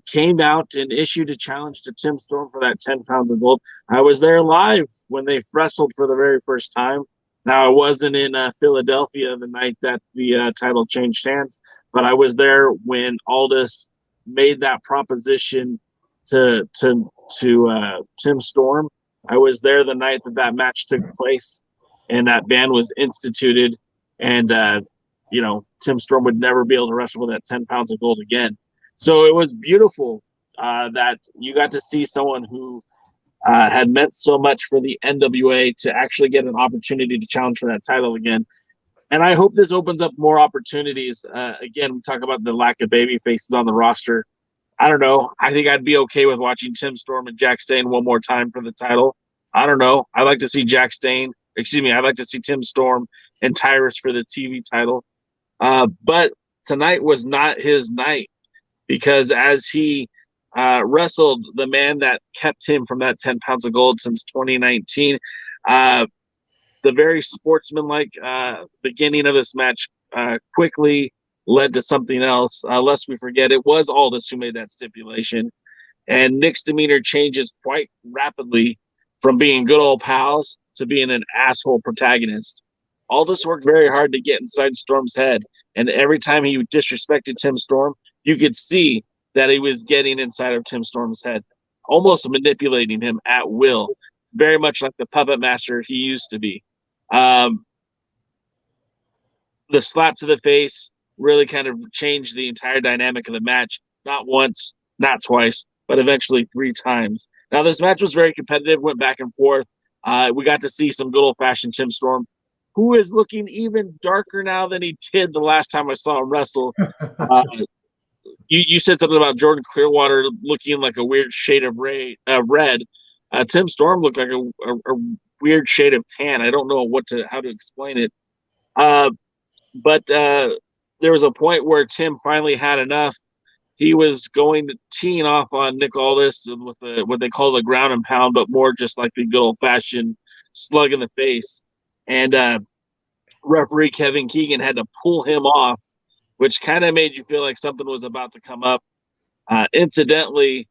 came out and issued a challenge to Tim Storm for that 10 pounds of gold. I was there live when they wrestled for the very first time. Now, I wasn't in Philadelphia the night that the title changed hands, but I was there when Aldis made that proposition to Tim Storm. I was there the night that match took place and that ban was instituted, and Tim Storm would never be able to wrestle with that 10 pounds of gold again. So it was beautiful that you got to see someone who had meant so much for the NWA to actually get an opportunity to challenge for that title again. And I hope this opens up more opportunities. Again, we talk about the lack of baby faces on the roster. I don't know. I think I'd be okay with watching Tim Storm and Jack Stane one more time for the title. I don't know. I'd like to see I'd like to see Tim Storm and Tyrus for the TV title. But tonight was not his night, because as he wrestled the man that kept him from that 10 pounds of gold since 2019, the very sportsmanlike beginning of this match quickly led to something else. Lest we forget, it was Aldis who made that stipulation. And Nick's demeanor changes quite rapidly from being good old pals to being an asshole protagonist. Aldis worked very hard to get inside Storm's head, and every time he disrespected Tim Storm, you could see that he was getting inside of Tim Storm's head, almost manipulating him at will, very much like the puppet master he used to be. The slap to the face really kind of changed the entire dynamic of the match, not once, not twice, but eventually 3 times. Now, this match was very competitive, went back and forth. We got to see some good old-fashioned Tim Storm, who is looking even darker now than he did the last time I saw him wrestle. You said something about Jordan Clearwater looking like a weird shade of red. Tim Storm looked like a weird shade of tan. I don't know how to explain it. But there was a point where Tim finally had enough. He was going to teeing off on Nick Aldis with what they call the ground and pound, but more just like the good old-fashioned slug in the face. And referee Kevin Keegan had to pull him off, which kind of made you feel like something was about to come up. Incidentally,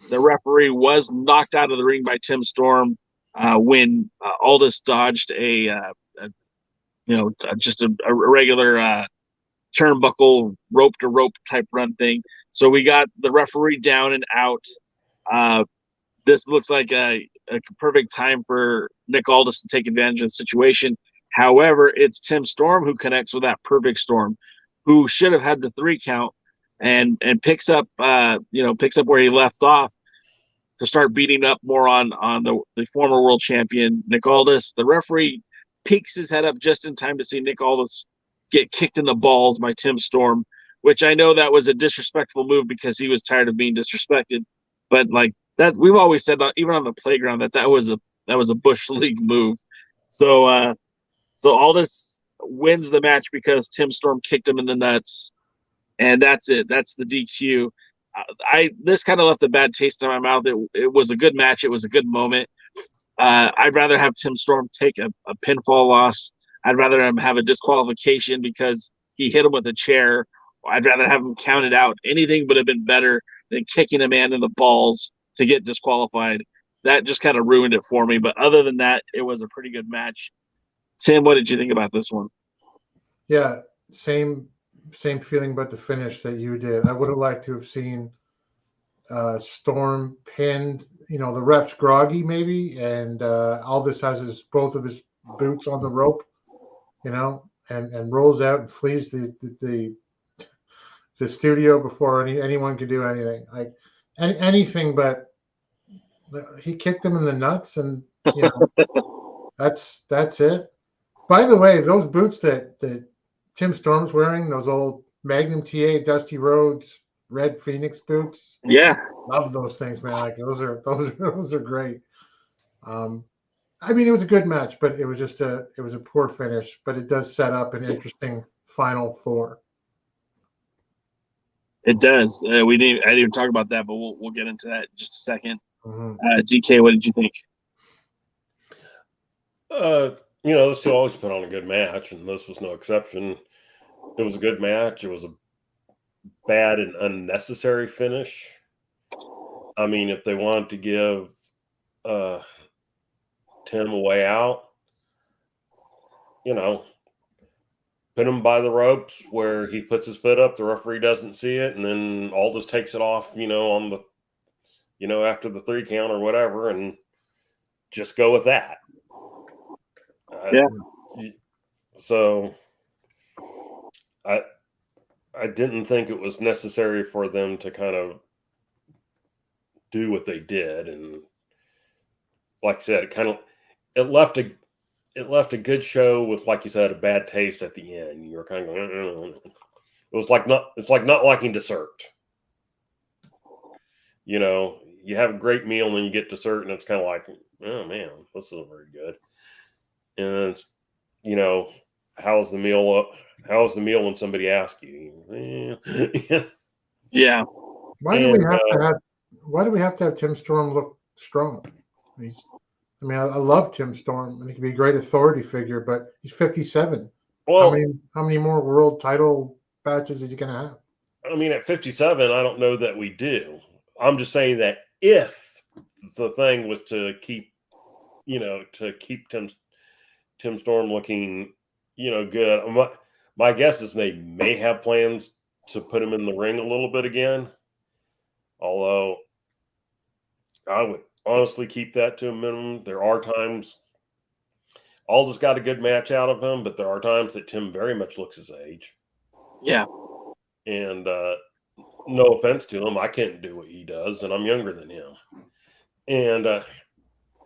the referee was knocked out of the ring by Tim Storm when Aldis dodged just a regular turnbuckle rope to rope type run thing. So we got the referee down and out. This looks like a perfect time for Nick Aldis to take advantage of the situation. However, it's Tim Storm who connects with that perfect storm, who should have had the 3 count and picks up picks up where he left off to start beating up more on the former world champion Nick Aldis. The referee peeks his head up just in time to see Nick Aldis get kicked in the balls by Tim Storm, which I know that was a disrespectful move because he was tired of being disrespected. But like that, we've always said that even on the playground that was a Bush League move. So Aldis wins the match because Tim Storm kicked him in the nuts, and that's it. That's the DQ. This kind of left a bad taste in my mouth. It was a good match. It was a good moment. I'd rather have Tim Storm take a pinfall loss. I'd rather him have a disqualification because he hit him with a chair. I'd rather have him counted out. Anything would have been better than kicking a man in the balls to get disqualified. That just kind of ruined it for me. But other than that, it was a pretty good match. Tim, what did you think about this one? Yeah, same feeling about the finish that you did. I would have liked to have seen Storm pinned. The ref's groggy maybe, and Aldis has both of his boots on the rope, and rolls out and flees the studio before anyone could do anything. Anything but he kicked him in the nuts, and that's it. By the way, those boots that Tim Storm's wearing, those old Magnum TA Dusty Rhodes Red Phoenix boots. Yeah, love those things, man. Like those are great. I mean, it was a good match, but it was a poor finish. But it does set up an interesting final 4. It does. I didn't even talk about that, but we'll get into that in just a second. Mm-hmm. DK, what did you think? Those two always put on a good match, and this was no exception. It was a good match. It was a bad and unnecessary finish. I mean, if they wanted to give Tim a way out, put him by the ropes where he puts his foot up, the referee doesn't see it, and then Aldis takes it off, on the, after the 3 count or whatever, and just go with that. Yeah. So I didn't think it was necessary for them to kind of do what they did, and like I said, it left a good show with, like you said, a bad taste at the end. You were kind of going, it's like not liking dessert. You have a great meal and then you get dessert, and it's kind of like, oh man, this isn't very good. And it's, how's the meal when somebody asks you? Yeah. Why do we have to have Tim Storm look strong? I love Tim Storm, and he can be a great authority figure, but he's 57. Well, how many more world title matches is he going to have? I mean, at 57, I don't know that we do. I'm just saying that if the thing was to keep Tim Storm looking, good. My guess is they may have plans to put him in the ring a little bit again. Although I would honestly keep that to a minimum. There are times Aldis got a good match out of him, but there are times that Tim very much looks his age. Yeah. And no offense to him, I can't do what he does, and I'm younger than him. And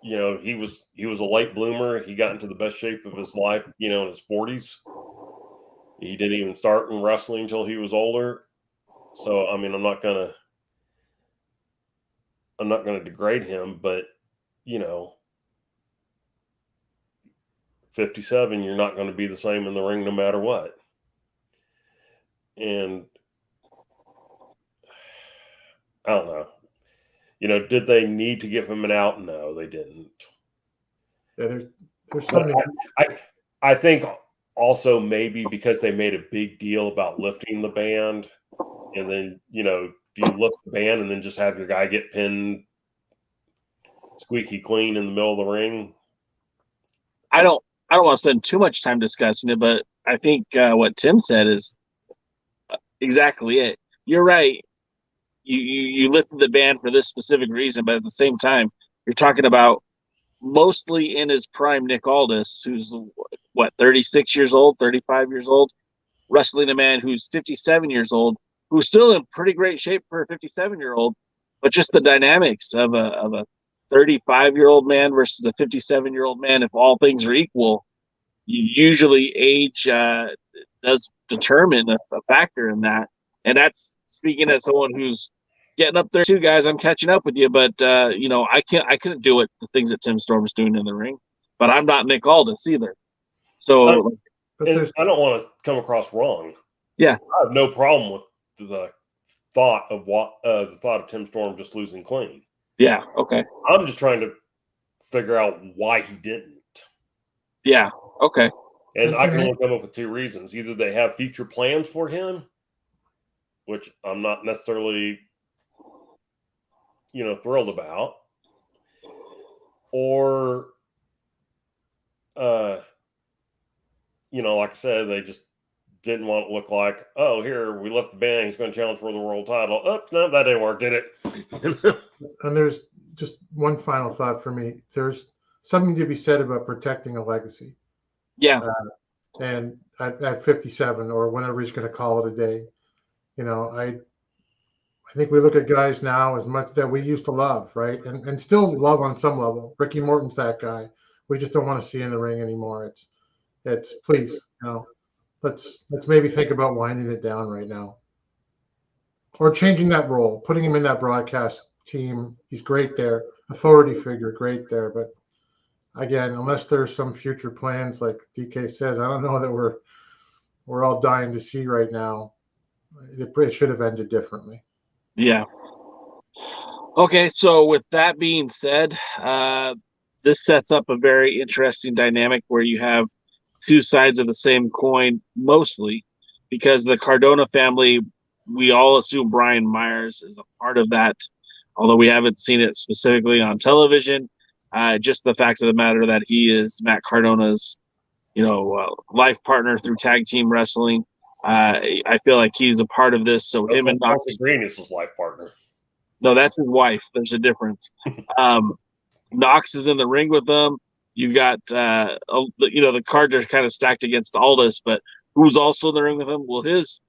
he was a late bloomer. He got into the best shape of his life, in his 40s. He didn't even start in wrestling until he was older. So, I mean, I'm not gonna degrade him, but 57, you're not going to be the same in the ring no matter what. And I don't know. Did they need to give him an out? No, they didn't. Yeah, there's something. I think also maybe because they made a big deal about lifting the band, and then do you lift the band and then just have your guy get pinned squeaky clean in the middle of the ring? I don't want to spend too much time discussing it, but I think what Tim said is exactly it. You're right. you lifted the ban for this specific reason, but at the same time, you're talking about mostly in his prime Nick Aldis, who's what, 36 years old, 35 years old, wrestling a man who's 57 years old, who's still in pretty great shape for a 57-year-old, but just the dynamics of a 35-year-old man versus a 57-year-old man, if all things are equal, usually age does determine a factor in that. And that's speaking as someone who's getting up there too, guys. I'm catching up with you, but I couldn't do it, the things that Tim Storm's doing in the ring, but I'm not Nick Aldis either. So and I don't want to come across wrong. Yeah, I have no problem with the thought of Tim Storm just losing clean. Yeah, okay. I'm just trying to figure out why he didn't. Yeah, okay. And I can only come up with two reasons. Either they have future plans for him, which I'm not necessarily, thrilled about, or, like I said, they just didn't want it to look like, oh, here, we left the band, he's going to challenge for the world title. Oh, no, that didn't work, did it? And there's just one final thought for me. There's something to be said about protecting a legacy. Yeah. And at 57 or whenever he's going to call it a day, I think we look at guys now as much that we used to love, right? And still love on some level. Ricky Morton's that guy. We just don't want to see in the ring anymore. It's please, let's maybe think about winding it down right now. Or changing that role, putting him in that broadcast team. He's great there. Authority figure, great there. But again, unless there's some future plans, like DK says, I don't know that we're all dying to see right now. It should have ended differently. Yeah. Okay, so with that being said, this sets up a very interesting dynamic where you have two sides of the same coin, mostly, because the Cardona family, we all assume Brian Myers is a part of that, although we haven't seen it specifically on television. Just the fact of the matter that he is Matt Cardona's, life partner through tag team wrestling. I feel like he's a part of this. So him and Knox Green is his life partner. No, that's his wife. There's a difference. Knox is in the ring with them. You got, the cards are kind of stacked against Aldis, but who's also in the ring with him? Well, his,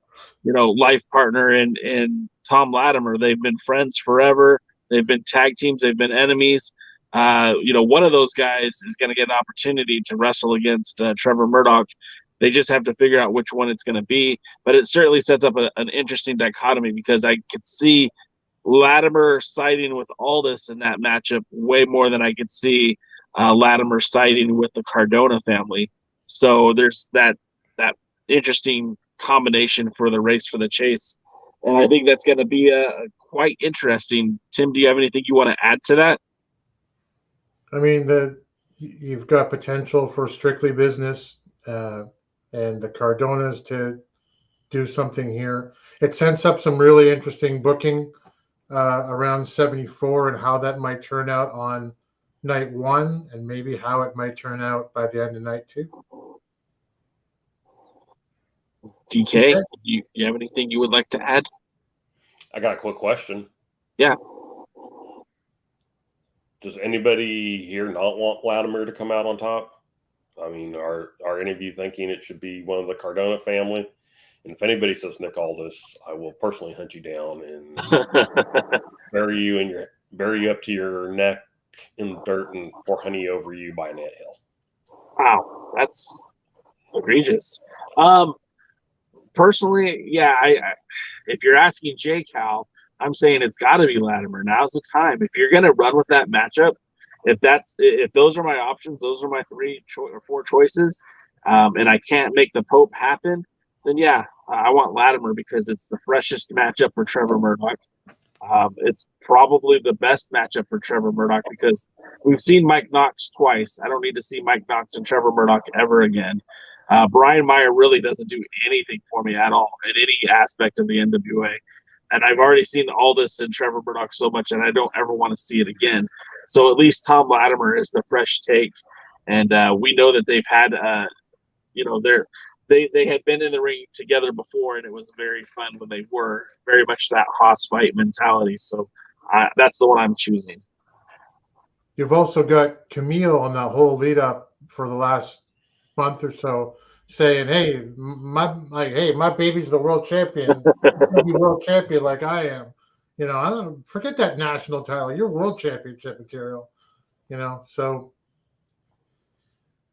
life partner and Tom Latimer. They've been friends forever. They've been tag teams. They've been enemies. One of those guys is going to get an opportunity to wrestle against Trevor Murdoch. They just have to figure out which one it's going to be. But it certainly sets up an interesting dichotomy because I could see Latimer siding with Aldis in that matchup way more than I could see Latimer siding with the Cardona family. So there's that interesting combination for the race for the chase. And I think that's going to be quite interesting. Tim, do you have anything you want to add to that? I mean, you've got potential for strictly business and the Cardonas to do something here. It sets up some really interesting booking around 74 and how that might turn out on night one and maybe how it might turn out by the end of night two. DK, you have anything you would like to add? I got a quick question. Yeah. Does anybody here not want Vladimir to come out on top? I mean, are any of you thinking it should be one of the Cardona family? And if anybody says Nick Aldis, I will personally hunt you down and bury you up to your neck in the dirt and pour honey over you by an anthill. Wow, that's egregious. Personally, yeah, I if you're asking J Cal, I'm saying it's got to be Latimer. Now's the time. If you're going to run with that matchup, if those are my options, those are my four choices, and I can't make the Pope happen, then yeah, I want Latimer because it's the freshest matchup for Trevor Murdoch. It's probably the best matchup for Trevor Murdoch because we've seen Mike Knox twice. I don't need to see Mike Knox and Trevor Murdoch ever again. Brian Meyer really doesn't do anything for me at all in any aspect of the NWA. And I've already seen Aldis and Trevor Murdoch so much, and I don't ever want to see it again. So at least Tom Latimer is the fresh take. And we know that they've had, they had been in the ring together before, and it was very fun when they were very much that Haas fight mentality. So that's the one I'm choosing. You've also got Kamille on that whole lead up for the last month or so, saying, "Hey, my baby's the world champion. You'll be world champion like I am." You know, I don't forget that national title. You're world championship material. You know, so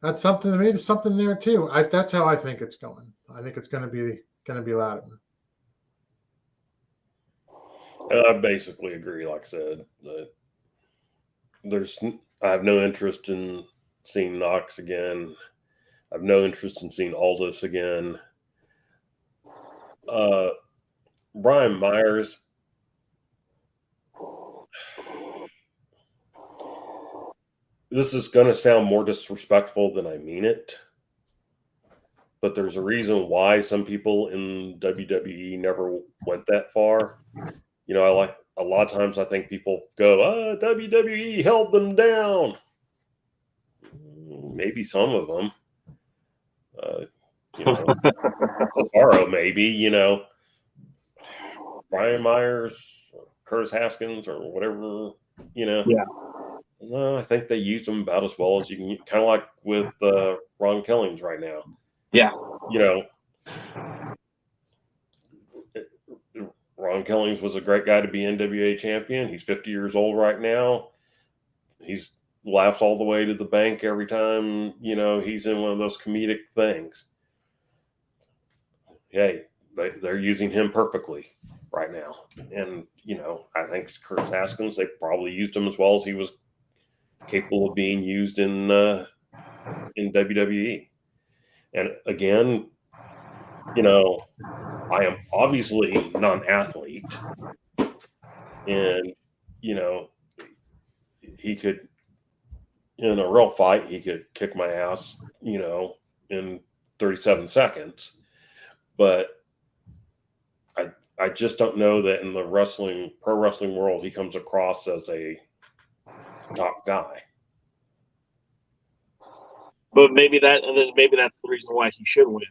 that's something to me. There's something there too. That's how I think it's going. I think it's going to be Latimer. I basically agree. Like I said, I have no interest in seeing Knox again. I have no interest in seeing Aldous again. Brian Myers. This is going to sound more disrespectful than I mean it, but there's a reason why some people in WWE never went that far. You know, a lot of times I think people go, WWE held them down. Maybe some of them. You know, Cesaro maybe, you know. Brian Myers, or Curtis Haskins, or whatever, you know. Yeah. No, I think they used them about as well as you can, kind of like with Ron Killings right now. Yeah. You know, Ron Killings was a great guy to be NWA champion. He's 50 years old right now. He's laughs all the way to the bank every time, you know, he's in one of those comedic things. Hey, they're using him perfectly right now. And, you know, I think Curtis Haskins, they probably used him as well as he was capable of being used in WWE. And again, you know, I am obviously not an athlete, and you know, he could, in a real fight, he could kick my ass, you know, in 37 seconds. But I just don't know that in the pro wrestling world, he comes across as a top guy. But maybe that's the reason why he should win.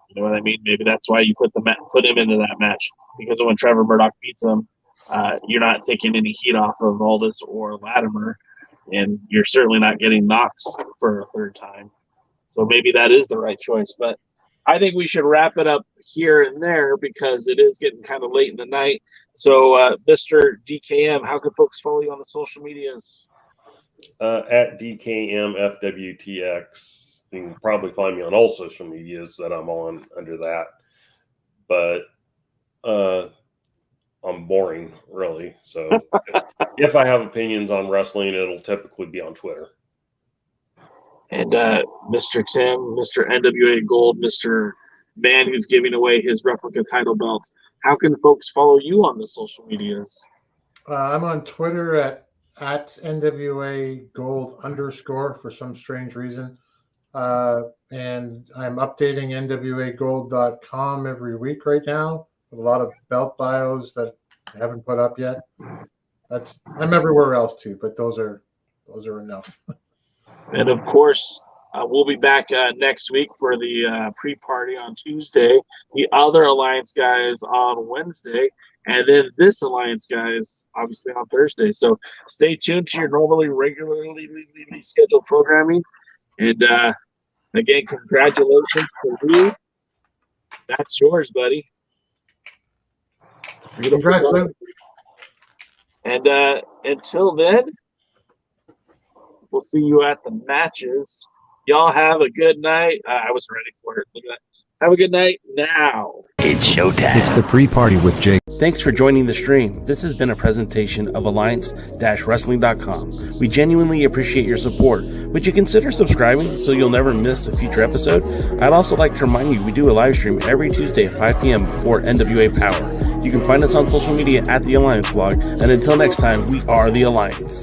You know what I mean? Maybe that's why you put him into that match, because when Trevor Murdoch beats him, you're not taking any heat off of Aldous or Latimer, and you're certainly not getting Knox for a third time. So maybe that is the right choice. But I think we should wrap it up here and there because it is getting kind of late in the night. So, Mr. DKM, how can folks follow you on the social medias? At DKMFWTX. You can probably find me on all social medias that I'm on under that. But I'm boring, really. So if I have opinions on wrestling, it'll typically be on Twitter. And Mr. Tim, Mr. NWA Gold, Mr. Man who's giving away his replica title belts, how can folks follow you on the social medias? I'm on Twitter at NWA Gold _ for some strange reason. And I'm updating NWAGold.com every week right now with a lot of belt bios that I haven't put up yet. I'm everywhere else too, but those are enough. And of course, we'll be back next week for the pre-party on Tuesday, the other Alliance guys on Wednesday, and then this Alliance guys obviously on Thursday. So stay tuned to your regularly scheduled programming. And again, congratulations to you. That's yours, buddy. Congratulations. And until then, we'll see you at the matches. Y'all have a good night. I was ready for it. Look at that. Have a good night now. It's showtime. It's the pre-party with Jake. Thanks for joining the stream. This has been a presentation of Alliance-Wrestling.com. We genuinely appreciate your support. Would you consider subscribing so you'll never miss a future episode? I'd also like to remind you we do a live stream every Tuesday at 5 p.m. before NWA Power. You can find us on social media at The Alliance Blog. And until next time, we are The Alliance.